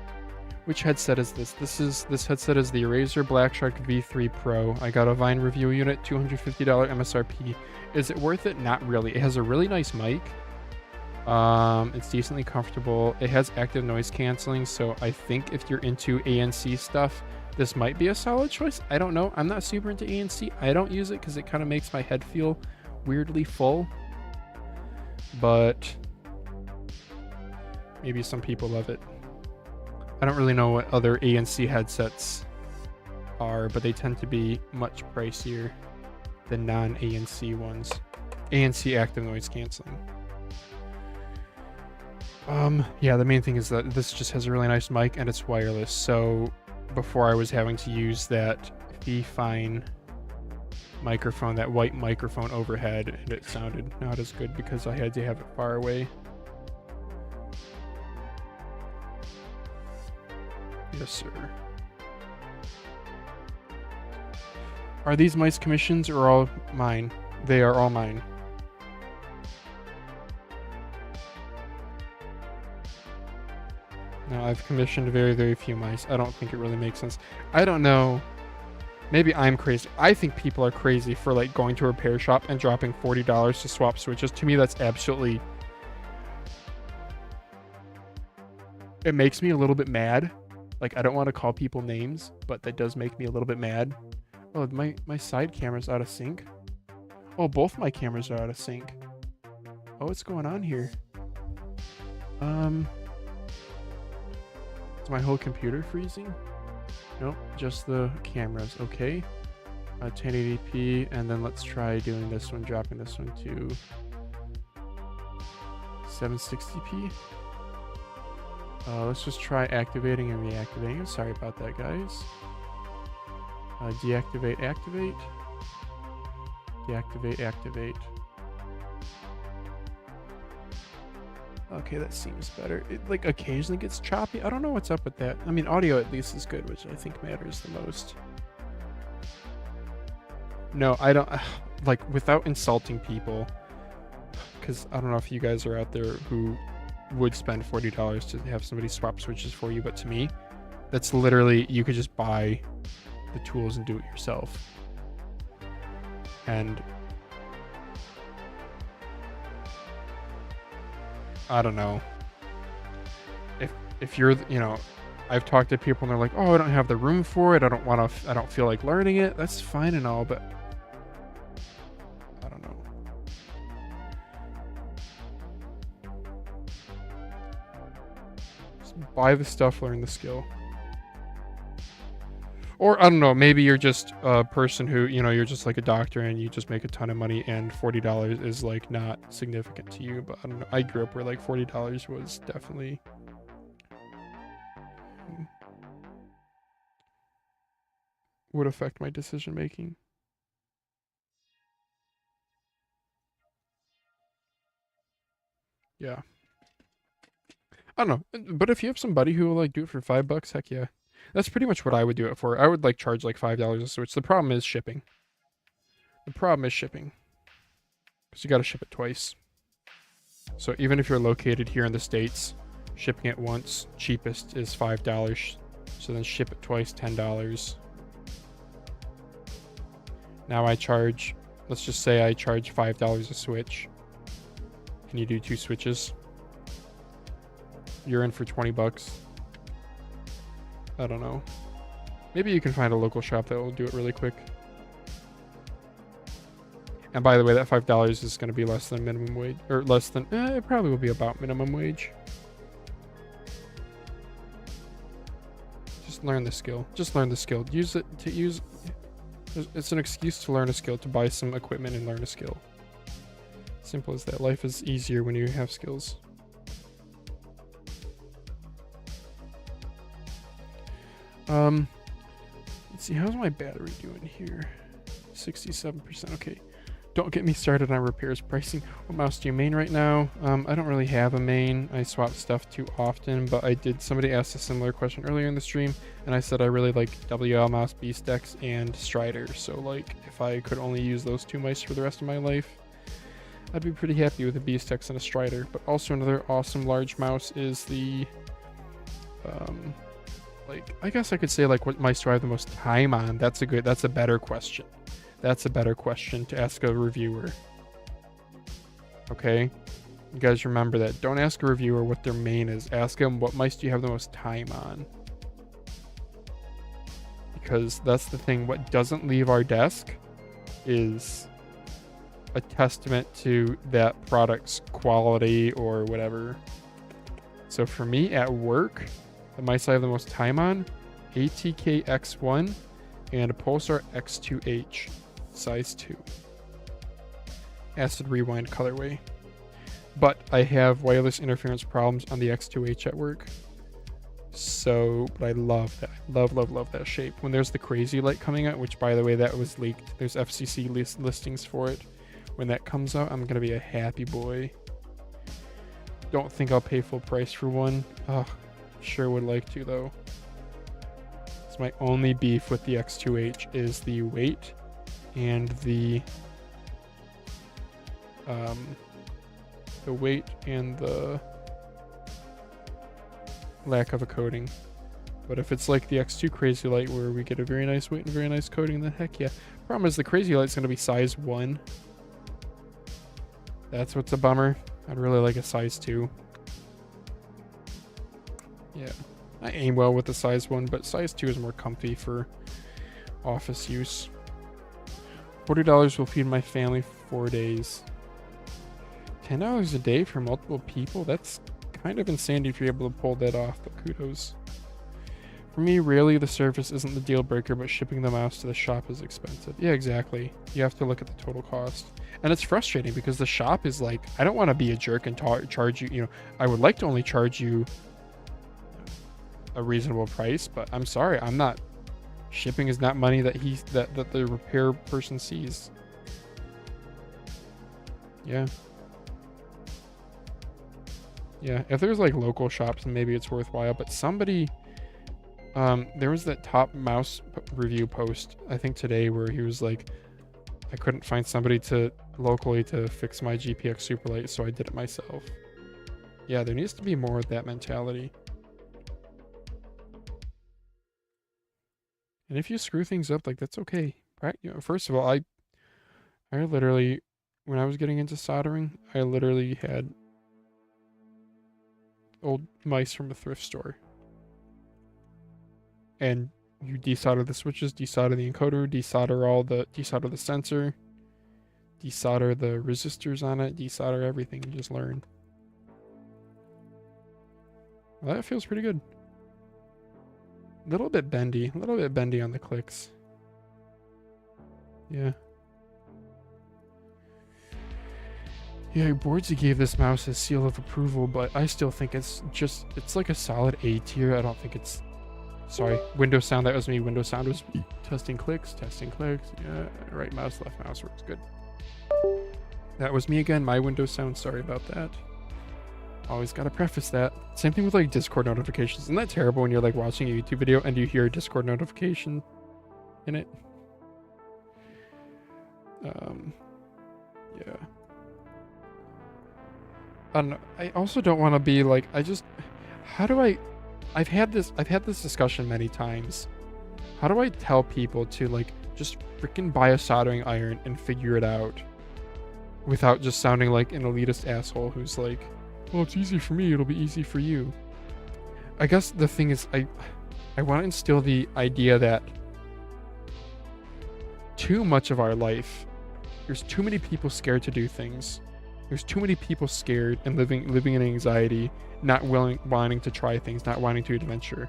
Which headset is this? This headset is the Razer Blackshark V3 Pro. I got a Vine review unit, $250 MSRP. Is it worth it? Not really. It has a really nice mic. It's decently comfortable. It has active noise canceling, so I think if you're into ANC stuff, this might be a solid choice. I don't know. I'm not super into ANC. I don't use it because it kind of makes my head feel weirdly full. But maybe some people love it. I don't really know what other ANC headsets are, but they tend to be much pricier than non-ANC ones. ANC active noise canceling. Yeah, the main thing is that this just has a really nice mic and it's wireless. So before I was having to use that Fine microphone, that white microphone overhead, and it sounded not as good because I had to have it far away. Yes, sir. Are these mice commissions or all mine? They are all mine. No, I've commissioned very, very few mice. I don't think it really makes sense. I don't know. Maybe I'm crazy. I think people are crazy for like going to a repair shop and dropping $40 to swap switches. To me, that's absolutely... It makes me a little bit mad. Like, I don't want to call people names, but that does make me a little bit mad. Oh, my side camera's out of sync. Oh, both my cameras are out of sync. Oh, what's going on here? Is my whole computer freezing? Nope, just the cameras. Okay. 1080p, and then let's try doing this one, dropping this one to 760p. Let's just try activating and reactivating. Sorry about that, guys. Deactivate, activate. Deactivate, activate. Okay, that seems better. It like occasionally gets choppy. I don't know what's up with that. I mean, audio at least is good, which I think matters the most. No, I don't like, without insulting people, because I don't know if you guys are out there who would spend $40 to have somebody swap switches for you, but to me, that's literally, you could just buy the tools and do it yourself. And I don't know, if you're, you know, I've talked to people and they're like, oh, I don't have the room for it, I don't feel like learning it. That's fine and all, but I don't know. Just buy the stuff, learn the skill. Or, I don't know, maybe you're just a person who, you know, you're just like a doctor and you just make a ton of money and $40 is like not significant to you. But I don't know, I grew up where like $40 was definitely would affect my decision making. Yeah. I don't know, but if you have somebody who will like do it for $5, heck yeah. That's pretty much what I would do it for. I would like charge like $5 a switch. The problem is shipping. Because you got to ship it twice. So even if you're located here in the States, shipping it once, cheapest is $5. So then ship it twice, $10. Now I charge, let's just say I charge $5 a switch. And you do 2 switches. You're in for $20. I don't know. Maybe you can find a local shop that will do it really quick. And by the way, that $5 is going to be less than minimum wage, or less than, it probably will be about minimum wage. Just just learn the skill. Just learn the skill. Use it to use. It's an excuse to learn a skill, to buy some equipment and learn a skill. Simple as that. Life is easier when you have skills. Let's see, how's my battery doing here? 67%. Okay. Don't get me started on repairs pricing. What mouse do you main right now? I don't really have a main. I swap stuff too often, but I did. Somebody asked a similar question earlier in the stream, and I said I really like WL mouse, Beastex, and Strider. So like, if I could only use those two mice for the rest of my life, I'd be pretty happy with a Beastex and a Strider. But also another awesome large mouse is the, like, I guess I could say like what mice do I have the most time on? That's a better question. That's a better question to ask a reviewer. Okay? You guys remember that. Don't ask a reviewer what their main is. Ask them what mice do you have the most time on. Because that's the thing. What doesn't leave our desk is a testament to that product's quality or whatever. So for me at work, the mice I have the most time on, ATK X1 and a Pulsar X2H. Size 2. Acid rewind colorway. But I have wireless interference problems on the X2H at work. So, but I love that. Love that shape. When there's the crazy light coming out, which by the way, that was leaked. There's FCC listings for it. When that comes out, I'm going to be a happy boy. Don't think I'll pay full price for one. Ugh, sure would like to though. So my only beef with the X2H is the weight and the weight and the lack of a coating. But if it's like the X2 Crazy Light where we get a very nice weight and very nice coating, then heck yeah. Problem is the Crazy Light's going to be size 1. That's what's a bummer. I'd really like a size 2. Yeah, I aim well with the size 1, but size 2 is more comfy for office use. $40 will feed my family for 4 days. $10 a day for multiple people? That's kind of insane if you're able to pull that off, but kudos. For me, rarely the service isn't the deal breaker, but shipping the mouse to the shop is expensive. Yeah, exactly. You have to look at the total cost. And it's frustrating because the shop is like, I don't want to be a jerk and charge you, you know, I would like to only charge you a reasonable price, but I'm sorry, I'm not. Shipping is not money that that the repair person sees. Yeah. Yeah, if there's like local shops, maybe it's worthwhile, but somebody, there was that top mouse review post, I think today, where he was like, I couldn't find somebody locally to fix my GPX Superlight, so I did it myself. Yeah, there needs to be more of that mentality. And if you screw things up, like, that's okay. Right? You know, first of all, I literally, when I was getting into soldering, I literally had old mice from a thrift store. And you desolder the switches, desolder the encoder, desolder the sensor, desolder the resistors on it, desolder everything, and just learn. Well, that feels pretty good. A little bit bendy on the clicks. Yeah. Yeah, Boardsy gave this mouse a seal of approval, but I still think it's like a solid A tier. I don't think it's, sorry, Windows sound, that was me. Windows sound was testing clicks. Yeah, right mouse, left mouse works good. That was me again, my Windows sound, sorry about that. Always gotta preface that. Same thing with like Discord notifications. Isn't that terrible when you're like watching a YouTube video and you hear a Discord notification in it? Yeah. I don't know. I also don't want to be like, I've had this discussion many times. How do I tell people to like just freaking buy a soldering iron and figure it out without just sounding like an elitist asshole who's like, well, it's easy for me, it'll be easy for you. I guess the thing is, I want to instill the idea that too much of our life, there's too many people scared to do things. There's too many people scared and living in anxiety, not wanting to try things, not wanting to adventure.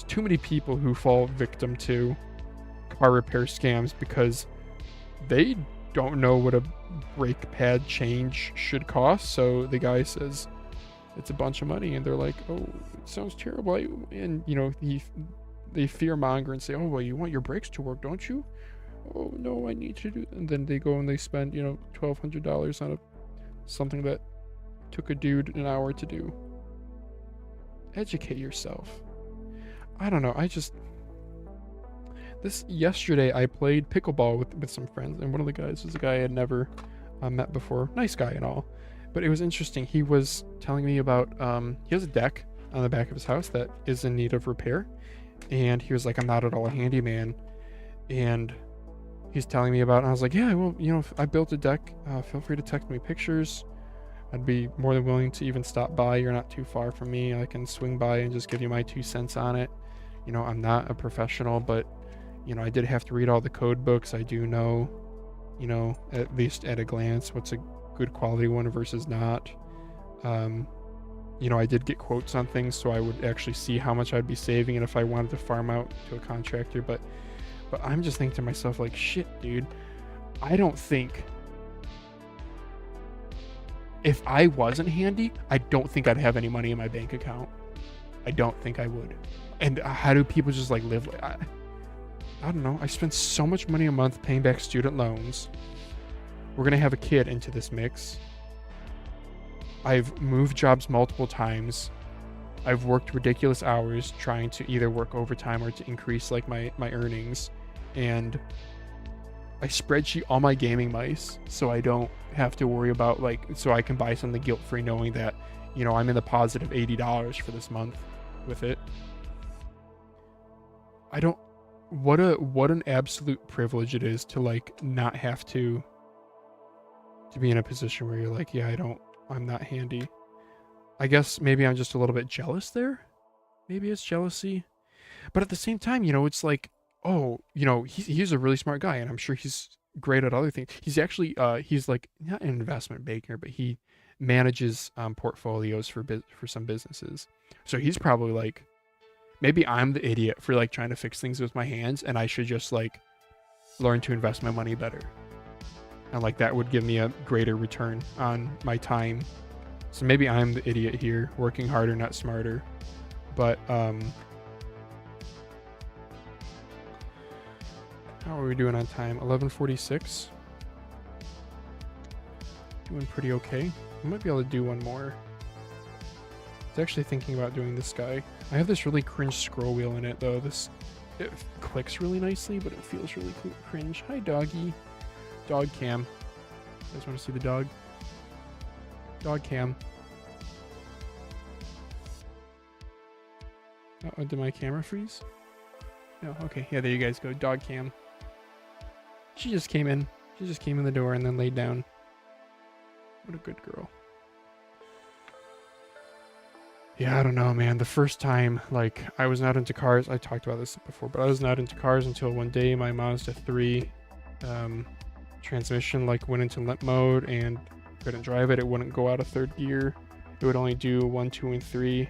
there's too many people who fall victim to car repair scams because they don't know what a brake pad change should cost. So the guy says it's a bunch of money, and they're like, oh, it sounds terrible. And you know, they fear monger and say, oh, well, you want your brakes to work, don't you? Oh no, I need to do that. And then they go and they spend, you know, $1,200 on something that took a dude an hour to do. Educate yourself. I don't know, yesterday I played pickleball with some friends, and one of the guys was a guy I had never met before. Nice guy and all, but it was interesting. He was telling me about he has a deck on the back of his house that is in need of repair, and he was like, I'm not at all a handyman, and he's telling me about it, and I was like, yeah, well, you know, if I built a deck, feel free to text me pictures. I'd be more than willing to even stop by. You're not too far from me. I can swing by and just give you my 2 cents on it. You know, I'm not a professional, but you know, I did have to read all the code books. I do know, you know, at least at a glance, what's a good quality one versus not. You know, I did get quotes on things, so I would actually see how much I'd be saving, and if I wanted to farm out to a contractor. But I'm just thinking to myself, like, shit, dude, I don't think, if I wasn't handy, I don't think I'd have any money in my bank account. I don't think I would. And how do people just like live like, I don't know. I spend so much money a month paying back student loans. We're gonna have a kid into this mix. I've moved jobs multiple times. I've worked ridiculous hours trying to either work overtime or to increase like my earnings. And I spreadsheet all my gaming mice so I don't have to worry about, like, so I can buy something guilt-free knowing that, you know, I'm in the positive $80 for this month with it. What an absolute privilege it is to like not have to be in a position where you're like, yeah, I'm not handy. I guess maybe I'm just a little bit jealous there. Maybe it's jealousy. But at the same time, you know, it's like, oh, you know, he's a really smart guy, and I'm sure he's great at other things. He's actually he's like not an investment banker, but he manages portfolios for some businesses. So he's probably like, maybe I'm the idiot for like trying to fix things with my hands, and I should just like learn to invest my money better. And like that would give me a greater return on my time. So maybe I'm the idiot here, working harder, not smarter. But how are we doing on time? 11:46. Doing pretty okay. I might be able to do one more. I was actually thinking about doing this guy. I have this really cringe scroll wheel in it though. It clicks really nicely, but it feels really cringe. Hi, doggy. Dog cam. You guys want to see the dog? Dog cam. Oh, did my camera freeze? No, okay. Yeah, there you guys go. Dog cam. She just came in. She just came in the door and then laid down. What a good girl. Yeah, I don't know, man. The first time, like, I was not into cars. I talked about this before, but I was not into cars until one day my Mazda 3 transmission, like, went into limp mode and couldn't drive it. It wouldn't go out of third gear. It would only do 1, 2, and 3.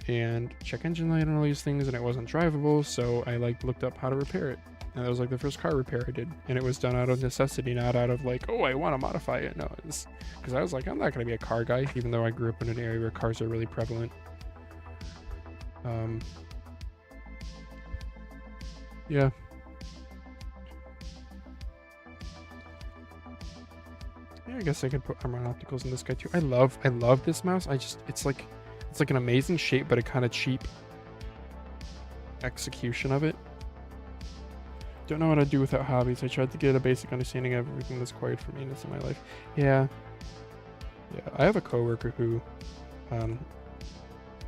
And check engine light and all these things, and it wasn't drivable, so I, like, looked up how to repair it. And that was, like, the first car repair I did. And it was done out of necessity, not out of, like, oh, I want to modify it. No, it was because I was like, I'm not going to be a car guy, even though I grew up in an area where cars are really prevalent. Yeah. Yeah, I guess I could put armor opticals in this guy, too. I love this mouse. It's like an amazing shape, but a kind of cheap execution of it. Don't know what I'd do without hobbies. I tried to get a basic understanding of everything that's required for maintenance in my life. Yeah. I have a coworker who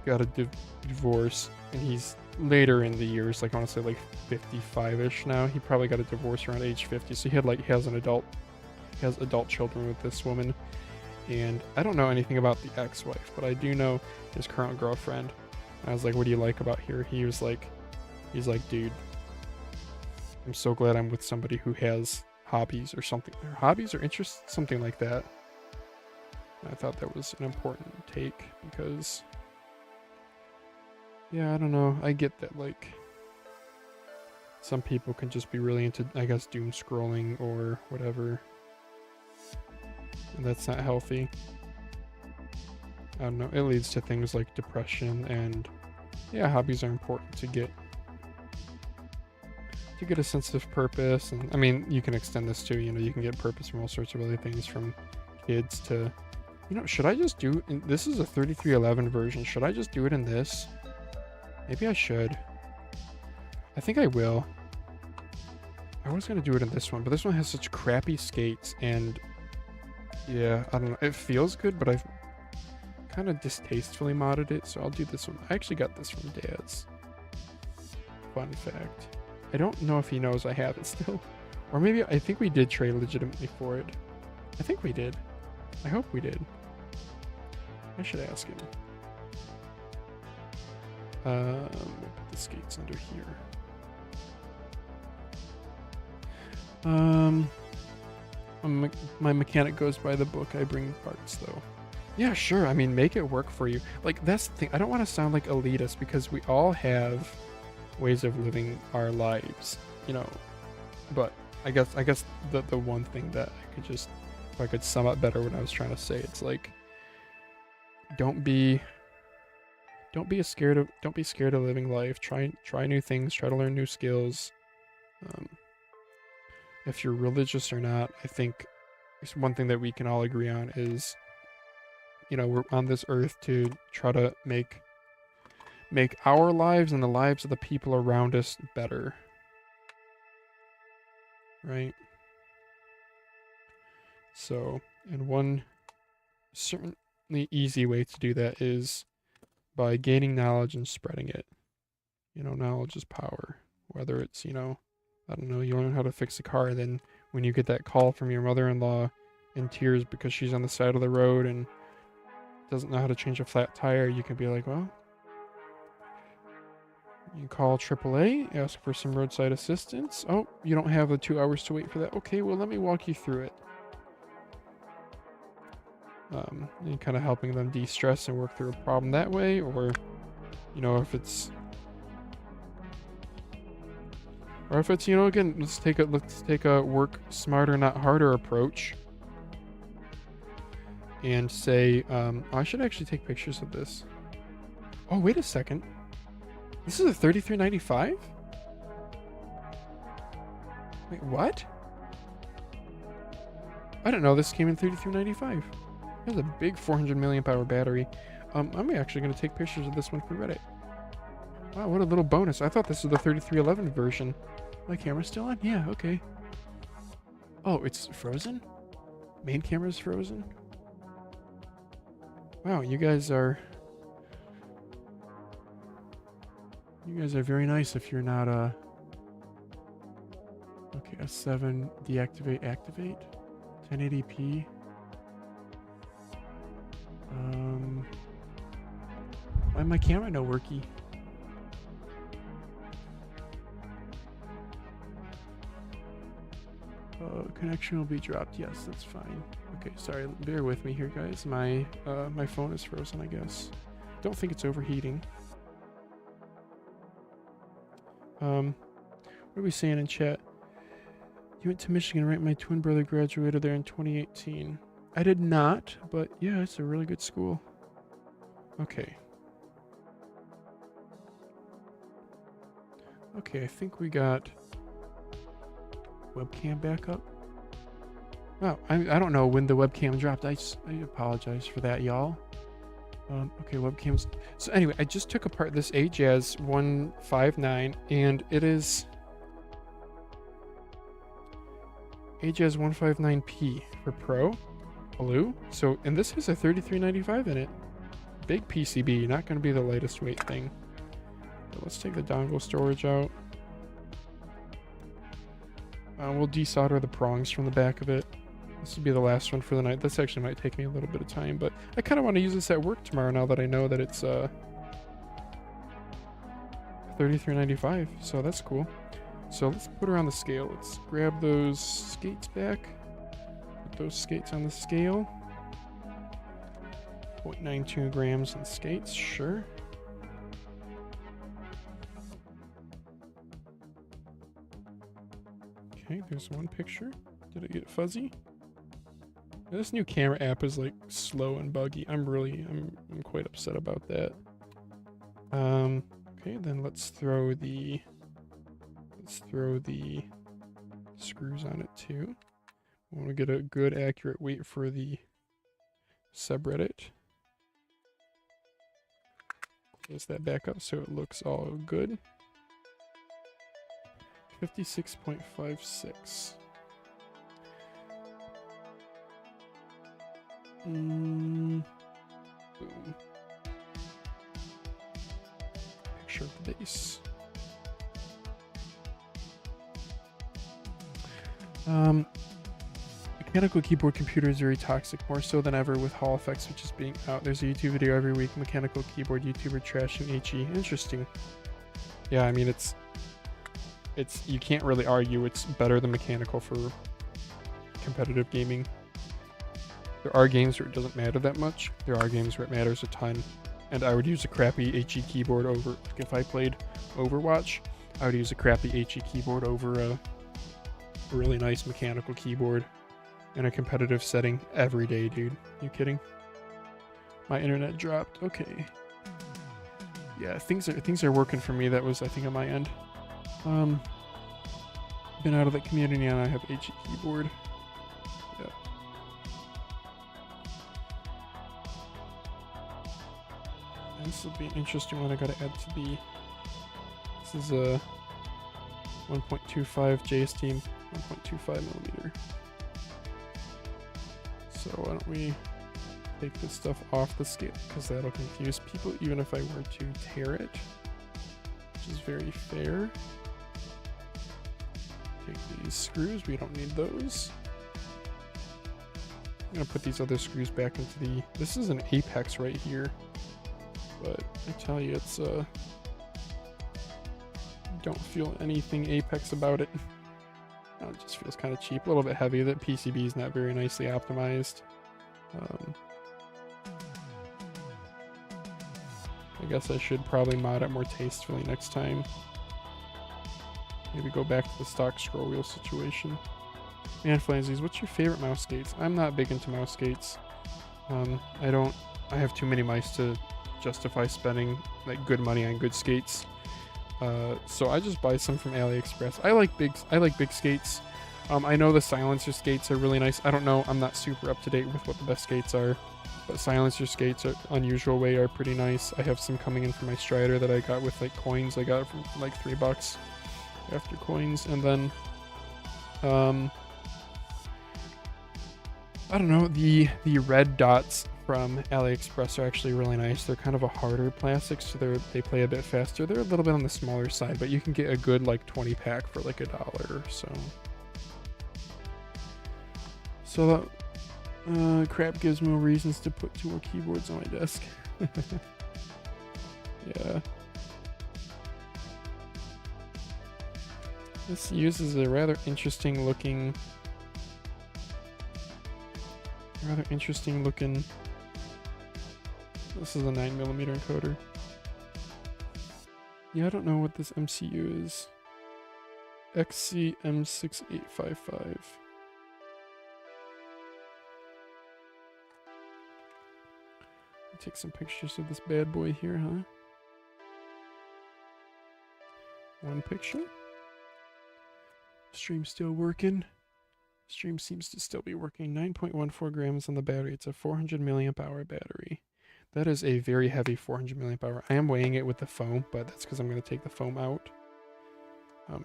got a divorce, and he's later in the years, like I want to say like 55-ish now. He probably got a divorce around age 50, so he has adult children with this woman. And I don't know anything about the ex-wife, but I do know his current girlfriend. I was like, what do you like about her? He's like, dude, I'm so glad I'm with somebody who has hobbies or something. Or hobbies or interests, something like that. And I thought that was an important take because Yeah, I don't know. I get that, like, some people can just be really into, I guess, doom scrolling or whatever. And that's not healthy. I don't know. It leads to things like depression, and yeah, hobbies are important to get a sense of purpose. And I mean, you can extend this to, you know, you can get purpose from all sorts of other things, from kids to, you know, should I just do, this is a 3311 version. Should I just do it in this? Maybe I should. I think I will. I was gonna do it in this one, but this one has such crappy skates, and yeah, I don't know. It feels good, but I've kind of distastefully modded it, so I'll do this one. I actually got this from Dad's. Fun fact. I don't know if he knows I have it still. Or maybe, I think we did trade legitimately for it. I think we did. I hope we did. I should ask him. We'll put the skates under here. My mechanic goes by the book. I bring parts, though. Yeah, sure. I mean, make it work for you. Like, that's the thing. I don't want to sound like elitist, because we all have ways of living our lives, you know. But I guess the one thing that I could just, if I could sum up better what I was trying to say, it's like, don't be scared of living life. Try new things. Try to learn new skills. If you're religious or not, I think it's one thing that we can all agree on is, you know, we're on this earth to try to make our lives and the lives of the people around us better. Right? So, and one certainly easy way to do that is by gaining knowledge and spreading it. You know, knowledge is power. Whether it's, you know, I don't know, you learn how to fix a car, and then when you get that call from your mother-in-law in tears because she's on the side of the road and doesn't know how to change a flat tire, you can be like, well, you call AAA, ask for some roadside assistance. Oh, you don't have the 2 hours to wait for that. Okay, well, let me walk you through it. And kind of helping them de-stress and work through a problem that way, or, you know, if it's, you know, again, let's take a work smarter, not harder approach, and say, I should actually take pictures of this. Oh, wait a second. This is a 3395? Wait, what? I don't know this came in 3395. It has a big 400 million power battery. I'm actually going to take pictures of this one for Reddit. Wow, what a little bonus. I thought this was the 3311 version. My camera's still on? Yeah, okay. Oh, it's frozen? Main camera's frozen? Wow, you guys are very nice if you're not, okay, S7, deactivate, activate, 1080p. Why my camera no worky? Connection will be dropped. Yes, that's fine. Okay, sorry, bear with me here, guys. My phone is frozen, I guess. Don't think it's overheating. What are we saying in chat? You went to Michigan, right? My twin brother graduated there in 2018. I did not, but yeah, it's a really good school. Okay. Okay, I think we got webcam back up. Wow, I don't know when the webcam dropped. I apologize for that, y'all. Okay, webcams. So anyway, I just took apart this AJazz 159, and it is AJazz 159P for Pro, blue. So, and this has a 3395 in it. Big PCB, not going to be the lightest weight thing. But let's take the dongle storage out. We'll desolder the prongs from the back of it. This will be the last one for the night. This actually might take me a little bit of time, but I kind of want to use this at work tomorrow now that I know that it's $33.95, so that's cool. So let's put her on the scale. Let's grab those skates back. Put those skates on the scale. 0.92 grams in skates, sure. Okay, there's one picture. Did it get fuzzy? This new camera app is like slow and buggy. I'm quite upset about that. Okay, then let's throw the screws on it too. I want to get a good accurate weight for the subreddit. Close that back up so it looks all good. 56.56. Boom. Picture of the base. Mechanical keyboard computer is very toxic, more so than ever with Hall effects, which is being out. There's a YouTube video every week, mechanical keyboard YouTuber trashing HE. Interesting. Yeah, I mean, it's you can't really argue it's better than mechanical for competitive gaming. There are games where it doesn't matter that much. There are games where it matters a ton. And I would use a crappy HE keyboard over, like if I played Overwatch, I would use a crappy HE keyboard over a really nice mechanical keyboard in a competitive setting every day, dude. You kidding? My internet dropped. Okay. Yeah, things are working for me. That was, I think, on my end. Been out of the community and I have HE keyboard. Yeah. And this will be an interesting one I gotta add to the... This is a 1.25 JST 1.25 millimeter. So why don't we take this stuff off the scale, because that'll confuse people even if I were to tear it, which is very fair. Take these screws, we don't need those. I'm gonna put these other screws back into the, this is an apex right here, but I tell you, it's don't feel anything apex about it. It just feels kind of cheap, a little bit heavy. That PCB is not very nicely optimized. I guess I should probably mod it more tastefully next time. Maybe go back to the stock scroll wheel situation. Man, Flansies, what's your favorite mouse skates? I'm not big into mouse skates. I have too many mice to justify spending like good money on good skates. So I just buy some from AliExpress. I like big skates. I know the silencer skates are really nice. I don't know, I'm not super up to date with what the best skates are, but silencer skates are Unusual Way are pretty nice. I have some coming in for my Strider that I got with like coins. I got it from like $3 after coins, and then I don't know, the red dots from AliExpress are actually really nice. They're kind of a harder plastic, so they play a bit faster. They're a little bit on the smaller side, but you can get a good like 20 pack for like $1 or so. So that crap gives me reasons to put 2 more keyboards on my desk. Yeah. This uses a rather interesting looking this is a 9mm encoder. Yeah, I don't know what this MCU is. XCM6855. Take some pictures of this bad boy here, huh? One picture. Stream still working. Stream seems to still be working. 9.14 grams on the battery. It's a 400 milliamp hour battery. That is a very heavy 400 milliamp hour. I am weighing it with the foam, but that's because I'm going to take the foam out.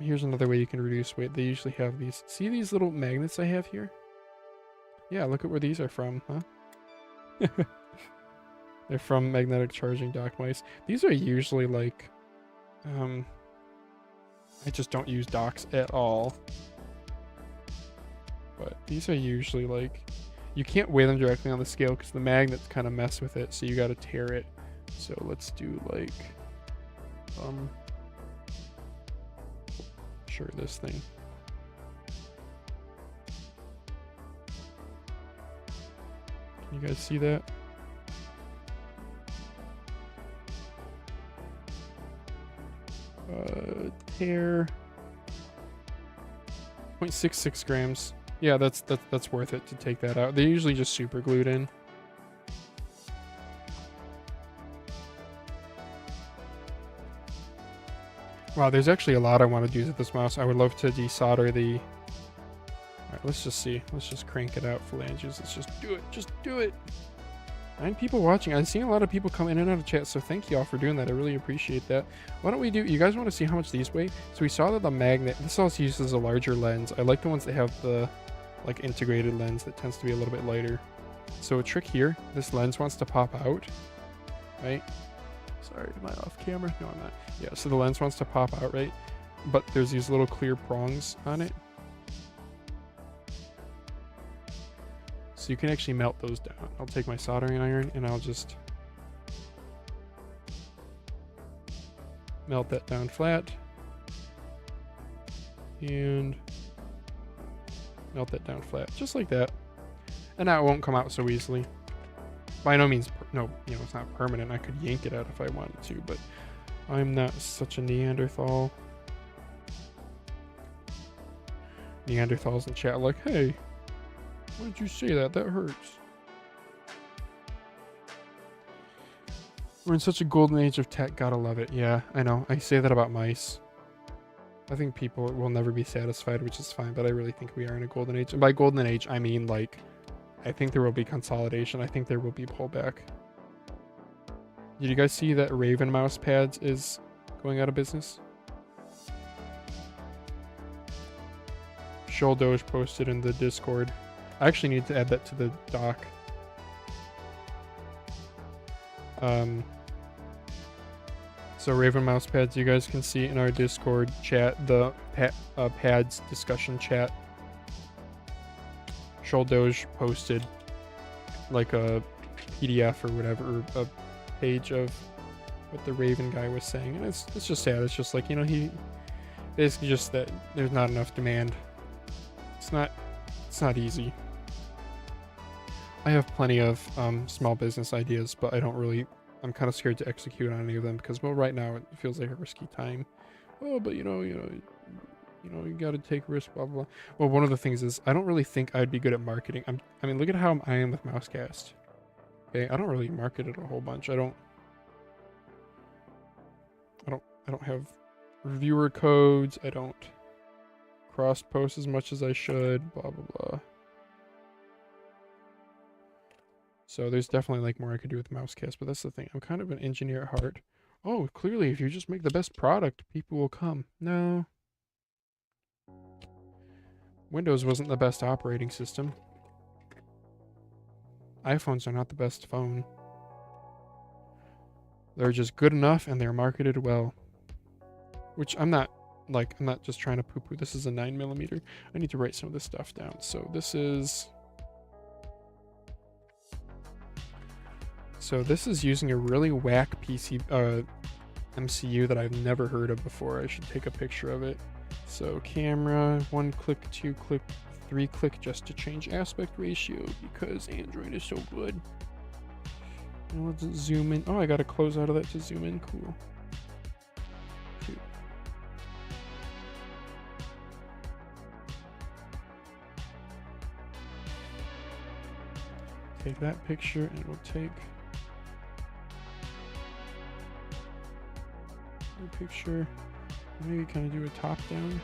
Here's another way you can reduce weight. They usually have these. See these little magnets I have here? Yeah, look at where these are from, huh? They're from magnetic charging dock mice. These are usually like, I just don't use docks at all. But these are usually like, you can't weigh them directly on the scale because the magnets kind of mess with it, so you got to tear it. So let's do like, sure, this thing. Can you guys see that? Tear 0.66 grams. Yeah, that's worth it to take that out. They're usually just super glued in. Wow, there's actually a lot I want to do with this mouse. I would love to desolder the... Alright, let's just see. Let's just crank it out, phalanges. Let's just do it. Just do it. 9 people watching. I've seen a lot of people come in and out of chat, so thank you all for doing that. I really appreciate that. Why don't we do... You guys want to see how much these weigh? So we saw that the magnet... This also uses a larger lens. I like the ones that have the, like, integrated lens that tends to be a little bit lighter. So a trick here. This lens wants to pop out. Right? Sorry, am I off camera? No, I'm not. Yeah, so the lens wants to pop out, right? But there's these little clear prongs on it. So you can actually melt those down. I'll take my soldering iron and I'll just melt that down flat. And melt that down flat, just like that. And now it won't come out so easily. By no means, no, you know, it's not permanent. I could yank it out if I wanted to, but I'm not such a Neanderthal. Neanderthals in chat are like, hey, why did you say that? That hurts. We're in such a golden age of tech. Gotta love it. Yeah, I know. I say that about mice. I think people will never be satisfied, which is fine, but I really think we are in a golden age. And by golden age, I mean, like, I think there will be consolidation. I think there will be pullback. Did you guys see that Raven mouse pads is going out of business? Shouldoge posted in the Discord. I actually need to add that to the doc. So Raven mouse pads, you guys can see in our Discord chat, the pads discussion chat. Shouldoge posted like a PDF or whatever, or a page of what the Raven guy was saying, and it's just sad. It's just like, you know, he basically just that there's not enough demand. It's not easy. I have plenty of small business ideas, but I'm kind of scared to execute on any of them because, well, right now it feels like a risky time. Oh, but you know, you got to take risks, blah, blah, blah. Well, one of the things is I don't really think I'd be good at marketing. I mean, look at how I am with Mousecast. Okay, I don't really market it a whole bunch. I don't have reviewer codes. I don't cross post as much as I should, blah, blah, blah. So there's definitely like more I could do with Mousecast, but that's the thing. I'm kind of an engineer at heart. Oh, clearly if you just make the best product, people will come. No. Windows wasn't the best operating system. iPhones are not the best phone. They're just good enough and they're marketed well. Which I'm not just trying to poo-poo. This is a 9mm. I need to write some of this stuff down. So this is using a really whack MCU that I've never heard of before. I should take a picture of it. So camera, 1 click, 2 click, 3 click just to change aspect ratio because Android is so good. And let's zoom in. Oh, I got to close out of that to zoom in. Cool. 2. Take that picture and we'll take a picture. Maybe kind of do a top down.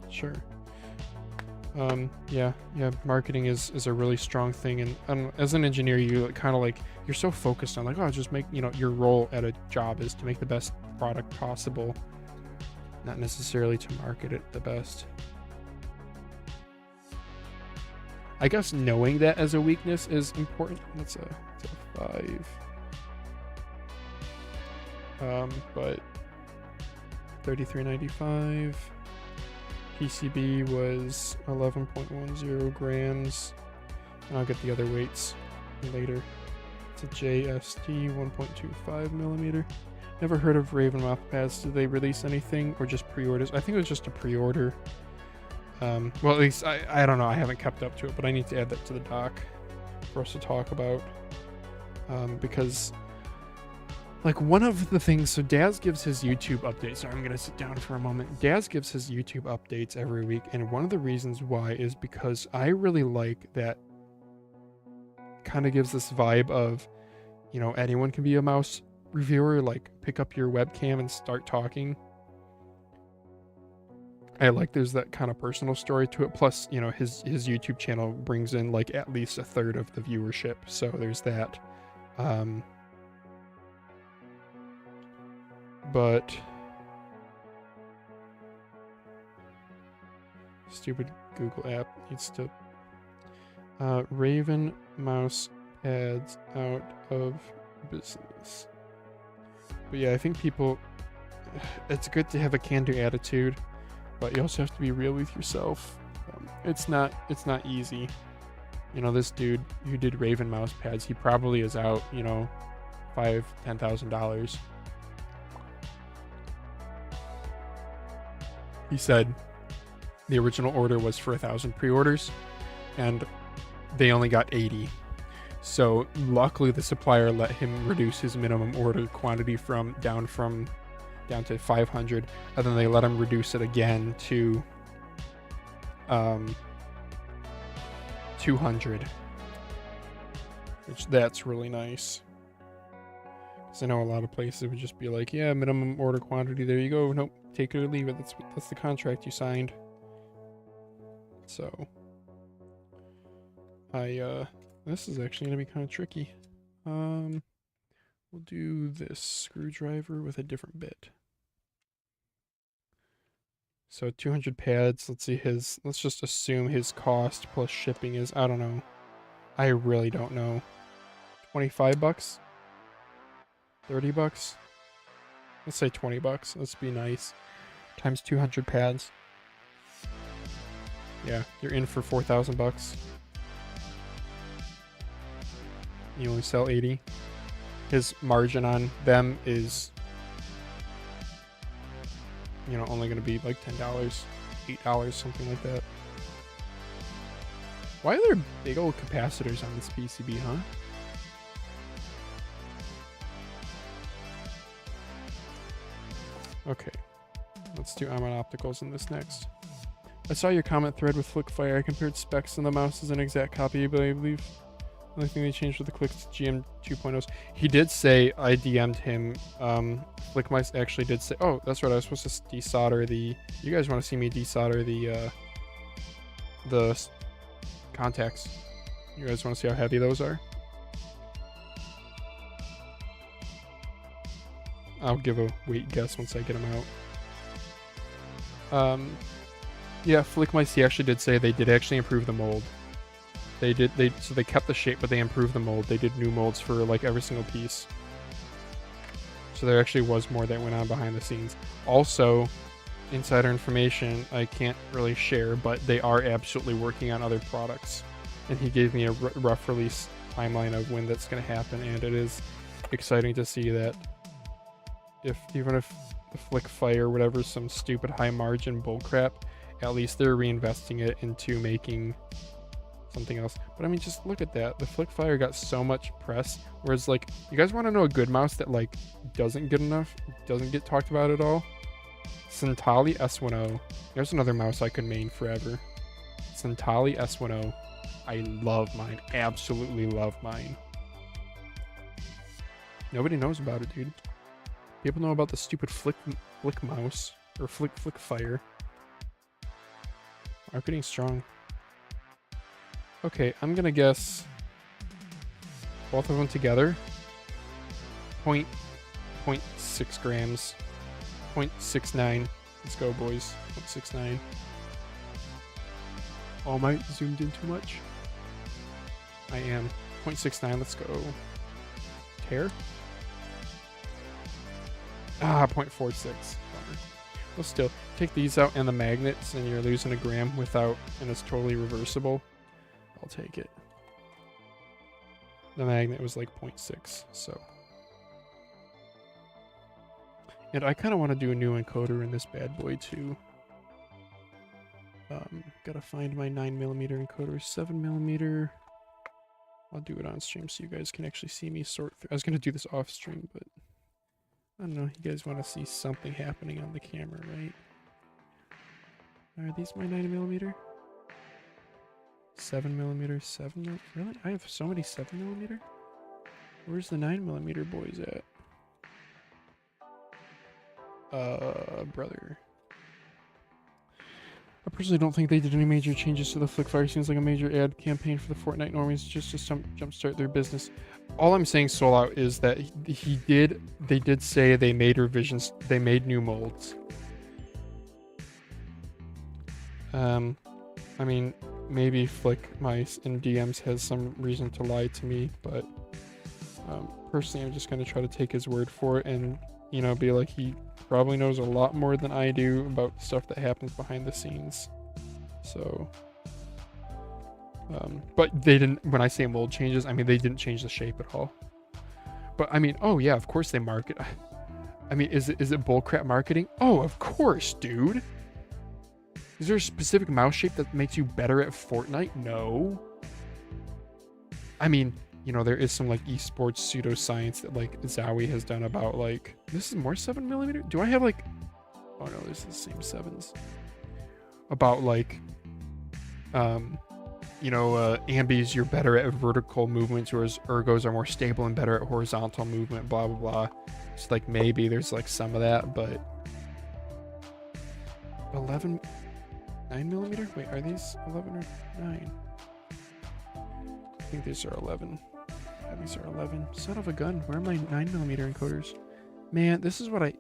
Sure. Yeah, marketing is a really strong thing, and as an engineer, you kind of like, you're so focused on like, oh, just make, you know, your role at a job is to make the best product possible, not necessarily to market it the best. I guess knowing that as a weakness is important. That's a 5. But 33.95. PCB was 11.10 grams. And I'll get the other weights later. It's a JST 1.25mm. Never heard of Raven mouth pads. Did they release anything or just pre-orders? I think it was just a pre-order. Well, at least I don't know. I haven't kept up to it, but I need to add that to the doc for us to talk about. Because Like, one of the things, so Daz gives his YouTube updates. Sorry, I'm going to sit down for a moment. Daz gives his YouTube updates every week, and one of the reasons why is because I really like that kind of gives this vibe of, you know, anyone can be a mouse reviewer, like, pick up your webcam and start talking. I like there's that kind of personal story to it. Plus, you know, his YouTube channel brings in, like, at least a third of the viewership, so there's that. But stupid Google app needs to Raven mouse pads out of business. But yeah, I think people, it's good to have a can-do attitude, but you also have to be real with yourself. It's not easy. You know, this dude who did Raven mouse pads, he probably is out, you know, $5,000-$10,000. He said the original order was for 1,000 pre-orders, and they only got 80. So luckily the supplier let him reduce his minimum order quantity down to 500, and then they let him reduce it again to 200, which that's really nice. Because I know a lot of places would just be like, yeah, minimum order quantity, there you go. Nope, take it or leave it. That's the contract you signed. So this is actually gonna be kind of tricky. We'll do this screwdriver with a different bit. So 200 pads. Let's see let's just assume his cost plus shipping is, I don't know. I really don't know. 25 bucks? 30 bucks? Let's say 20 bucks. Let's be nice. Times 200 pads. Yeah, you're in for 4,000 bucks. You only sell 80. His margin on them is, you know, only going to be like $10, $8, something like that. Why are there big old capacitors on this PCB, huh? Okay, let's do Amon Opticals in this next. I saw your comment thread with Flickfire. I compared specs and the mouse is an exact copy, but I believe the only thing they changed with the clicks GM 2.0s. He did say, I DM'd him, Flickmice actually did say, oh, that's right, I was supposed to desolder the, you guys want to see me desolder the contacts. You guys want to see how heavy those are? I'll give a weight guess once I get them out. Yeah, Flickmice, he actually did say they did actually improve the mold. So they kept the shape, but they improved the mold. They did new molds for like every single piece. So there actually was more that went on behind the scenes. Also, insider information I can't really share, but they are absolutely working on other products. And he gave me a rough release timeline of when that's going to happen, and it is exciting to see that. Even if the Flickfire, whatever, some stupid high margin bullcrap, at least they're reinvesting it into making something else. But I mean, just look at that. The Flickfire got so much press, whereas like, you guys want to know a good mouse that like doesn't get talked about at all? Centali S10. There's another mouse I could main forever. Centali S10. I love mine. Absolutely love mine. Nobody knows about it, dude. People know about the stupid Flick mouse or Flickfire. Marketing strong. Okay, I'm gonna guess both of them together. 0.6 grams. 0.69. Let's go, boys. 0.69. Oh, am I zoomed in too much? I am. 0.69. Let's go. Tear. 0.46. Well, still, take these out and the magnets, and you're losing a gram without, and it's totally reversible. I'll take it. The magnet was like 0.6, so. And I kind of want to do a new encoder in this bad boy too. Gotta find my 9mm encoder, 7mm. I'll do it on stream so you guys can actually see me sort through. I was gonna do this off stream, but I don't know, you guys want to see something happening on the camera, right? Are these my 9mm? 7mm, 7mm? Really? I have so many 7mm? Where's the 9mm boys at? Brother. I personally don't think they did any major changes to the Flickfire. Seems like a major ad campaign for the Fortnite normies just to jumpstart their business. All I'm saying, Soul is that they did say they made revisions, they made new molds. I mean, maybe Flick Mice in DMs has some reason to lie to me, but personally, I'm just gonna try to take his word for it and, you know, be like, he probably knows a lot more than I do about stuff that happens behind the scenes. So, but they didn't, when I say mold changes, I mean, they didn't change the shape at all. But I mean, oh yeah, of course they market. I mean, is it bullcrap marketing? Oh, of course, dude. Is there a specific mouse shape that makes you better at Fortnite? No. I mean, you know, there is some like esports pseudoscience that like Zowie has done about like, this is more 7mm? Do I have like, oh no, this is the same 7s. About like, you know, Ambies, you're better at vertical movements, whereas Ergos are more stable and better at horizontal movement, blah, blah, blah. It's like maybe there's like some of that, but 9mm? Wait, are these 11 or 9? I think these are 11. Yeah, these are 11. Son of a gun, where are my 9mm encoders? Man, this is what I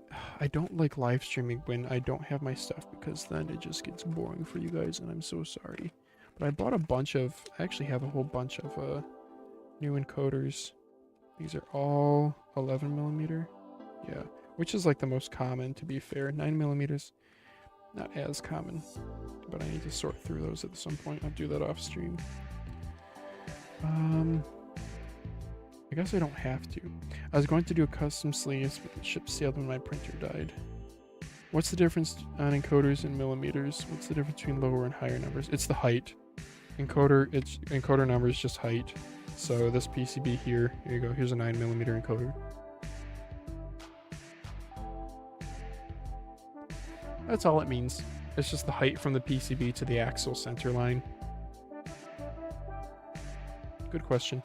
don't like live streaming when I don't have my stuff, because then it just gets boring for you guys, and I'm so sorry. But I bought a bunch of, I actually have a whole bunch of new encoders. These are all 11mm. Yeah, which is like the most common, to be fair. 9mm, not as common, but I need to sort through those at some point. I'll do that off stream. I guess I don't have to. I was going to do a custom sleeves, but the ship sailed when my printer died. What's the difference on encoders and millimeters? What's the difference between lower and higher numbers? It's the height. Encoder number is just height. So this PCB here you go. Here's a 9mm encoder. That's all it means. It's just the height from the PCB to the axle center line. Good question.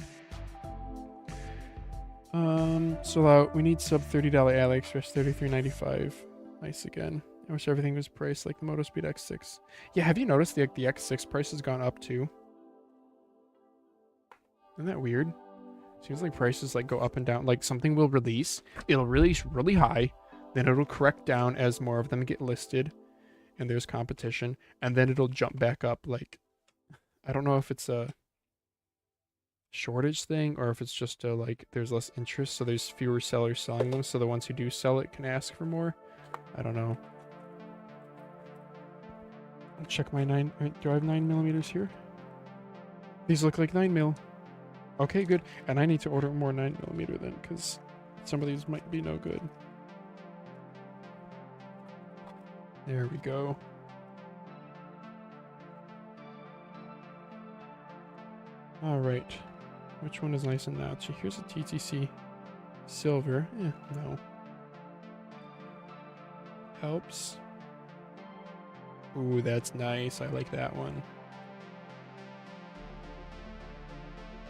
So we need sub $30 AliExpress, $33.95. Nice again. I wish everything was priced like the MotoSpeed X6. Yeah, have you noticed the X6 price has gone up too? Isn't that weird? Seems like prices like go up and down. Like something will release, it'll release really high, then it'll correct down as more of them get listed and there's competition, and then it'll jump back up. Like, I don't know if it's a shortage thing or if it's just a, like, there's less interest, so there's fewer sellers selling them, so the ones who do sell it can ask for more. I don't know. I'll check my 9. Do I have 9mm here? These look like 9mm. Okay, good. And I need to order more 9mm then, because some of these might be no good. There we go. All right. Which one is nice and notchy? Here's a TTC silver. No. Helps. Ooh, that's nice. I like that one.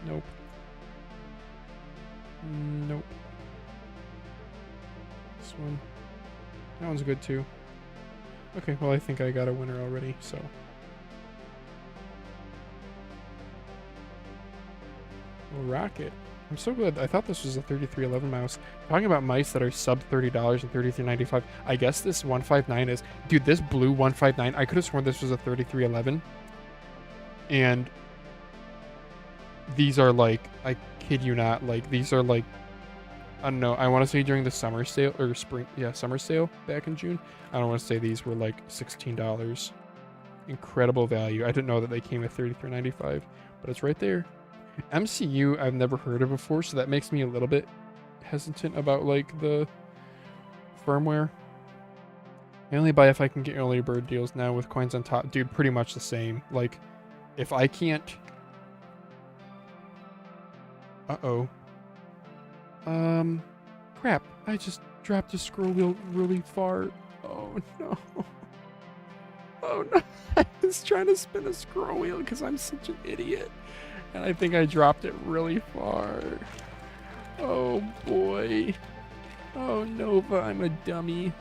Nope. Nope. This one. That one's good too. Okay, well, I think I got a winner already, so. We'll rock it. I'm so glad. I thought this was a 3311 mouse. Talking about mice that are sub $30 and $33.95. I guess this 159 is. Dude, this blue 159, I could have sworn this was a 3311. And these are like, I kid you not, like, these are like, I don't know, I want to say during the summer sale, or spring, yeah, summer sale back in June. I don't want to say these were like $16. Incredible value. I didn't know that they came at $33.95, but it's right there. MCU I've never heard of before, so that makes me a little bit hesitant about like the firmware. I only buy if I can get early bird deals now with coins on top. Dude, pretty much the same. Like, if I can't... Uh-oh. Crap. I just dropped a scroll wheel really far. Oh no. Oh no. I was trying to spin a scroll wheel because I'm such an idiot. And I think I dropped it really far. Oh boy. Oh Nova, I'm a dummy.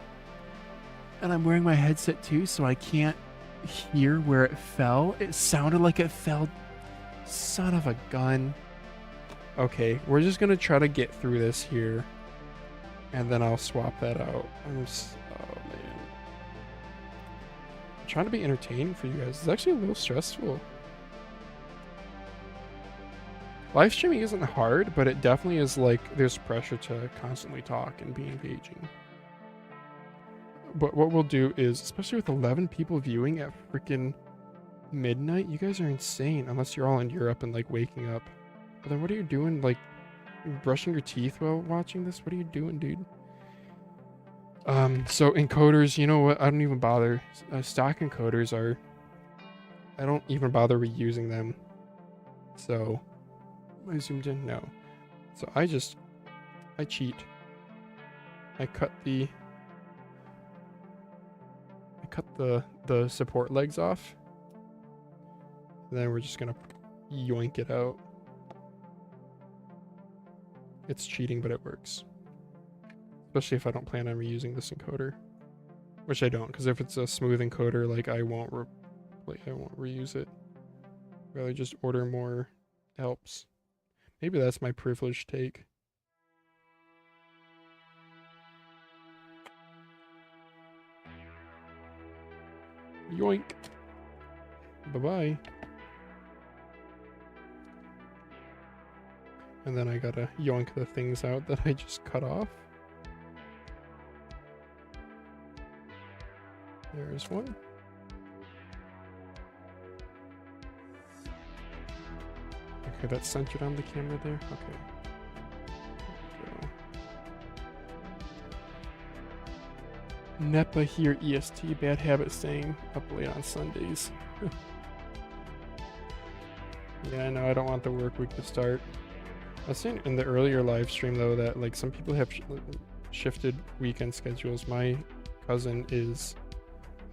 And I'm wearing my headset too, so I can't hear where it fell. It sounded like it fell. Son of a gun. Okay, we're just gonna try to get through this here. And then I'll swap that out. Oh man. I'm trying to be entertaining for you guys. It's actually a little stressful. Live streaming isn't hard, but it definitely is like there's pressure to constantly talk and be engaging. But what we'll do is, especially with 11 people viewing at freaking midnight, you guys are insane unless you're all in Europe and like waking up. But then what are you doing, like brushing your teeth while watching this? What are you doing, dude? So encoders, you know what? I don't even bother. Stock encoders are, I don't even bother reusing them. So, am I zoomed in? No. So I cheat. I cut the support legs off. And then we're just gonna yoink it out. It's cheating, but it works. Especially if I don't plan on reusing this encoder. Which I don't, because if it's a smooth encoder, like I won't reuse it. Rather just order more helps. Maybe that's my privileged take. Yoink. Bye-bye. And then I gotta yoink the things out that I just cut off. There's one. Okay, that's centered on the camera there. Okay. Nepa here, EST. Bad habit staying up late on Sundays. Yeah, I know. I don't want the work week to start. I was saying in the earlier live stream though that like some people have shifted weekend schedules. My cousin is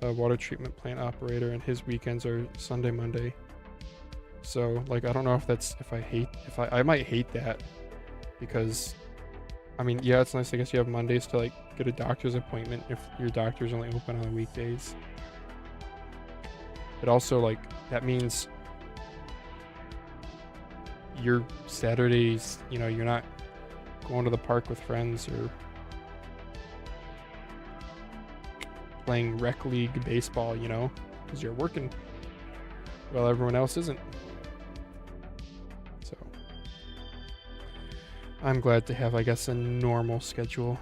a water treatment plant operator, and his weekends are Sunday, Monday. So like I don't know if I might hate that, because I mean, yeah, it's nice. I guess you have Mondays to like get a doctor's appointment if your doctor's only open on the weekdays. But also like that means your Saturdays, you know, you're not going to the park with friends or playing rec league baseball, you know, because you're working while everyone else isn't. So I'm glad to have, I guess, a normal schedule.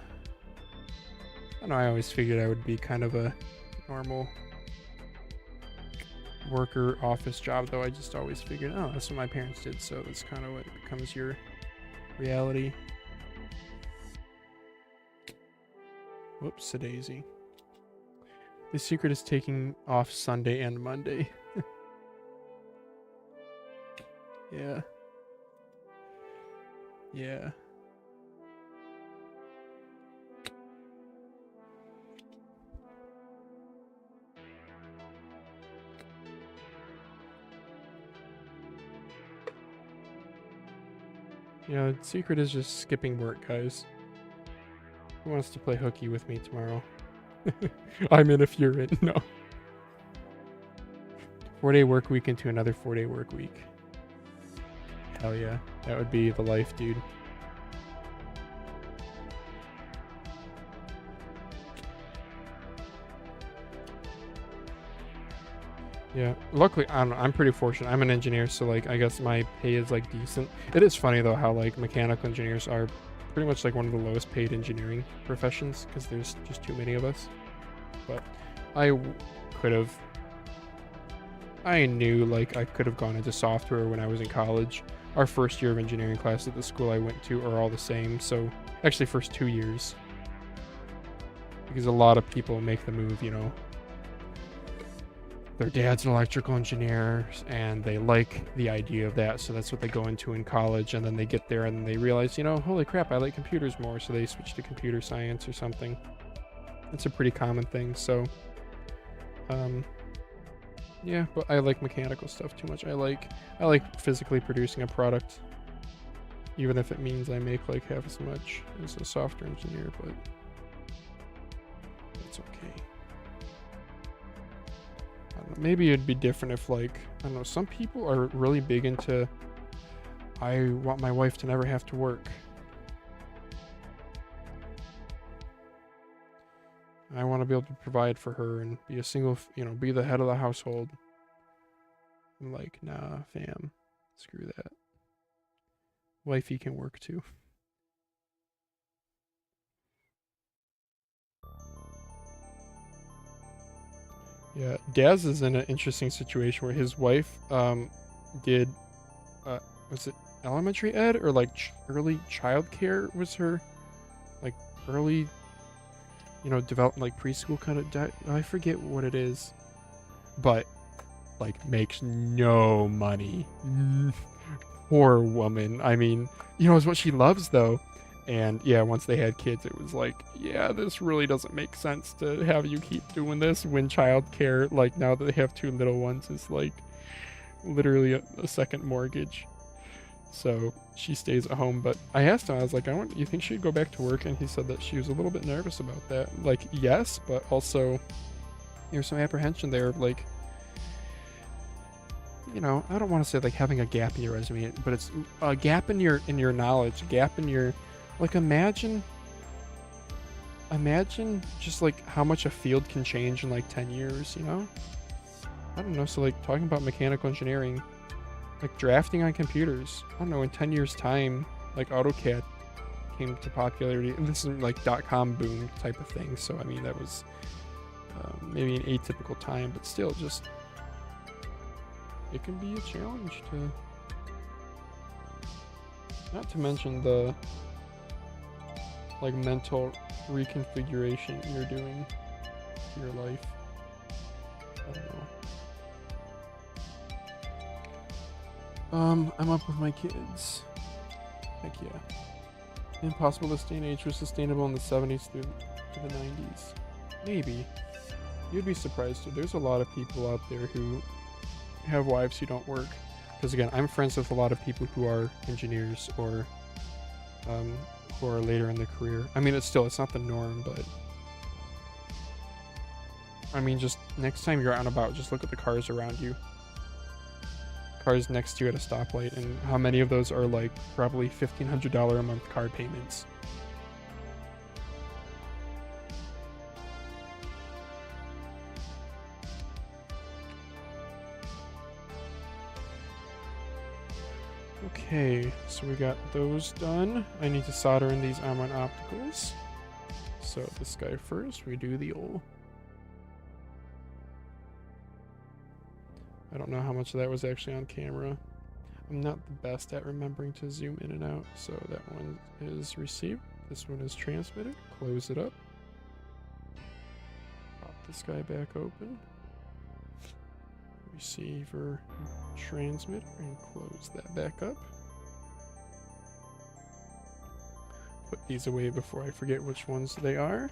I know I always figured I would be kind of a normal worker office job, though. I just always figured, oh, that's what my parents did, so that's kind of what becomes your reality. Whoops, a daisy. The secret is taking off Sunday and Monday. Yeah. Yeah. Yeah, the secret is just skipping work, guys. Who wants to play hooky with me tomorrow? I'm in if you're in. No. 4-day work week into another 4-day work week. Hell yeah. That would be the life, dude. Yeah, luckily, I don't know, I'm pretty fortunate. I'm an engineer, so like I guess my pay is like decent. It is funny though how like mechanical engineers are pretty much like one of the lowest paid engineering professions because there's just too many of us. But I knew like I could have gone into software when I was in college. Our first year of engineering class at the school I went to are all the same. So actually first 2 years, because a lot of people make the move, you know. their dad's an electrical engineer and they like the idea of that, so that's what they go into in college, and then they get there and they realize, you know, holy crap, I like computers more, so they switch to computer science or something. It's a pretty common thing. So yeah, but I like mechanical stuff too much. I like physically producing a product, even if it means I make like half as much as a software engineer, but that's okay. I don't know, maybe it'd be different if, like, I don't know, some people are really big into, I want my wife to never have to work. I want to be able to provide for her and be a single, you know, be the head of the household. I'm like, nah, fam, screw that. Wifey can work too. Yeah, Daz is in an interesting situation where his wife did, was it elementary ed or like early childcare was her, like early, you know, develop like preschool kind of. I forget what it is, but like makes no money. Poor woman. I mean, you know, it's what she loves though. And yeah, once they had kids, it was like, yeah, this really doesn't make sense to have you keep doing this when childcare, like now that they have 2 little ones, is like literally a second mortgage. So she stays at home. But I asked him, I was like, you think she'd go back to work? And he said that she was a little bit nervous about that. Like, yes, but also there's some apprehension there of like, you know, I don't want to say like having a gap in your resume, but it's a gap in your knowledge, gap in your, like, imagine just like how much a field can change in like 10 years, you know? I don't know. So like talking about mechanical engineering, like drafting on computers, I don't know, in 10 years time, like AutoCAD came to popularity, and this is like .com boom type of thing. So I mean, that was maybe an atypical time, but still, just it can be a challenge to, not to mention the like mental reconfiguration you're doing to your life. I don't know. I'm up with my kids. Heck yeah. Impossible this day and age was sustainable in the 70s through to the 90s. Maybe. You'd be surprised too. There's a lot of people out there who have wives who don't work. Because again, I'm friends with a lot of people who are engineers or who are later in their career. I mean, it's not the norm, but I mean, just next time you're out and about, just look at the cars around you. Cars next to you at a stoplight, and how many of those are like probably $1,500 a month car payments. Okay, so we got those done. I need to solder in these armor opticals. So this guy first, we do the old. I don't know how much of that was actually on camera. I'm not the best at remembering to zoom in and out. So that one is received. This one is transmitted. Close it up. Pop this guy back open. Receiver, transmitter, and close that back up. Put these away before I forget which ones they are.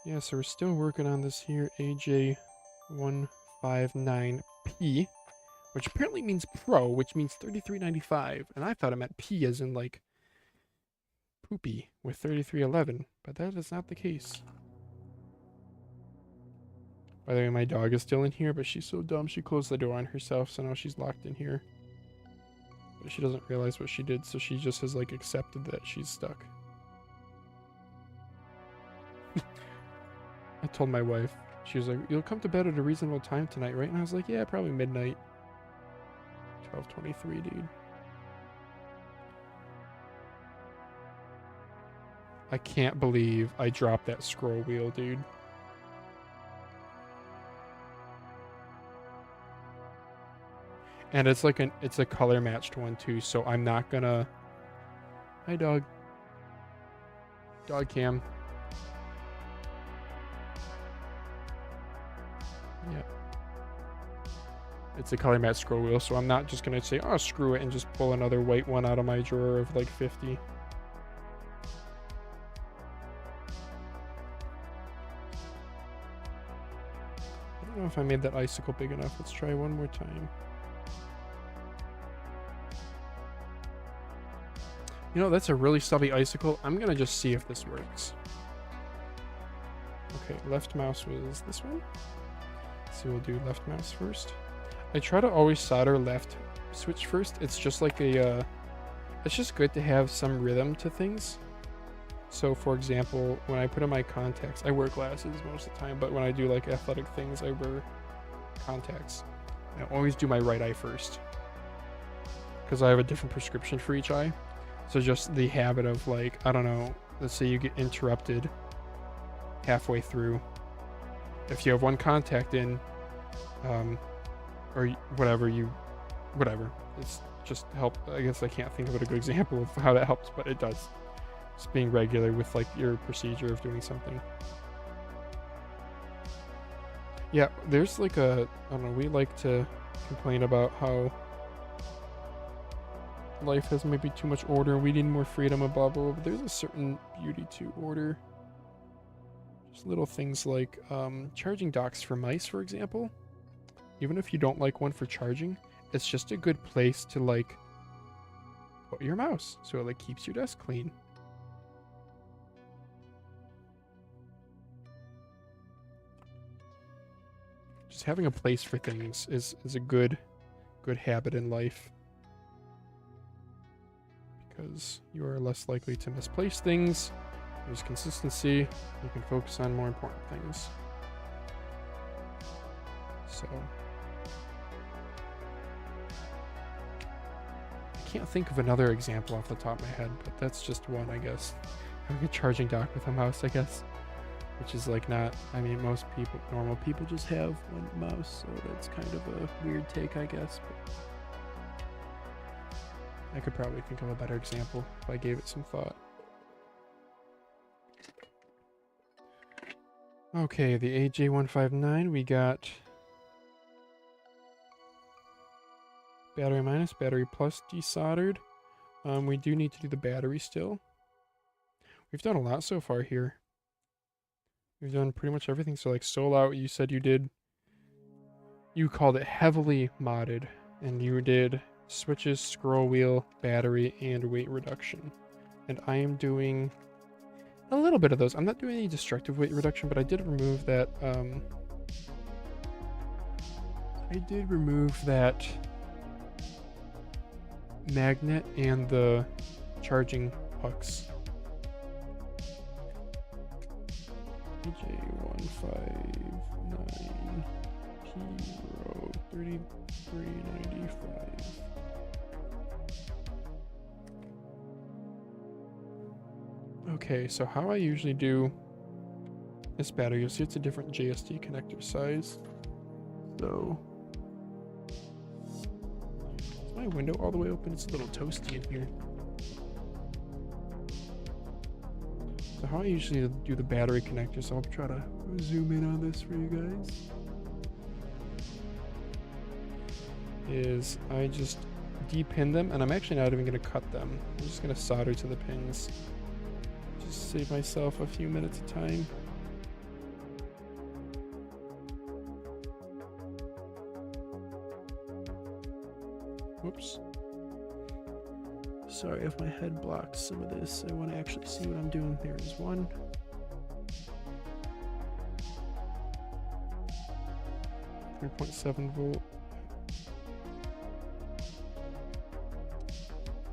Yeah, so we're still working on this here, AJ159P, which apparently means Pro, which means $33.95, and I thought it meant P as in like poopy with $33.11, but that is not the case. By the way, my dog is still in here, but she's so dumb she closed the door on herself, so now she's locked in here. But she doesn't realize what she did, so she just has like accepted that she's stuck. I told my wife, she was like, you'll come to bed at a reasonable time tonight, right? And I was like, yeah, probably midnight. 12:23, dude. I can't believe I dropped that scroll wheel, dude. And it's like it's a color matched one too, so I'm not gonna. Hi, dog. Dog cam. Yeah. It's a color match scroll wheel, so I'm not just gonna say, oh, screw it, and just pull another white one out of my drawer of like 50. I don't know if I made that icicle big enough. Let's try one more time. You know, that's a really stubby icicle. I'm gonna just see if this works. Okay, left mouse was this one. So we'll do left mouse first. I try to always solder left switch first. It's just like a, it's just good to have some rhythm to things. So for example, when I put in my contacts, I wear glasses most of the time, but when I do like athletic things, I wear contacts. I always do my right eye first, because I have a different prescription for each eye. So just the habit of like, I don't know, let's say you get interrupted halfway through. If you have one contact in, or whatever, it's just help. I guess I can't think of a good example of how that helps, but it does. Just being regular with like your procedure of doing something. Yeah, there's like a, I don't know, we like to complain about how life has maybe too much order, we need more freedom and blah, blah, blah, but there's a certain beauty to order. Just little things like charging docks for mice, for example. Even if you don't like one for charging, it's just a good place to like put your mouse, so it like keeps your desk clean. Just having a place for things is a good habit in life, because you are less likely to misplace things. There's consistency. You can focus on more important things. So I can't think of another example off the top of my head, but that's just one, I guess. Having a charging dock with a mouse, I guess, which is like not, I mean, most people, normal people just have one mouse, so that's kind of a weird take, I guess. But I could probably think of a better example if I gave it some thought. Okay, the AJ159, we got battery minus, battery plus desoldered. We do need to do the battery still. We've done a lot so far here. We've done pretty much everything. So like Soul Out, you said you did, you called it heavily modded, and you did switches, scroll wheel, battery, and weight reduction. And I am doing a little bit of those. I'm not doing any destructive weight reduction, but I did remove that, magnet and the charging pucks. AJ159 Hero 3395. Okay, so how I usually do this battery, you'll see it's a different JST connector size. So is my window all the way open? It's a little toasty in here. So how I usually do the battery connector, so I'll try to zoom in on this for you guys, is I just de-pin them, and I'm actually not even going to cut them. I'm just going to solder to the pins. Just save myself a few minutes of time. Whoops. Sorry if my head blocks some of this. I want to actually see what I'm doing. There is one. .7 volt.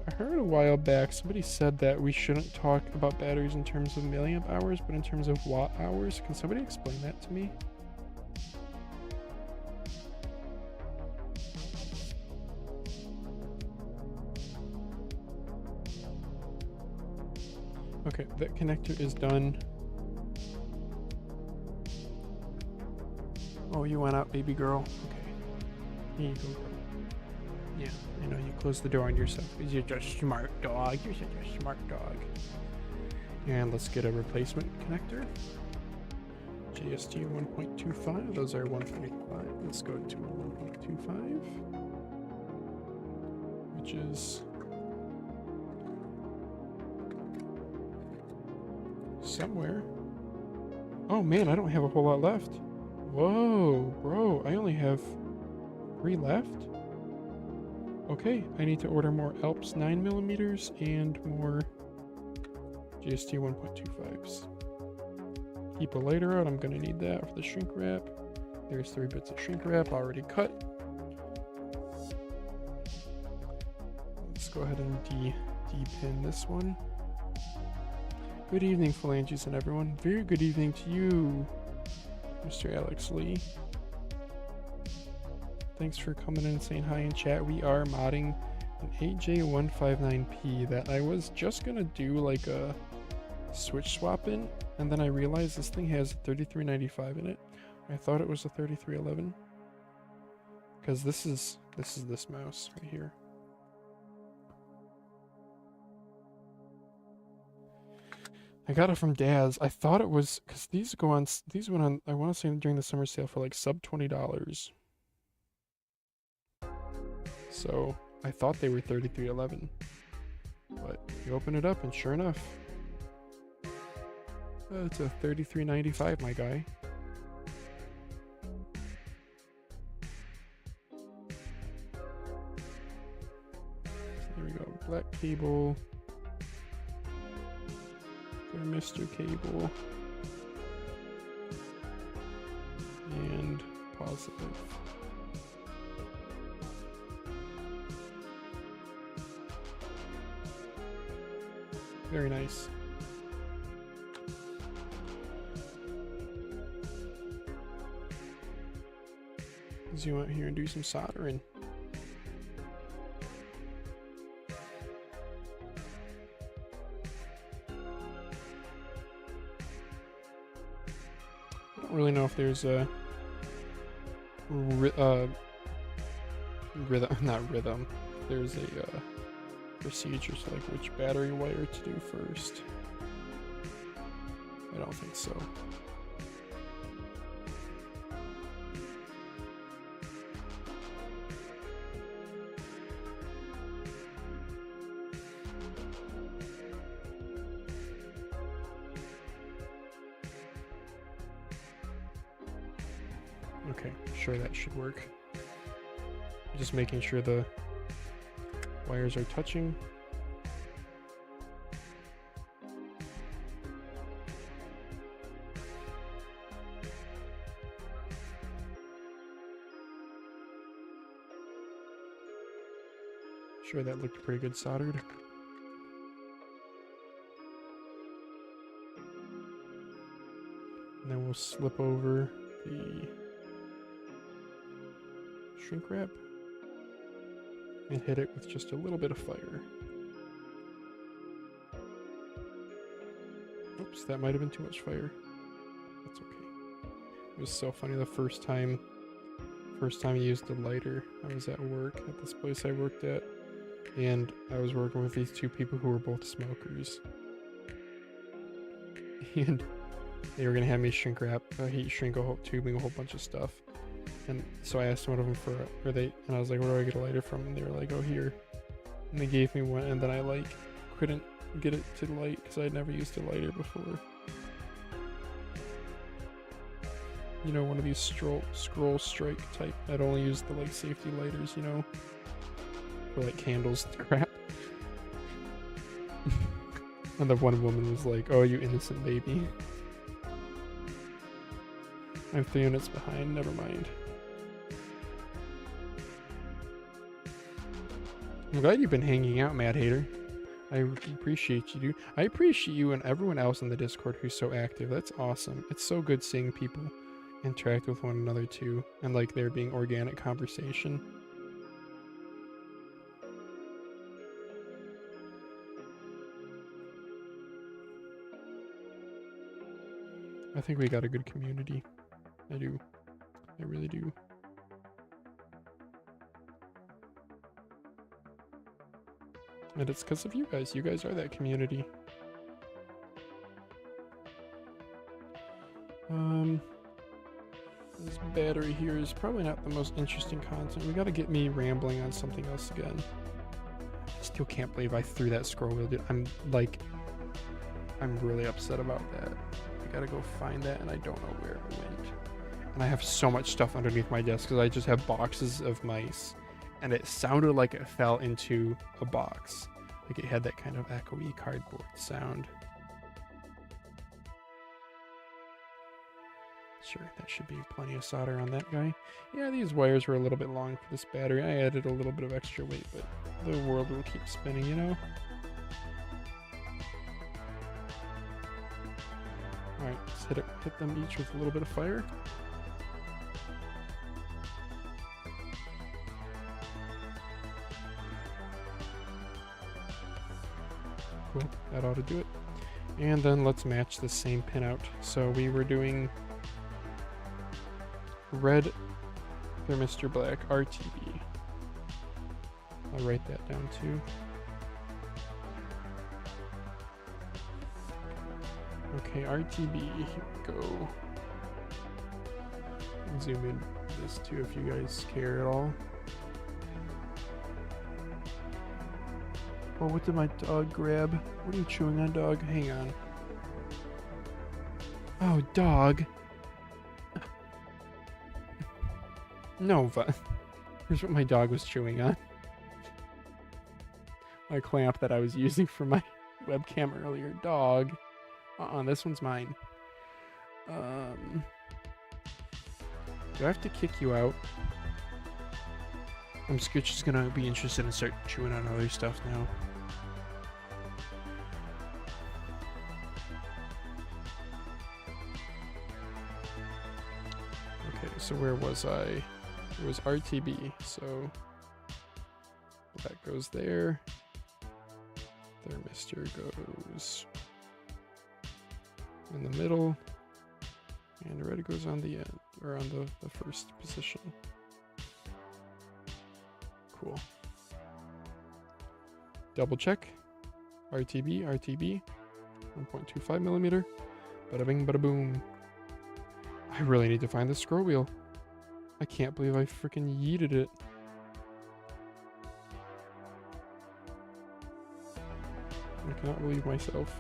I heard a while back somebody said that we shouldn't talk about batteries in terms of milliamp hours, but in terms of watt hours. Can somebody explain that to me? Okay, that connector is done. Oh, you went out, baby girl. Okay. Here you go, girl. Yeah, I know you closed the door on yourself because you're just a smart dog. You're such a smart dog. And let's get a replacement connector. JST 1.25. Those are 1.5. Let's go to 1.25, which is somewhere. Oh man, I don't have a whole lot left. Whoa, bro, I only have 3 left. Okay, I need to order more Alps 9mm and more GST 1.25s. Keep a lighter out, I'm gonna need that for the shrink wrap. There's 3 bits of shrink wrap already cut. Let's go ahead and de-pin this one. Good evening, Phalanges and everyone. Very good evening to you, Mr. Alex Lee. Thanks for coming in and saying hi in chat. We are modding an 8J159P that I was just gonna do like a switch swap in, and then I realized this thing has a 3395 in it. I thought it was a 3311 because this is this mouse right here. I got it from Daz. I thought it was because these went on, I want to say during the summer sale for like sub $20. So I thought they were 3311, but you open it up and sure enough, it's a 3395, my guy. So there we go. Black cable. Mr. Cable and positive. Very nice. Zoom out here and do some soldering. Really know if there's a rhythm. There's a procedure to like which battery wire to do first. I don't think so. Okay, sure, that should work. Just making sure the wires are touching. Sure, that looked pretty good soldered. And then we'll slip over the shrink wrap and hit it with just a little bit of fire. Oops, that might have been too much fire. That's okay. It was so funny the first time I used a lighter. I was at work at this place I worked at, and I was working with these 2 people who were both smokers. And they were gonna have me shrink wrap, heat shrink a whole tubing, a whole bunch of stuff. And so I asked one of them and I was like, where do I get a lighter from? And they were like, oh, here. And they gave me one, and then I like couldn't get it to light because I'd never used a lighter before. You know, one of these scroll strike type. I'd only use the like safety lighters, you know, for like candles crap. And the one woman was like, oh, you innocent baby. I'm 3 minutes behind, never mind. I'm glad you've been hanging out, Mad Hater. I appreciate you, dude. I appreciate you and everyone else in the Discord who's so active. That's awesome. It's so good seeing people interact with one another too, and like there being organic conversation. I think we got a good community. I do. I really do. And it's because of you guys. You guys are that community. This battery here is probably not the most interesting content. We gotta get me rambling on something else again. I still can't believe I threw that scroll wheel, dude. I'm really upset about that. I gotta go find that, and I don't know where it went. And I have so much stuff underneath my desk because I just have boxes of mice, and it sounded like it fell into a box. Like it had that kind of echoey cardboard sound. Sure, that should be plenty of solder on that guy. Yeah, these wires were a little bit long for this battery. I added a little bit of extra weight, but the world will keep spinning, you know? Alright, let's hit them each with a little bit of fire. Cool, that ought to do it. And then let's match the same pinout. So we were doing red thermistor black RTB. I'll write that down too. Okay, RTB, here we go. Zoom in this too if you guys care at all. Oh, what did my dog grab? What are you chewing on, dog? Hang on. Oh, dog. Nova. Here's what my dog was chewing on. My clamp that I was using for my webcam earlier. Dog. This one's mine. Do I have to kick you out? I'm just gonna be interested and start chewing on other stuff now. Okay, so where was I? It was RTB, so that goes there. Thermistor goes in the middle, and the red goes on the end, or on the first position. Cool. Double check. RTB, 1.25 millimeter. Bada bing, bada boom. I really need to find the scroll wheel. I can't believe I freaking yeeted it. I cannot believe myself.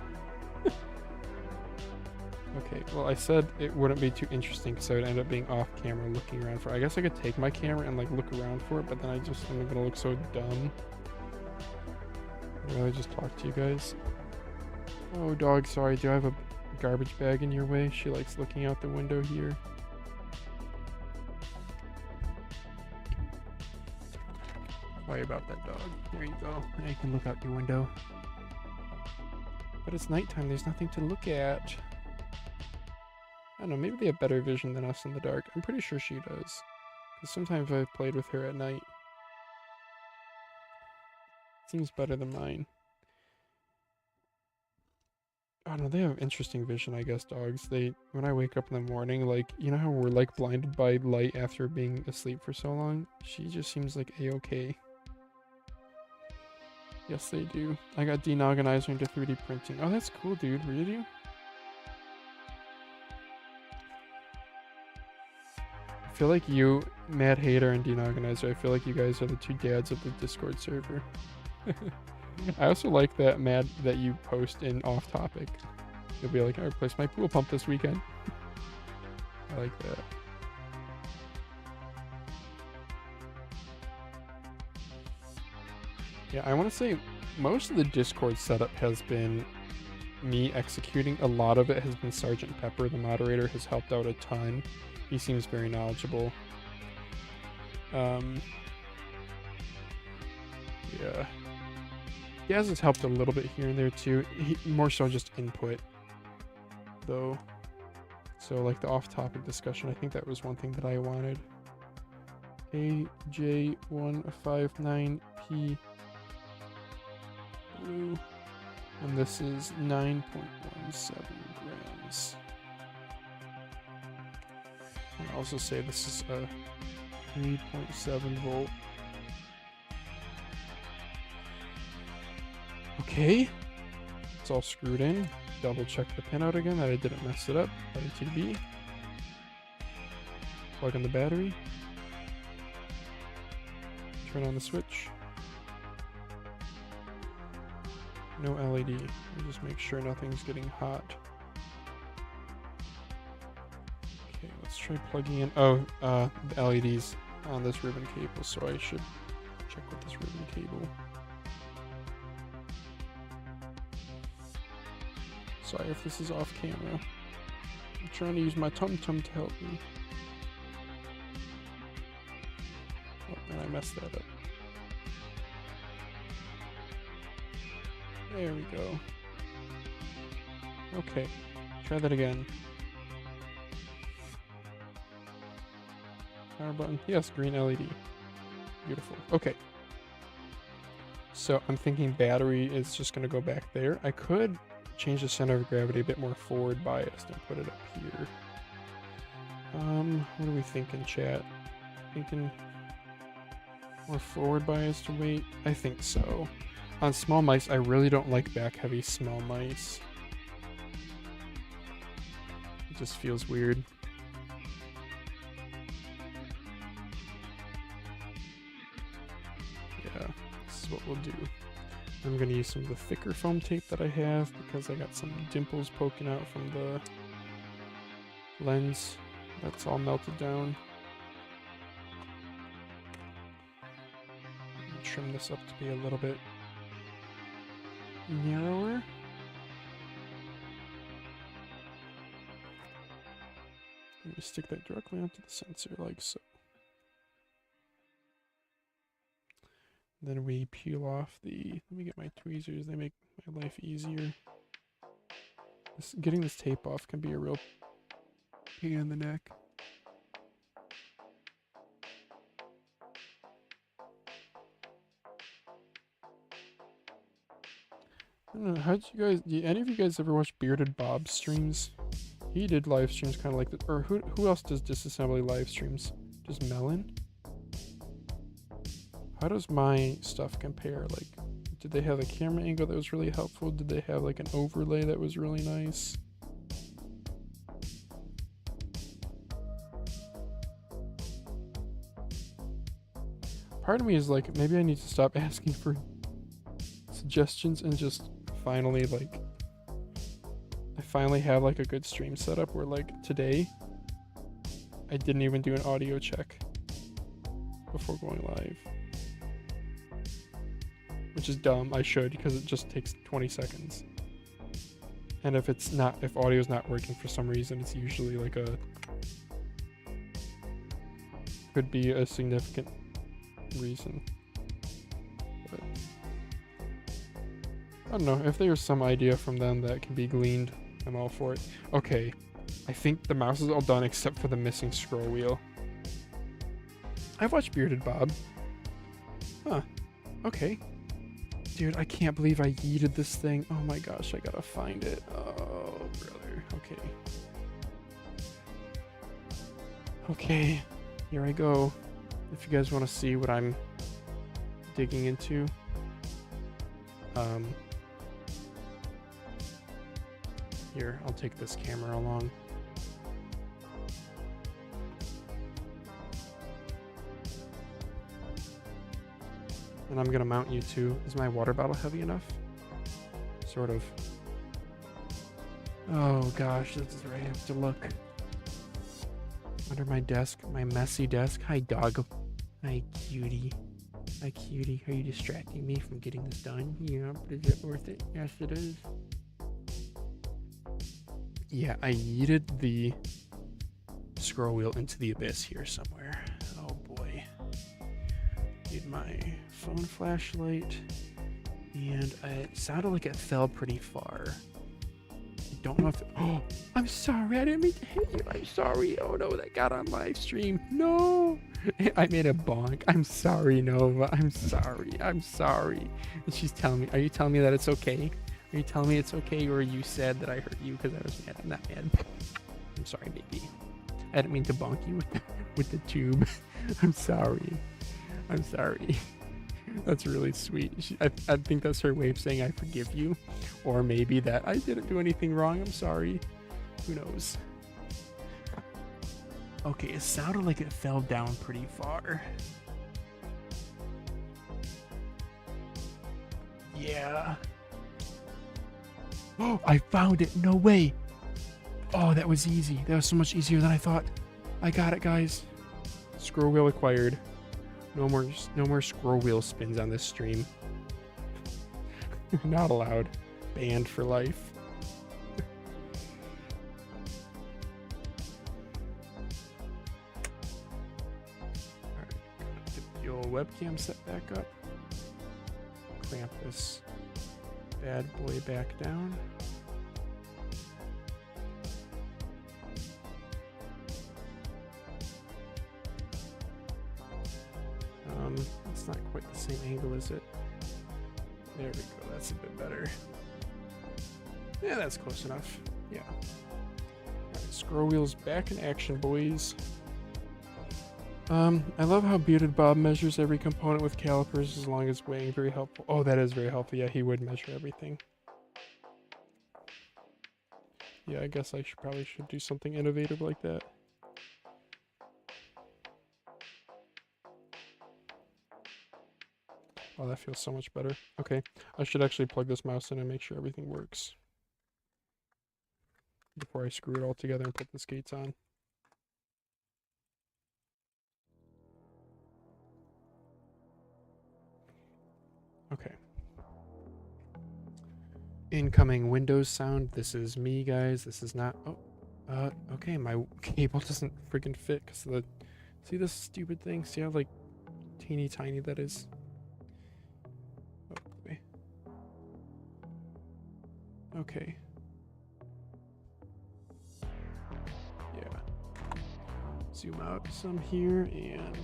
Okay, well I said it wouldn't be too interesting because I would end up being off camera looking around for it. I guess I could take my camera and like look around for it, but then I'm gonna look so dumb. I'd rather just talk to you guys. Oh dog, sorry, do I have a garbage bag in your way? She likes looking out the window here. Sorry about that, dog. There you go. Now you can look out your window. But it's nighttime, there's nothing to look at. I don't know, maybe they have better vision than us in the dark. I'm pretty sure she does. Because sometimes I've played with her at night. Seems better than mine. I don't know, they have interesting vision, I guess, dogs. When I wake up in the morning, like, you know how we're like blinded by light after being asleep for so long? She just seems like A-okay. Yes, they do. I got denogonizer into 3D printing. Oh, that's cool, dude. Really? I feel like you, Mad Hater, and denogonizer, I feel like you guys are the two dads of the Discord server. I also like that you post in off topic. You'll be like, I replaced my pool pump this weekend. I like that. Yeah, I want to say most of the Discord setup has been me executing. A lot of it has been Sergeant Pepper, the moderator, has helped out a ton. He seems very knowledgeable. Yeah. Gaz has helped a little bit here and there too. More so just input, though. So like the off-topic discussion, I think that was one thing that I wanted. AJ159P blue, and this is 9.17 grams. I'll also say this is a 3.7 volt. Okay, it's all screwed in. Double check the pinout again that I didn't mess it up. RTB. Plug in the battery. Turn on the switch. No LED. Let me just make sure nothing's getting hot. Okay, let's try plugging in. Oh, the LED's on this ribbon cable, so I should check with this ribbon cable. Sorry if this is off camera. I'm trying to use my tum-tum to help me. Oh, and I messed that up. There we go. Okay, try that again. Power button. Yes, green LED. Beautiful. Okay. So I'm thinking battery is just going to go back there. I could change the center of gravity a bit more forward biased and put it up here. What are we thinking, chat? Thinking more forward biased weight? I think so. On small mice, I really don't like back heavy small mice. It just feels weird. Yeah, this is what we'll do. I'm going to use some of the thicker foam tape that I have because I got some dimples poking out from the lens. That's all melted down. Trim this up to be a little bit narrower. Let me stick that directly onto the sensor like so. Then we peel off the, let me get my tweezers, they make my life easier. Getting this tape off can be a real pain in the neck. I don't know, how'd you guys, did any of you guys ever watch Bearded Bob's streams? He did live streams kind of like this, or who else does disassembly live streams? Just Melon? How does my stuff compare? Like, did they have a camera angle that was really helpful? Did they have like an overlay that was really nice? Part of me is like, maybe I need to stop asking for suggestions and just finally like, I finally have like a good stream setup where like today, I didn't even do an audio check before going live. Which is dumb, I should, because it just takes 20 seconds. And if audio's not working for some reason, it's usually like could be a significant reason. But I don't know, if there's some idea from them that can be gleaned, I'm all for it. Okay, I think the mouse is all done except for the missing scroll wheel. I've watched Bearded Bob. Huh, okay. Dude, I can't believe I yeeted this thing. Oh my gosh, I gotta find it. Oh, brother. Okay. Okay, here I go. If you guys want to see what I'm digging into, here, I'll take this camera along. And I'm gonna mount you to, is my water bottle heavy enough? Sort of. Oh gosh, this is where I have to look. Under my desk, my messy desk. Hi dog. Hi cutie. Hi cutie. Are you distracting me from getting this done? Yeah, but is it worth it? Yes it is. Yeah, I yeeted the scroll wheel into the abyss here somewhere. Oh boy. Need my phone flashlight, and it sounded like it fell pretty far. I don't know if oh, I'm sorry, I didn't mean to hit you. I'm sorry. Oh no, that got on live stream. No, I made a bonk. I'm sorry, Nova. I'm sorry. I'm sorry. And she's telling me, are you telling me that it's okay? Are you telling me it's okay, or are you sad that I hurt you because I was mad? I'm not mad. I'm sorry, baby. I didn't mean to bonk you with the tube. I'm sorry. I'm sorry. That's really sweet. I think that's her way of saying I forgive you. Or maybe that I didn't do anything wrong. I'm sorry. Who knows? Okay, it sounded like it fell down pretty far. Yeah. Oh, I found it. No way. Oh, that was easy. That was so much easier than I thought. I got it, guys. Scroll wheel acquired. No more scroll wheel spins on this stream. Not allowed. Banned for life. Alright, get the old webcam set back up. Clamp this bad boy back down. It's not quite the same angle, is it? There we go, that's a bit better. Yeah, that's close enough. Yeah. Alright, scroll wheels back in action, boys. I love how Bearded Bob measures every component with calipers as long as weighing. Very helpful. Oh, that is very helpful. Yeah, he would measure everything. Yeah, I guess I probably should do something innovative like that. Oh, that feels so much better. Okay, I should actually plug this mouse in and make sure everything works before I screw it all together and put the skates on. Okay. Incoming Windows sound. This is me, guys. This is not... Oh, okay, my cable doesn't freaking fit because of the... See this stupid thing? See how, like, teeny tiny that is? Okay. Okay. Yeah. Zoom out some here and...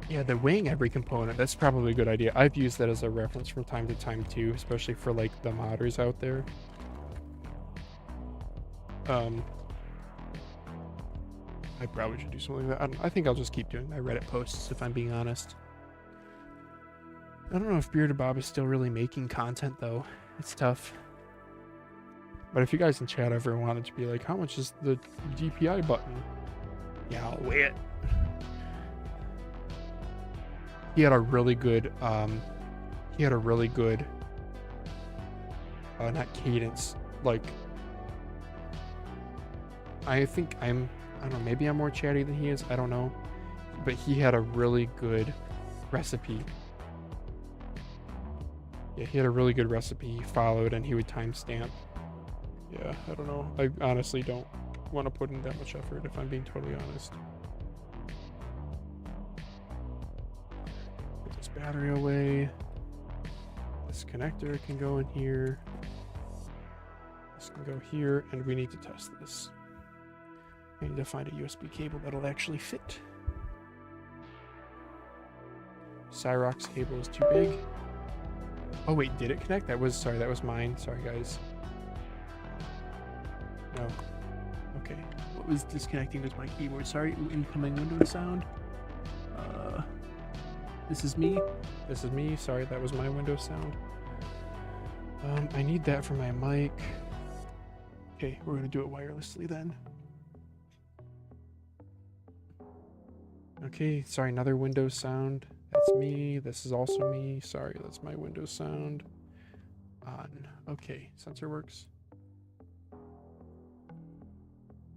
Yeah, the weighing every component, that's probably a good idea. I've used that as a reference from time to time too, especially for like the modders out there. I probably should do something like that. I think I'll just keep doing my Reddit posts if I'm being honest. I don't know if Bearded Bob is still really making content though. It's tough. But if you guys in chat ever wanted to be like, how much is the DPI button? Yeah, I'll weigh it. He had a really good, not cadence, like, I think I don't know, maybe I'm more chatty than he is, I don't know, but he had a really good recipe. Yeah, he had a really good recipe he followed and he would timestamp. Yeah, I don't know, I honestly don't want to put in that much effort if I'm being totally honest. Battery away. This connector can go in here. This can go here, and we need to test this. I need to find a USB cable that'll actually fit. Cyrox cable is too big. Oh wait, did it connect? That was mine. Sorry guys. No. Okay. What was disconnecting was my keyboard. Sorry, incoming Windows sound. This is me. This is me. Sorry, that was my Windows sound. I need that for my mic. Okay, we're gonna do it wirelessly then. Okay, sorry, another Windows sound. That's me. This is also me. Sorry, that's my Windows sound. On. Okay, sensor works.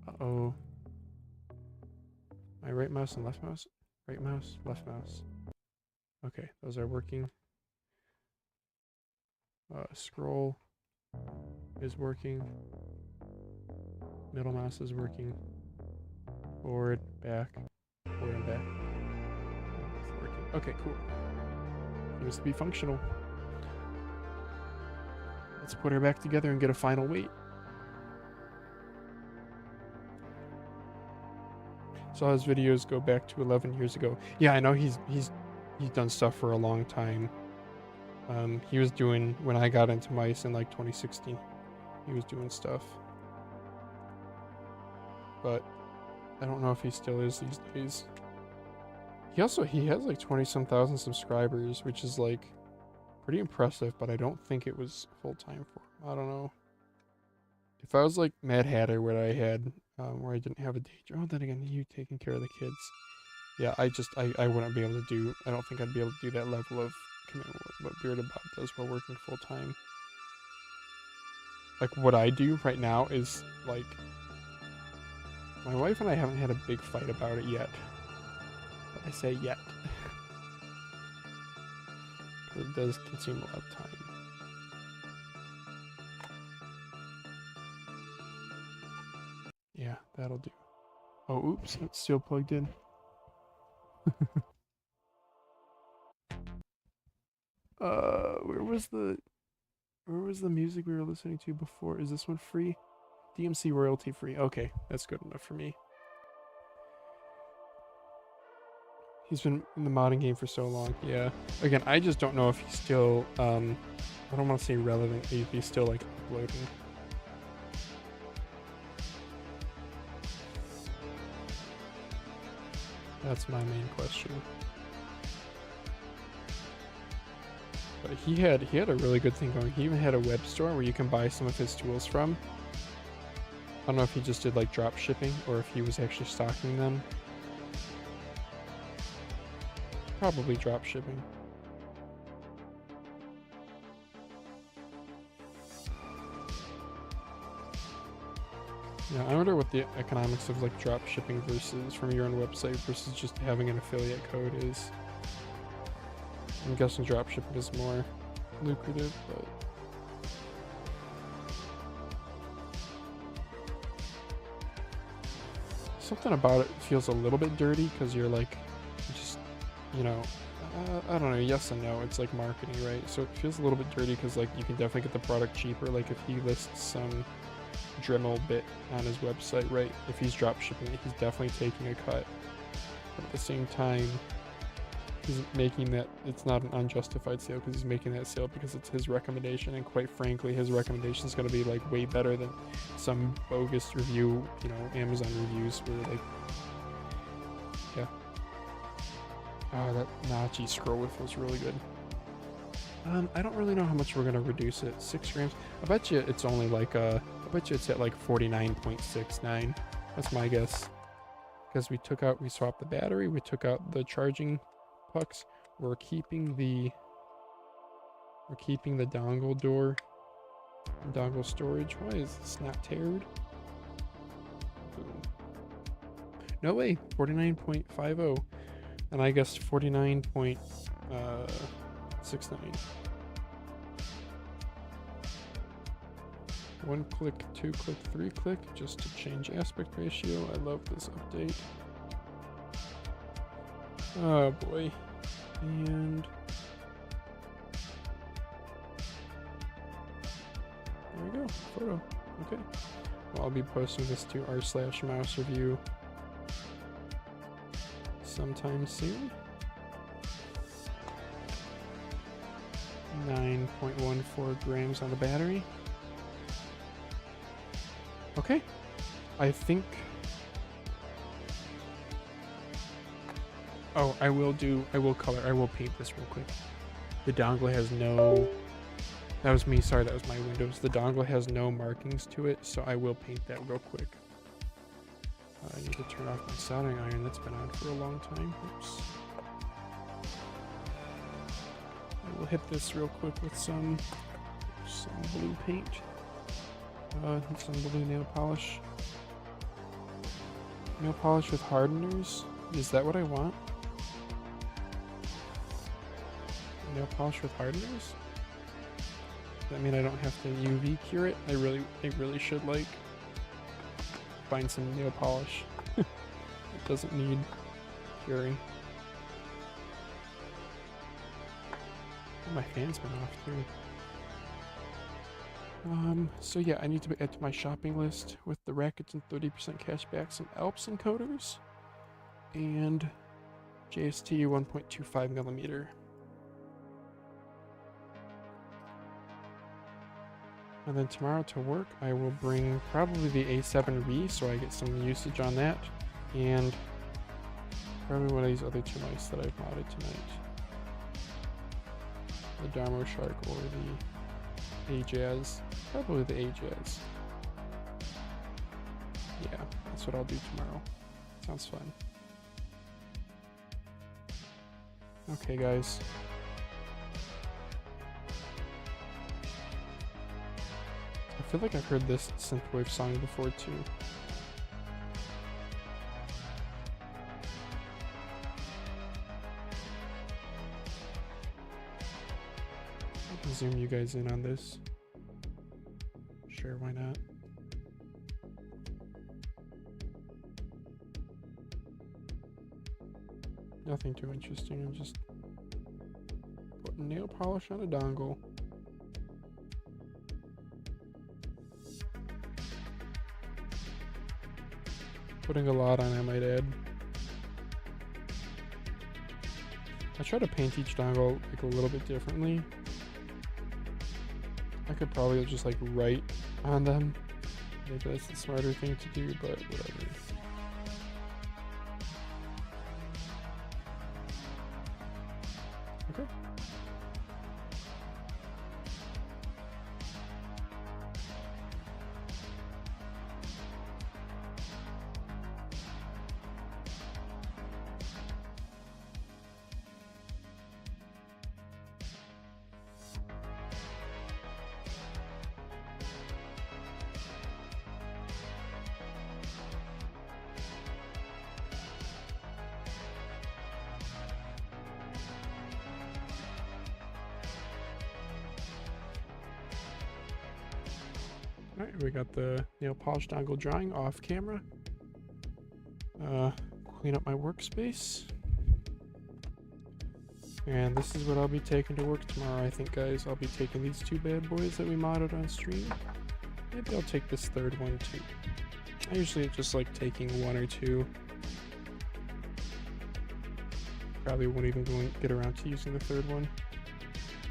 Uh-oh. My right mouse and left mouse? Right mouse, left mouse. Okay, those are working. Scroll is working. Middle mouse is working. Forward, back, forward and back. It's working. Okay, cool. Seems to be functional. Let's put her back together and get a final weight. Saw his videos go back to 11 years ago. Yeah, I know he's done stuff for a long time. He was doing, when I got into mice in like 2016, he was doing stuff. But I don't know if he still is these days. He has like 20-some thousand subscribers, which is like pretty impressive, but I don't think it was full time for him. I don't know. If I was like Mad Hatter, where I had where I didn't have a day job. Oh, then again, you taking care of the kids. Yeah, I wouldn't be able to do, I don't think I'd be able to do that level of commitment what Bearded Bob does while working full time. Like, what I do right now is, like, my wife and I haven't had a big fight about it yet. But I say yet. Because it does consume a lot of time. Yeah, that'll do. Oh, oops, it's still plugged in. Where was the music we were listening to before? Is this one free? DMC royalty free. Okay, that's good enough for me. He's been in the modding game for so long. Yeah. Again, I just don't know if he's still, I don't want to say relevant, if he's still, like, uploading. That's my main question. But he had a really good thing going. He even had a web store where you can buy some of his tools from. I don't know if he just did, like, drop shipping or if he was actually stocking them. Probably drop shipping. Yeah, I wonder what the economics of, like, drop shipping versus from your own website versus just having an affiliate code is. I'm guessing drop shipping is more lucrative, but something about it feels a little bit dirty because you're, like, just, you know, I don't know, yes and no, it's like marketing, right? So it feels a little bit dirty because, like, you can definitely get the product cheaper. Like, if he lists some Dremel bit on his website, right, if he's drop shipping it, he's definitely taking a cut. But at the same time, he's making that, it's not an unjustified sale because he's making that sale because it's his recommendation, and quite frankly, his recommendation is going to be, like, way better than some bogus review, you know, Amazon reviews where, like, yeah. Oh, that Nachi scroll whip feels really good. I don't really know how much we're going to reduce it. 6 grams? I bet you it's only like, I bet you it's at like 49.69. That's my guess. Because we swapped the battery, we took out the charging pucks. We're keeping the dongle door, dongle storage. Why is this not teared? Boom. No way, 49.50. And I guess 49.69. 1 click, 2 click, 3 click, just to change aspect ratio. I love this update. Oh boy. And there we go, photo. Okay. Well, I'll be posting this to r/mouse review sometime soon. 9.14 grams on the battery. Okay. I think... Oh, I will color. I will paint this real quick. The dongle has no... That was me, sorry, that was my Windows. The dongle has no markings to it, so I will paint that real quick. I need to turn off my soldering iron. That's been on for a long time. Oops. I will hit this real quick with some blue paint. Some blue nail polish. Nail polish with hardeners? Is that what I want? Nail polish with hardeners? Does that mean I don't have to UV cure it? I really should, like, find some nail polish. It doesn't need curing. Oh, my fan's been off too. So yeah, I need to add to my shopping list with the rackets and 30% cash back some Alps encoders and JST 1.25 millimeter. And then tomorrow to work, I will bring probably the A7V so I get some usage on that, and probably one of these other two mice that I've modded tonight. The Darmoshark or the A-Jazz. Probably the A-Jazz. Yeah, that's what I'll do tomorrow. Sounds fun. Okay, guys. I feel like I've heard this Synthwave song before, too. I can zoom you guys in on this. Sure, why not? Nothing too interesting, I'm just putting nail polish on a dongle. Putting a lot on, I might add. I try to paint each dongle like a little bit differently. I could probably just like write on them. Maybe that's the smarter thing to do, but whatever. Okay. Alright, we got the nail polish dongle drying off camera. Clean up my workspace. And this is what I'll be taking to work tomorrow, I think, guys. I'll be taking these two bad boys that we modded on stream. Maybe I'll take this third one too. I usually just like taking one or two. Probably won't even get around to using the third one.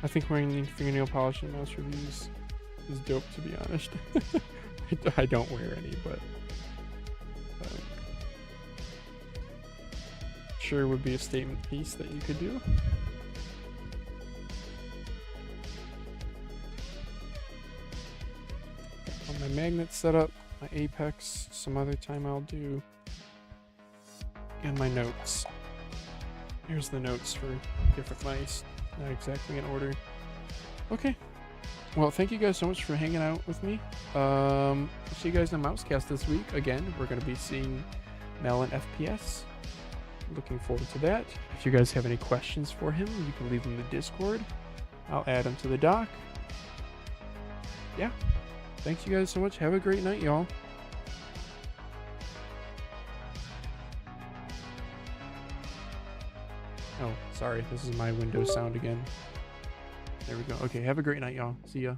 I think wearing fingernail polish in mouse reviews is dope, to be honest. I don't wear any, but sure would be a statement piece that you could do. Got my magnet set up, my apex, some other time I'll do, and my notes. Here's the notes for different mice, not exactly in order. Okay. Well, thank you guys so much for hanging out with me. I'll see you guys in Mousecast this week. Again, we're going to be seeing Mel and FPS. Looking forward to that. If you guys have any questions for him, you can leave them in the Discord. I'll add them to the doc. Yeah. Thanks you guys so much. Have a great night, y'all. Oh, sorry. This is my Windows sound again. There we go. Okay, have a great night, y'all. See ya.